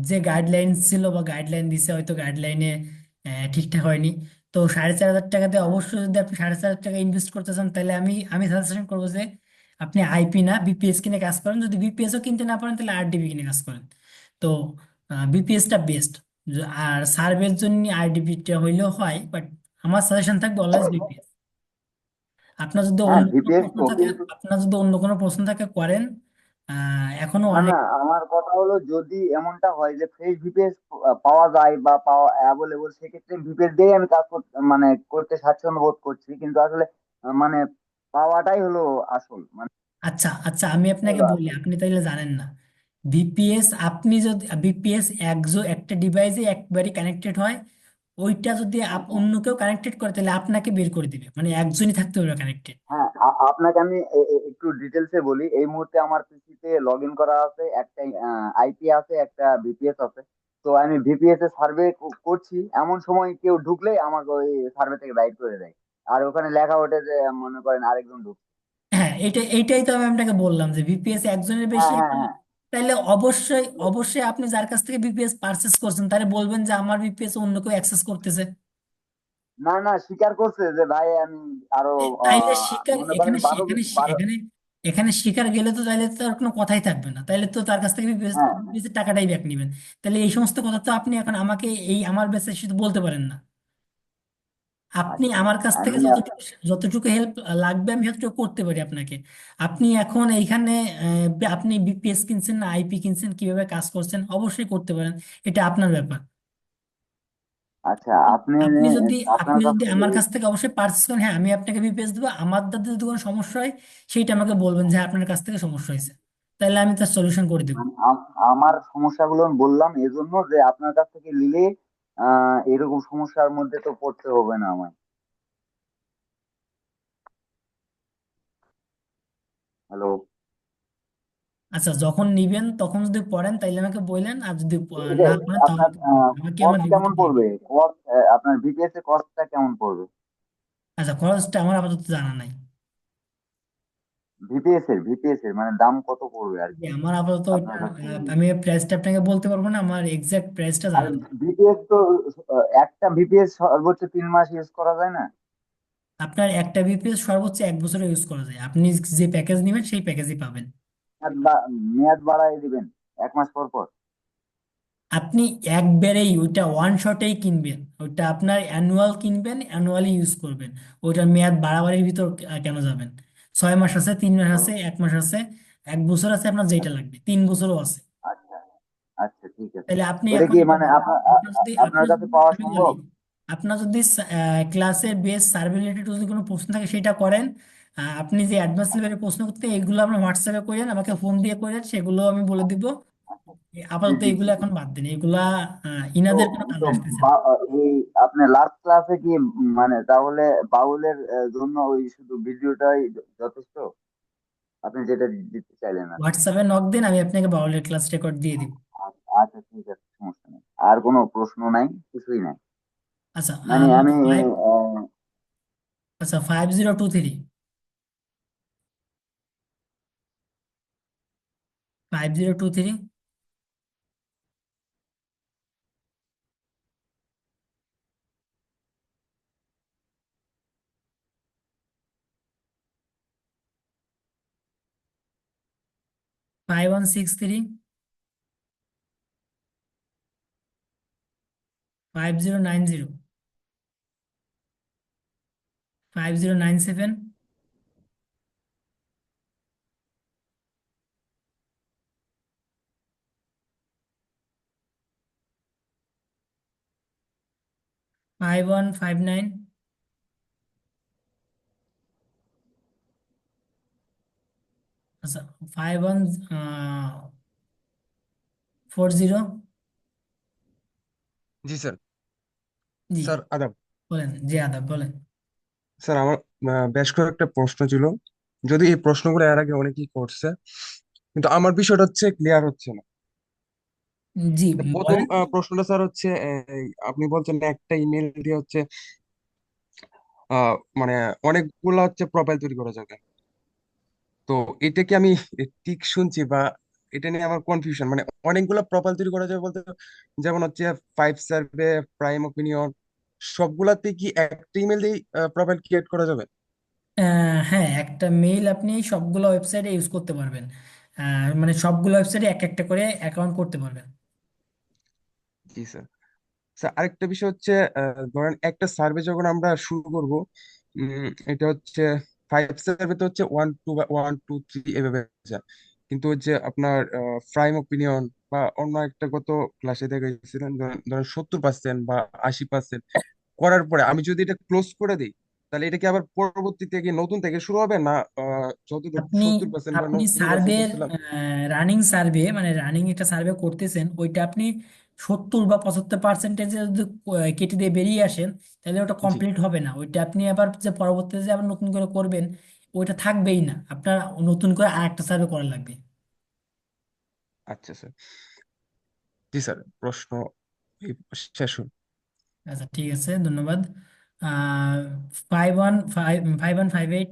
যে গাইডলাইন ছিল বা গাইডলাইন দিছে, হয়তো গাইডলাইনে ঠিকঠাক হয়নি। তো 4,500 টাকাতে অবশ্যই, যদি আপনি 4,500 টাকা ইনভেস্ট করতে চান, তাহলে আমি আমি সাজেশন করবো যে আপনি আইপি না বিপিএস কিনে কাজ করেন। যদি বিপিএসও কিনতে না পারেন, তাহলে আরডিবি কিনে কাজ করেন। তো বিপিএসটা বেস্ট। আর সার্ভের জন্য আরডিবিটা হইলেও হয়, বাট আমার সাজেশন থাকবে অলওয়েজ বিপিএস। আপনার যদি হ্যাঁ, অন্য কোনো ভিপিএস প্রশ্ন তো থাকে, কিন্তু। করেন। এখনো না, অনেক। না, আমার কথা হলো যদি এমনটা হয় যে ফ্রেশ ভিপিএস পাওয়া যায় বা পাওয়া অ্যাভেলেবল, সেক্ষেত্রে ভিপিএস দিয়ে আমি কাজ মানে করতে স্বাচ্ছন্দ্য বোধ করছি, কিন্তু আসলে মানে পাওয়াটাই হলো আসল, মানে আচ্ছা আচ্ছা, আমি আপনাকে হলো বলি, আসল। আপনি তাইলে জানেন না। বিপিএস, আপনি যদি বিপিএস একটা ডিভাইসে একবারই কানেক্টেড হয়, ওইটা যদি হ্যাঁ, হ্যাঁ, অন্য কেউ কানেক্টেড করে, তাহলে আপনাকে বের করে দিবে, মানে একজনই থাকতে হবে কানেক্টেড। হ্যাঁ। আপনাকে আমি একটু ডিটেলসে বলি। এই মুহূর্তে আমার পিসিতে লগ ইন করা আছে, একটা আইপি আছে, একটা ভিপিএস আছে। তো আমি ভিপিএস এ সার্ভে করছি, এমন সময় কেউ ঢুকলে আমাকে ওই সার্ভে থেকে বাইর করে দেয়। আর ওখানে লেখা ওঠে যে মনে করেন আরেকজন ঢুকছে। হ্যাঁ, এইটাই তো আমি আপনাকে বললাম যে বিপিএস একজনের হ্যাঁ, বেশি হ্যাঁ, হয়, হ্যাঁ। তাহলে অবশ্যই অবশ্যই আপনি যার কাছ থেকে বিপিএস পারচেস করছেন, তারে বলবেন যে আমার বিপিএস অন্য কেউ অ্যাক্সেস করতেছে। না, না, স্বীকার করছে যে ভাই আমি আরো তাইলে শিকার মনে করেন এখানে 12 এখানে 12। এখানে এখানে শিকার গেলে তো তাহলে তো আর কোনো কথাই থাকবে না, তাহলে তো তার কাছ থেকে হ্যাঁ বিপিএস টাকাটাই ব্যাক নেবেন। তাহলে এই সমস্ত কথা তো আপনি এখন আমাকে এই আমার বেসে শুধু বলতে পারেন না। আপনি আচ্ছা আমার কাছ থেকে আমি যতটুকু যতটুকু হেল্প লাগবে আমি ততটুকু করতে পারি আপনাকে। আপনি এখন এইখানে আপনি বিপিএস কিনছেন না আইপি কিনছেন, কিভাবে কাজ করছেন অবশ্যই করতে পারেন, এটা আপনার ব্যাপার। আচ্ছা আপনি আপনি যদি আপনার আপনি কাছ যদি থেকে আমার কাছ থেকে অবশ্যই পার্চেস করেন, হ্যাঁ আমি আপনাকে বিপিএস দেবো। আমার দাদের যদি কোনো সমস্যা হয় সেইটা আমাকে বলবেন যে হ্যাঁ, আপনার কাছ থেকে সমস্যা হয়েছে, তাহলে আমি তার সলিউশন করে দেবো। আমার সমস্যাগুলো আমি বললাম এজন্য যে আপনার কাছ থেকে নিলে এরকম সমস্যার মধ্যে তো পড়তে হবে না আমায়। হ্যালো। আচ্ছা, যখন নিবেন তখন যদি পড়েন তাইলে আমাকে বললেন, আর যদি এটা না এটা পড়েন তাহলে আপনার আমাকে আমার কস্ট রিভিউটা কেমন দিয়ে পড়বে? দিন। কস্ট আপনার বিপিএস এর কস্টটা কেমন পড়বে? আচ্ছা, খরচটা আমার আপাতত জানা নাই। ভিপিএস এর মানে দাম কত পড়বে আর যে কি আমার আপাতত ওইটা আপনার কাছ থেকে নিলে? আমি প্রাইসটা আপনাকে বলতে পারবো না, আমার এক্সাক্ট প্রাইসটা আর জানা নেই। ভিপিএস তো একটা ভিপিএস সর্বোচ্চ 3 মাস ইউজ করা যায় না? আপনার একটা বিপিএস সর্বোচ্চ 1 বছরে ইউজ করা যায়, আপনি যে প্যাকেজ নেবেন সেই প্যাকেজই পাবেন। মেয়াদ বাড়ায় দিবেন 1 মাস পর পর? আপনি একবারেই ওইটা ওয়ান শটেই কিনবেন, ওইটা আপনার অ্যানুয়াল কিনবেন, অ্যানুয়ালি ইউজ করবেন। ওইটার মেয়াদ বাড়াবাড়ির ভিতর কেন যাবেন? 6 মাস আছে, 3 মাস ও আছে, 1 মাস আছে, 1 বছর আছে, আপনার যেটা লাগবে 3 বছরও আছে। আচ্ছা আচ্ছা ঠিক আছে। তাহলে আপনি ওটা এখন কি যেটা মানে করেন, আপনার আপনার যদি আপনার কাছে পাওয়া আমি বলি, সম্ভব? আপনার যদি ক্লাসের বেস সার্ভে রিলেটেড যদি কোনো প্রশ্ন থাকে সেটা করেন। আপনি যে অ্যাডভান্স লেভেলের প্রশ্ন করতে এগুলো আপনার হোয়াটসঅ্যাপে করেন, আমাকে ফোন দিয়ে করেন, সেগুলো আমি বলে দিব। জি আপাতত জি এগুলো জি জি। এখন বাদ দিন, এগুলা তো ইনাদের কোনো কাজে তো আসতেছে না। এই আপনার লাস্ট ক্লাসে কি মানে তাহলে বাউলের জন্য ওই শুধু ভিডিওটাই যথেষ্ট? আপনি যেটা দিতে চাইলেন আর কি। হোয়াটসঅ্যাপে নক দিন, আমি আপনাকে বাউলের ক্লাস রেকর্ড দিয়ে দিব। আচ্ছা আচ্ছা, ঠিক আছে, সমস্যা নেই। আর কোনো প্রশ্ন নাই, কিছুই নাই। আচ্ছা, মানে আমি ফাইভ আচ্ছা 5023, 5023, 5163, 5090, 5097, 5159, আচ্ছা 5140। জি স্যার। জি স্যার আদাব। বলেন, জি আদাব বলেন। স্যার আমার বেশ কয়েকটা প্রশ্ন ছিল, যদি এই প্রশ্নগুলো এর আগে অনেকেই করছে, কিন্তু আমার বিষয়টা হচ্ছে ক্লিয়ার হচ্ছে না। জি তো প্রথম বলেন। প্রশ্নটা স্যার হচ্ছে আপনি বলছেন একটা ইমেল দিয়ে হচ্ছে মানে অনেকগুলা হচ্ছে প্রোফাইল তৈরি করা যাবে। তো এটা কি আমি ঠিক শুনছি, বা এটা নিয়ে আমার কনফিউশন, মানে অনেকগুলো প্রোফাইল তৈরি করা যাবে বলতে যেমন হচ্ছে ফাইভ সার্ভে, প্রাইম ওপিনিয়ন, সবগুলাতে কি একটা ইমেল দিয়ে প্রোফাইল ক্রিয়েট করা যাবে? হ্যাঁ, একটা মেইল আপনি সবগুলো ওয়েবসাইটে ইউজ করতে পারবেন। মানে সবগুলো ওয়েবসাইটে এক একটা করে অ্যাকাউন্ট করতে পারবেন। জি স্যার। স্যার আরেকটা বিষয় হচ্ছে ধরেন একটা সার্ভে যখন আমরা শুরু করব, এটা হচ্ছে ফাইভ সার্ভে তো হচ্ছে 1 2 বা 1 2 3 এভাবে যায়, কিন্তু হচ্ছে আপনার প্রাইম ওপিনিয়ন বা অন্য একটা গত ক্লাসে দেখা গেছিলেন ধরেন ধরেন 70% বা 80% করার পরে আমি যদি এটা ক্লোজ করে দিই, তাহলে এটা কি আবার পরবর্তীতে কি নতুন থেকে শুরু হবে না? যতটুকু আপনি 70% বা আপনি 90% সার্ভের করছিলাম। রানিং সার্ভে, মানে রানিং একটা সার্ভে করতেছেন, ওইটা আপনি 70 বা 75% যদি কেটে দিয়ে বেরিয়ে আসেন, তাহলে ওটা জি। কমপ্লিট হবে না। ওইটা আপনি আবার যে পরবর্তীতে যে আবার নতুন করে করবেন, ওইটা থাকবেই না, আপনার নতুন করে আর একটা সার্ভে করা লাগবে। আচ্ছা স্যার। জি স্যার, প্রশ্ন এই শেষ হল। আচ্ছা ঠিক আছে, ধন্যবাদ। 5158,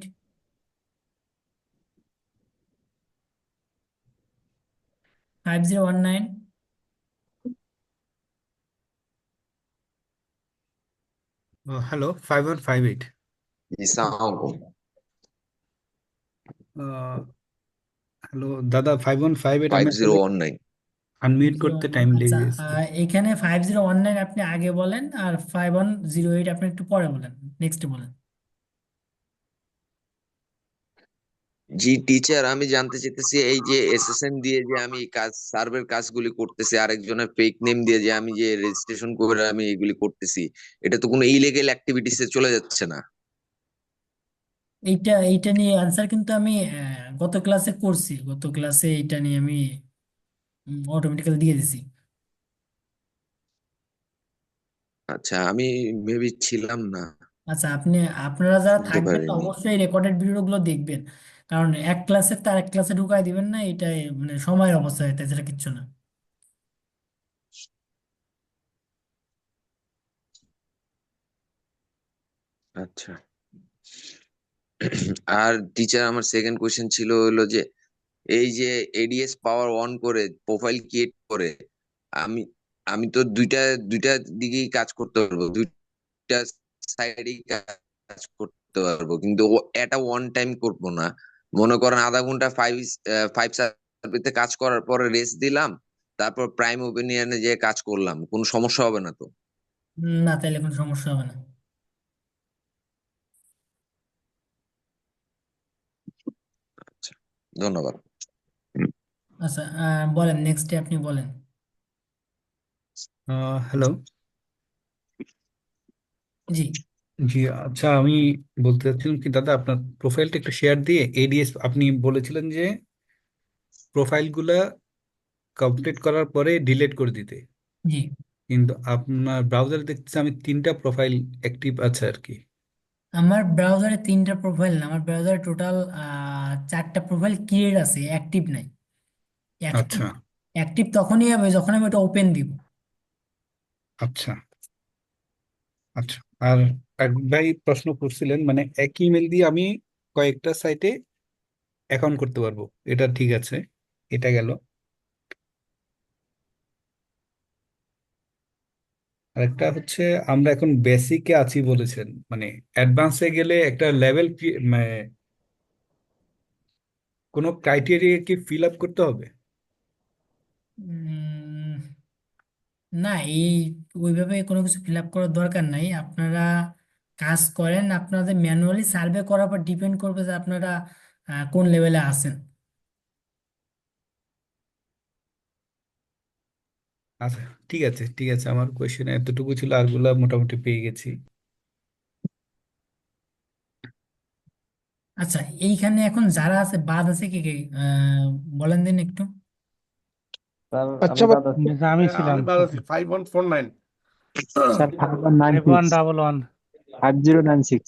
5019, হ্যালো, 5158। জি সালাম আলাইকুম। হ্যালো দাদা, 515 এটা আমি আসলে 5019। আনমিউট করতে টাইম আচ্ছা, লেগে গেছে। এখানে 5019 আপনি আগে বলেন, আর 5108 আপনি একটু পরে বলেন, নেক্সট বলেন। জি টিচার, আমি জানতে চাইতেছি এই যে এসএসএন দিয়ে যে আমি কাজ সার্ভের কাজগুলি করতেছি, আরেকজনের ফেক নেম দিয়ে যে আমি যে রেজিস্ট্রেশন করে আমি এগুলি করতেছি, এটা তো কোনো ইলিগেল অ্যাক্টিভিটিসে চলে যাচ্ছে না? এইটা নিয়ে আনসার কিন্তু আমি গত ক্লাসে করছি, গত ক্লাসে এইটা নিয়ে আমি অটোমেটিক্যালি দিয়ে দিছি। আচ্ছা, আমি মেবি ছিলাম না, আচ্ছা, আপনারা যারা শুনতে থাকবেন না পারিনি। অবশ্যই রেকর্ডেড ভিডিওগুলো দেখবেন, কারণ এক ক্লাসের তো আরেক ক্লাসে ঢুকাই দিবেন না, এটাই মানে সময়ের অবস্থা, তাছাড়া কিচ্ছু না। আচ্ছা। আর টিচার, আমার সেকেন্ড কোয়েশ্চেন ছিল হলো যে এই যে এডিএস পাওয়ার অন করে প্রোফাইল ক্রিয়েট করে আমি আমি তো দুইটা দুইটা দিকেই কাজ করতে পারবো, দুইটা সাইডেই কাজ করতে পারবো, কিন্তু এটা ওয়ান টাইম করবো না। মনে করেন আধা ঘন্টা ফাইভ সার্ভিসে কাজ করার পরে রেস্ট দিলাম, তারপর প্রাইম ওপিনিয়নে যে কাজ করলাম, কোনো সমস্যা হবে না তো? না, তাইলে কোনো সমস্যা হবে না। আচ্ছা, ধন্যবাদ। আচ্ছা, বলেন, নেক্সট আপনি বলেন। হ্যালো। জি। জি, আচ্ছা, আমি বলতে চাচ্ছিলাম কি দাদা, আপনার প্রোফাইলটা একটু শেয়ার দিয়ে এডিএস আপনি বলেছিলেন যে প্রোফাইলগুলা কমপ্লিট করার পরে ডিলিট করে দিতে, জি। কিন্তু আপনার ব্রাউজারে দেখতেছি আমি 3টা প্রোফাইল অ্যাক্টিভ আছে আর কি। আমার ব্রাউজারে 3টা প্রোফাইল না, আমার ব্রাউজারে টোটাল 4টা প্রোফাইল ক্রিয়েট আছে, অ্যাক্টিভ নাই। অ্যাক্টিভ আচ্ছা অ্যাক্টিভ তখনই হবে যখন আমি ওটা ওপেন দিব। আচ্ছা আচ্ছা। আর এক ভাই প্রশ্ন করছিলেন, মানে একই ইমেল দিয়ে আমি কয়েকটা সাইটে অ্যাকাউন্ট করতে পারবো, এটা ঠিক আছে, এটা গেল। আরেকটা হচ্ছে, আমরা এখন বেসিকে আছি বলেছেন, মানে অ্যাডভান্সে গেলে একটা লেভেল মানে কোনো ক্রাইটেরিয়া কি ফিল আপ করতে হবে? উম, না, ওইভাবে কোনো কিছু ফিল আপ করার দরকার নাই। আপনারা কাজ করেন, আপনাদের ম্যানুয়ালি সার্ভে করার পর ডিপেন্ড করবে যে আপনারা কোন লেভেলে আছেন। আচ্ছা, ঠিক আছে ঠিক আছে, আমার কোয়েশ্চেন এতটুকু ছিল, আরগুলা মোটামুটি পেয়ে গেছি। আচ্ছা, এইখানে এখন যারা আছে বাদ আছে কে কে, বলেন দিন একটু। স্যার আচ্ছা আমি ভাই, বাদ আছি। আমি ছিলাম। আমি বাদ আছি 5149। স্যার 5196 5111। 5096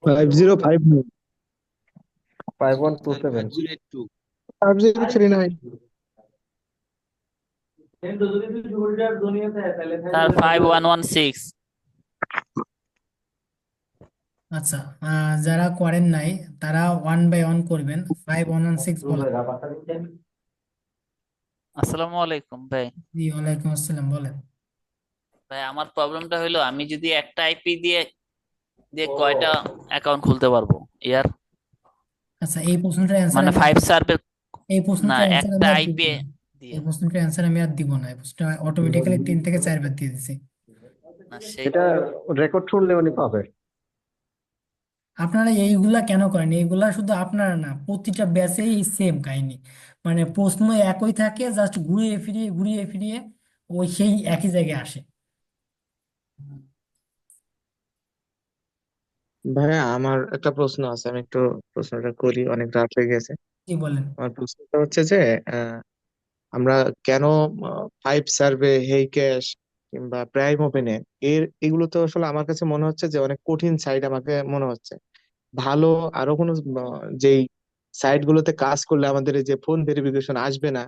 5059 5127। 5082। 5039 স্যার 5116। আচ্ছা, যারা করেন নাই তারা 1 বাই 1 করবেন। 5116 বলেন। আসসালামু আলাইকুম ভাই। জি, ওয়ালাইকুম আসসালাম, বলেন। ভাই আমার প্রবলেমটা হলো আমি যদি একটা আইপি দিয়ে দিয়ে কয়টা অ্যাকাউন্ট খুলতে পারবো ইয়ার? আচ্ছা, এই প্রশ্নটার অ্যান্সার মানে আমি ফাইভ সার্ভে এই না, প্রশ্নটার অ্যান্সার একটা আমি আর দিব আইপি না। দিয়ে। এই প্রশ্নটার অ্যান্সার আমি আর দিব না, এই প্রশ্নটা অটোমেটিক্যালি 3 থেকে 4 বার দিয়ে দিছি। না সেই এটা রেকর্ড শুনলে উনি পাবে। আপনারা এইগুলা কেন করেন? এইগুলা শুধু আপনারা না, প্রতিটা ব্যাচেই সেম কাহিনী, মানে প্রশ্ন একই থাকে, জাস্ট ঘুরিয়ে ফিরিয়ে ঘুরিয়ে ফিরিয়ে ওই সেই একই জায়গায় আসে। ভাইয়া, আমার একটা প্রশ্ন আছে, আমি একটু প্রশ্নটা করি, অনেক রাত হয়ে গেছে। কি বলেন? আমার প্রশ্নটা হচ্ছে যে আমরা কেন পাইপ সার্ভে, হেই ক্যাশ কিংবা প্রাইম ওপেনে এগুলো তো আসলে আমার কাছে মনে হচ্ছে যে অনেক কঠিন সাইট আমাকে মনে হচ্ছে। ভালো আরো কোনো যেই সাইট গুলোতে কাজ করলে আমাদের এই যে ফোন ভেরিফিকেশন আসবে না,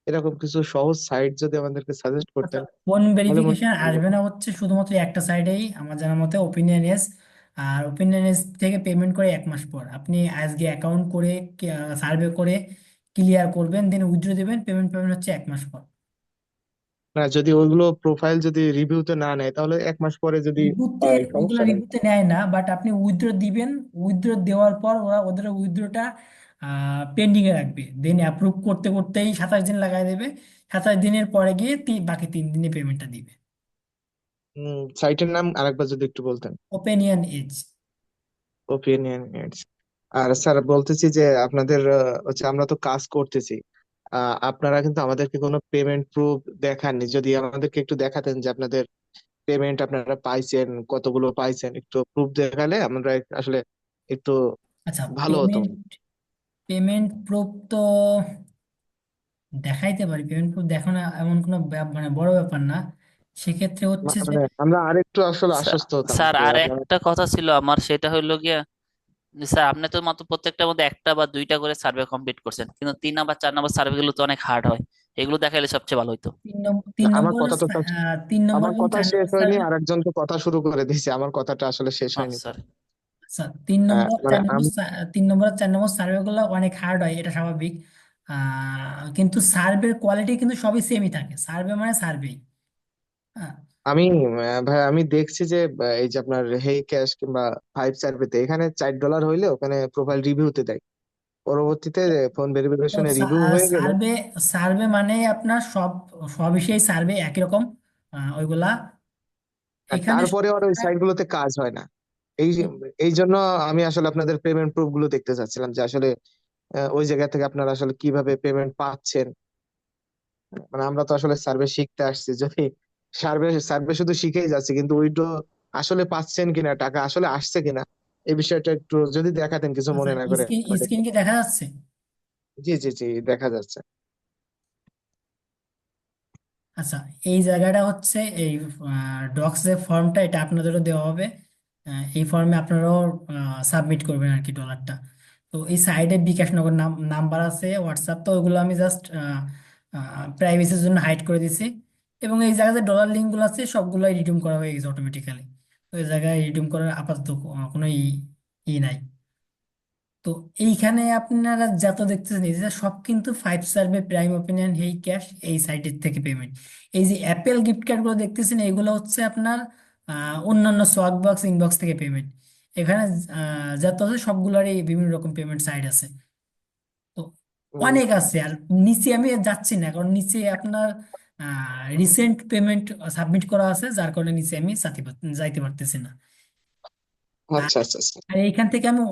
এরকম কিছু সহজ সাইট যদি আমাদেরকে সাজেস্ট আচ্ছা, করতেন ফোন তাহলে মনে ভেরিফিকেশন হয় ভালো আসবে হতো। না হচ্ছে শুধুমাত্র একটা সাইডেই, আমার জানার মতে ওপিনিয়ন এস। আর ওপিনিয়ন এস থেকে পেমেন্ট করে 1 মাস পর আপনি আজকে অ্যাকাউন্ট করে সার্ভে করে ক্লিয়ার করবেন, দেন উইথড্র দেবেন, পেমেন্ট পাবেন হচ্ছে 1 মাস পর। না, যদি ওইগুলো প্রোফাইল যদি রিভিউতে না নেয় তাহলে 1 মাস পরে যদি রিভিউতে পাই, ওগুলা সমস্যাটা কি? রিভিউতে নেয় না, বাট আপনি উইথড্র দিবেন, উইথড্র দেওয়ার পর ওরা ওদের উইথড্রটা পেন্ডিং এ রাখবে, দেন অ্যাপ্রুভ করতে করতেই 27 দিন লাগাই দেবে। 27 দিনের পরে গিয়ে বাকি 3 দিনে পেমেন্টটা দিবে। সাইটের নাম আরেকবার যদি একটু বলতেন। Opinion edge. Opinion ads. আর স্যার বলতেছি যে আপনাদের হচ্ছে আমরা তো কাজ করতেছি, আপনারা কিন্তু আমাদেরকে কোনো পেমেন্ট প্রুফ দেখাননি। যদি আমাদেরকে একটু দেখাতেন যে আপনাদের পেমেন্ট আপনারা পাইছেন, কতগুলো পাইছেন, একটু প্রুফ দেখালে আমরা আসলে একটু আচ্ছা, ভালো হতো। পেমেন্ট পেমেন্ট প্রুফ তো দেখাইতে পারি। পেমেন্ট প্রুফ দেখানো এমন কোনো মানে বড় ব্যাপার না। সেক্ষেত্রে হচ্ছে যে মানে আমরা আরেকটু আসলে আশ্বস্ত হতাম স্যার যে আর আপনারা। একটা কথা ছিল আমার, সেটা হইলো গিয়া যে স্যার আপনি তো মাত্র প্রত্যেকটার মধ্যে একটা বা দুইটা করে সার্ভে কমপ্লিট করছেন, কিন্তু 3 নাম্বার 4 নাম্বার সার্ভে গুলো তো অনেক হার্ড হয়, এগুলো দেখাইলে সবচেয়ে ভালো হইতো। তিন আমার নম্বর কথা তো তিন নম্বর আমার এবং কথা 4 নম্বর শেষ হয়নি, সার্ভে। আরেকজন তো কথা শুরু করে দিয়েছে, আমার কথাটা আসলে শেষ হয়নি তো। স্যার আচ্ছা, 3 নম্বর মানে 4 নম্বর 3 নম্বর 4 নম্বর সার্ভে গুলো অনেক হার্ড হয়, এটা স্বাভাবিক। কিন্তু সার্ভের কোয়ালিটি কিন্তু সবই সেমই থাকে, সার্ভে মানে সার্ভে। হ্যাঁ। আমি ভাই আমি দেখছি যে এই যে আপনার হেই ক্যাশ কিংবা ফাইভ সার্ভেতে এখানে $4 হইলে ওখানে প্রোফাইল রিভিউতে দেয়, পরবর্তীতে ফোন তো ভেরিফিকেশনে রিভিউ হয়ে গেলে। সার্ভে সার্ভে মানে আপনার সব সব বিষয়ে সার্ভে একই রকম। ওইগুলা এখানে তারপরে আর ওই সাইট গুলোতে কাজ হয় না। এই এই জন্য আমি আসলে আপনাদের পেমেন্ট প্রুফ গুলো দেখতে চাচ্ছিলাম যে আসলে ওই জায়গা থেকে আপনারা আসলে কিভাবে পেমেন্ট পাচ্ছেন। মানে আমরা তো আসলে সার্ভে শিখতে আসছি, যদি সার্ভে সার্ভে শুধু শিখেই যাচ্ছি কিন্তু উইথড্র আসলে পাচ্ছেন কিনা, টাকা আসলে আসছে কিনা, এই বিষয়টা একটু যদি দেখাতেন কিছু আচ্ছা, মনে না করে আমাদেরকে। স্ক্রিন কি দেখা যাচ্ছে? জি জি জি, দেখা যাচ্ছে। আচ্ছা, এই জায়গাটা হচ্ছে এই ডক্স যে ফর্মটা, এটা আপনাদেরও দেওয়া হবে। এই ফর্মে আপনারাও সাবমিট করবেন আর কি ডলারটা। তো এই সাইডে বিকাশ নগর নাম্বার আছে, হোয়াটসঅ্যাপ, তো ওইগুলো আমি জাস্ট প্রাইভেসির জন্য হাইড করে দিছি। এবং এই জায়গায় যে ডলার লিঙ্কগুলো আছে সবগুলোই রিডিউম করা হয়ে গেছে অটোমেটিক্যালি। তো এই জায়গায় রিডিউম করার আপাতত কোনো ই নাই। তো এইখানে আপনারা যত দেখতেছেন এই যে সব কিন্তু 5 সার্ভে, প্রাইম ওপিনিয়ন, হেই ক্যাশ, এই সাইটের থেকে পেমেন্ট। এই যে অ্যাপেল গিফট কার্ড গুলো দেখতেছেন এগুলো হচ্ছে আপনার অন্যান্য সোয়াগ বক্স ইনবক্স থেকে পেমেন্ট। এখানে যত আছে সবগুলোরই বিভিন্ন রকম পেমেন্ট সাইট আছে। তো উম, অনেক আছে। আর নিচে আমি যাচ্ছি না, কারণ নিচে আপনার রিসেন্ট পেমেন্ট সাবমিট করা আছে, যার কারণে নিচে আমি যাইতে পারতেছি না। আর আচ্ছা আচ্ছা আচ্ছা। আর এইখান থেকে আমি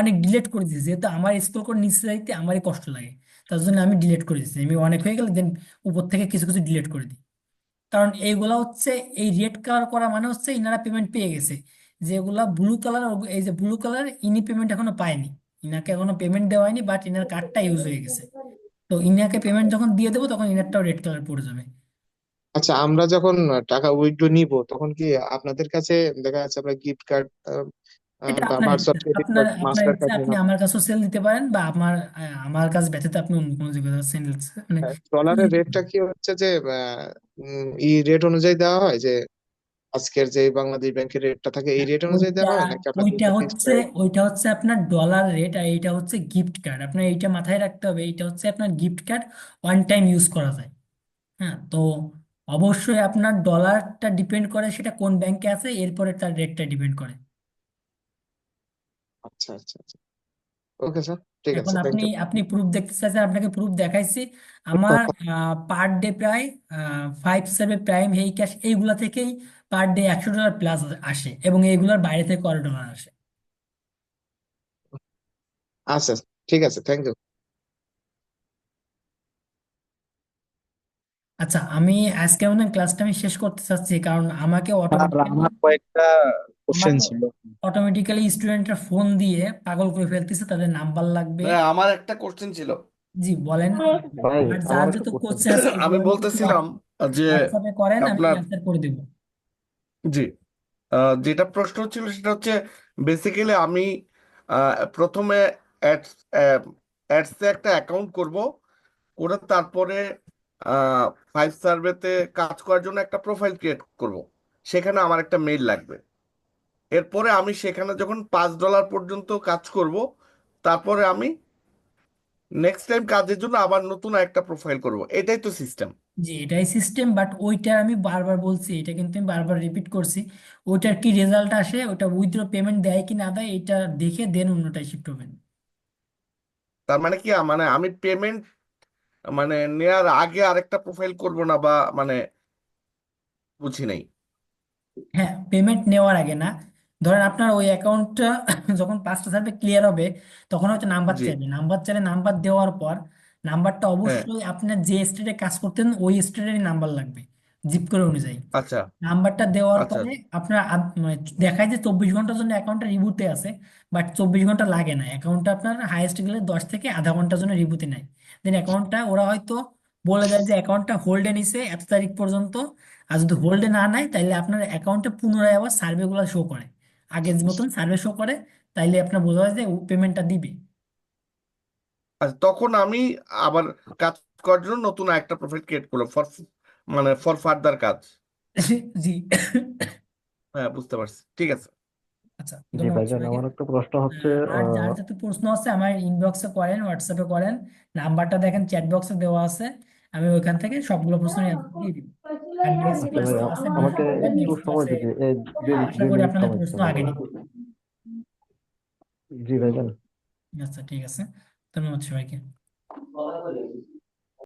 অনেক ডিলিট করে দিয়েছি, যেহেতু আমার স্কুল করে নিচে যাইতে আমারই কষ্ট লাগে। তার জন্য আমি ডিলিট করে দিয়েছি, আমি অনেক হয়ে গেলে দেন উপর থেকে কিছু কিছু ডিলিট করে দিই। কারণ এইগুলা হচ্ছে এই রেড কালার করা মানে হচ্ছে ইনারা পেমেন্ট পেয়ে গেছে। যেগুলা ব্লু কালার, এই যে ব্লু কালার, ইনি পেমেন্ট এখনো পায়নি, ইনাকে এখনো পেমেন্ট দেওয়া হয়নি, বাট ইনার কার্ডটা ইউজ হয়ে গেছে। তো ইনাকে পেমেন্ট যখন দিয়ে দেবো তখন ইনারটাও রেড কালার পড়ে যাবে। আচ্ছা, আমরা যখন টাকা উইথড্র নিব তখন কি আপনাদের কাছে দেখা যাচ্ছে আমরা গিফট কার্ড এটা বা আপনার ভার্চুয়াল ইচ্ছা, ক্রেডিট আপনার কার্ড, আপনার মাস্টার ইচ্ছা, কার্ড আপনি নিলাম, আমার কাছেও সেল দিতে পারেন, বা আমার কাছে ব্যতীত আপনি অন্য কোনো জায়গায় সেল মানে ডলারের রেটটা কি হচ্ছে যে ই রেট অনুযায়ী দেওয়া হয় যে আজকের যে বাংলাদেশ ব্যাংকের রেটটা থাকে এই রেট অনুযায়ী ওইটা দেওয়া হয়, নাকি আপনাদের ওইটা একটা ফিক্সড হচ্ছে প্রাইস? ওইটা হচ্ছে আপনার ডলার রেট, আর এইটা হচ্ছে গিফট কার্ড। আপনার এইটা মাথায় রাখতে হবে, এইটা হচ্ছে আপনার gift card, one time use করা যায়। হ্যাঁ, তো অবশ্যই আপনার ডলারটা ডিপেন্ড করে সেটা কোন ব্যাংকে আছে, এরপরে তার রেটটা ডিপেন্ড করে। আচ্ছা আচ্ছা আচ্ছা, ওকে স্যার, ঠিক এখন আছে, থ্যাংক আপনি ইউ। আপনি প্রুফ দেখতে চাইছেন, আপনাকে প্রুফ দেখাইছি। আমার পার ডে প্রায় 5 সার্ভে, প্রাইম, হেই ক্যাশ, এইগুলা থেকেই পার ডে $100 প্লাস আসে, এবং এইগুলোর বাইরে থেকে $1 আসে। আচ্ছা, ঠিক আছে, থ্যাংক ইউ। আচ্ছা, আমি আজকে মনে হয় ক্লাসটা আমি শেষ করতে চাচ্ছি, কারণ আমাকে আর অটোমেটিক্যালি আমার কয়েকটা কোশ্চেন আমাকে ছিল। অটোমেটিক্যালি স্টুডেন্টরা ফোন দিয়ে পাগল করে ফেলতেছে, তাদের নাম্বার লাগবে। ভাই আমার একটা কোশ্চেন ছিল। জি, বলেন। ভাই আর যার আমার যত একটু করতে কোশ্চেন আছে আমি এগুলো বলতেছিলাম যে হোয়াটসঅ্যাপে করেন, আমি আপনার অ্যান্সার করে দেবো। জি যেটা প্রশ্ন ছিল সেটা হচ্ছে বেসিক্যালি আমি প্রথমে অ্যাডস অ্যাডসে একটা অ্যাকাউন্ট করব, করে তারপরে ফাইভ সার্ভেতে কাজ করার জন্য একটা প্রোফাইল ক্রিয়েট করব। সেখানে আমার একটা মেইল লাগবে। এরপরে আমি সেখানে যখন $5 পর্যন্ত কাজ করব, তারপরে আমি নেক্সট টাইম কাজের জন্য আবার নতুন একটা প্রোফাইল করব। এটাই তো সিস্টেম। জি, এটাই সিস্টেম, বাট ওইটা আমি বারবার বলছি, এটা কিন্তু আমি বারবার রিপিট করছি। ওইটার কি রেজাল্ট আসে, ওটা উইথড্র পেমেন্ট দেয় কি না দেয়, এটা দেখে দেন অন্যটাই শিফট হবেন। তার মানে কি মানে আমি পেমেন্ট মানে নেয়ার আগে আরেকটা প্রোফাইল করব না, বা মানে বুঝি নাই। হ্যাঁ, পেমেন্ট নেওয়ার আগে না। ধরেন আপনার ওই অ্যাকাউন্টটা যখন 5টা সার্ভে ক্লিয়ার হবে, তখন হয়তো নাম্বার জি। চাইবে। নাম্বার চাইলে নাম্বার দেওয়ার পর নাম্বারটা হ্যাঁ। অবশ্যই আপনার যে স্টেটে কাজ করতেন ওই স্টেটেরই নাম্বার লাগবে, জিপ করে অনুযায়ী। আচ্ছা নাম্বারটা দেওয়ার আচ্ছা। পরে আপনার মানে দেখায় যে 24 ঘন্টার জন্য অ্যাকাউন্টটা রিবুতে আছে, বাট 24 ঘন্টা লাগে না। অ্যাকাউন্টটা আপনার হাইয়েস্ট গেলে 10 থেকে আধা ঘন্টার জন্য রিবুতে নেয়। দেন অ্যাকাউন্টটা ওরা হয়তো বলে দেয় যে অ্যাকাউন্টটা হোল্ডে নিছে এত তারিখ পর্যন্ত। আর যদি হোল্ডে না নেয় তাইলে আপনার অ্যাকাউন্টে পুনরায় আবার সার্ভে গুলো শো করে, আগের মতন সার্ভে শো করে, তাইলে আপনার বোঝা যায় যে পেমেন্টটা দিবে। আচ্ছা, তখন আমি আবার কাজ করার জন্য নতুন একটা প্রোফাইল ক্রিয়েট করলাম মানে ফর ফার্দার কাজ। জি। হ্যাঁ, বুঝতে পারছি, ঠিক আছে। আচ্ছা, জি ধন্যবাদ ভাইজান, সবাইকে। আমার একটা প্রশ্ন হচ্ছে আর যার যাতে প্রশ্ন আছে আমার ইনবক্সে করেন, হোয়াটসঅ্যাপে করেন। নাম্বারটা দেখেন চ্যাট বক্সে দেওয়া আছে, আমি ওইখান থেকে সবগুলো প্রশ্নের অ্যান্সার দিয়ে দিব। আর নেক্সট আচ্ছা ক্লাস ভাই, তো আছে, আমাকে মেসেজ করবেন, একটু নেক্সট সময় ক্লাসে দিতে, দুই আশা দুই করি মিনিট আপনাদের সময় প্রশ্ন দিতে আগে পারবেন? নিব। জি ভাইজান। আচ্ছা, ঠিক আছে। ধন্যবাদ সবাইকে।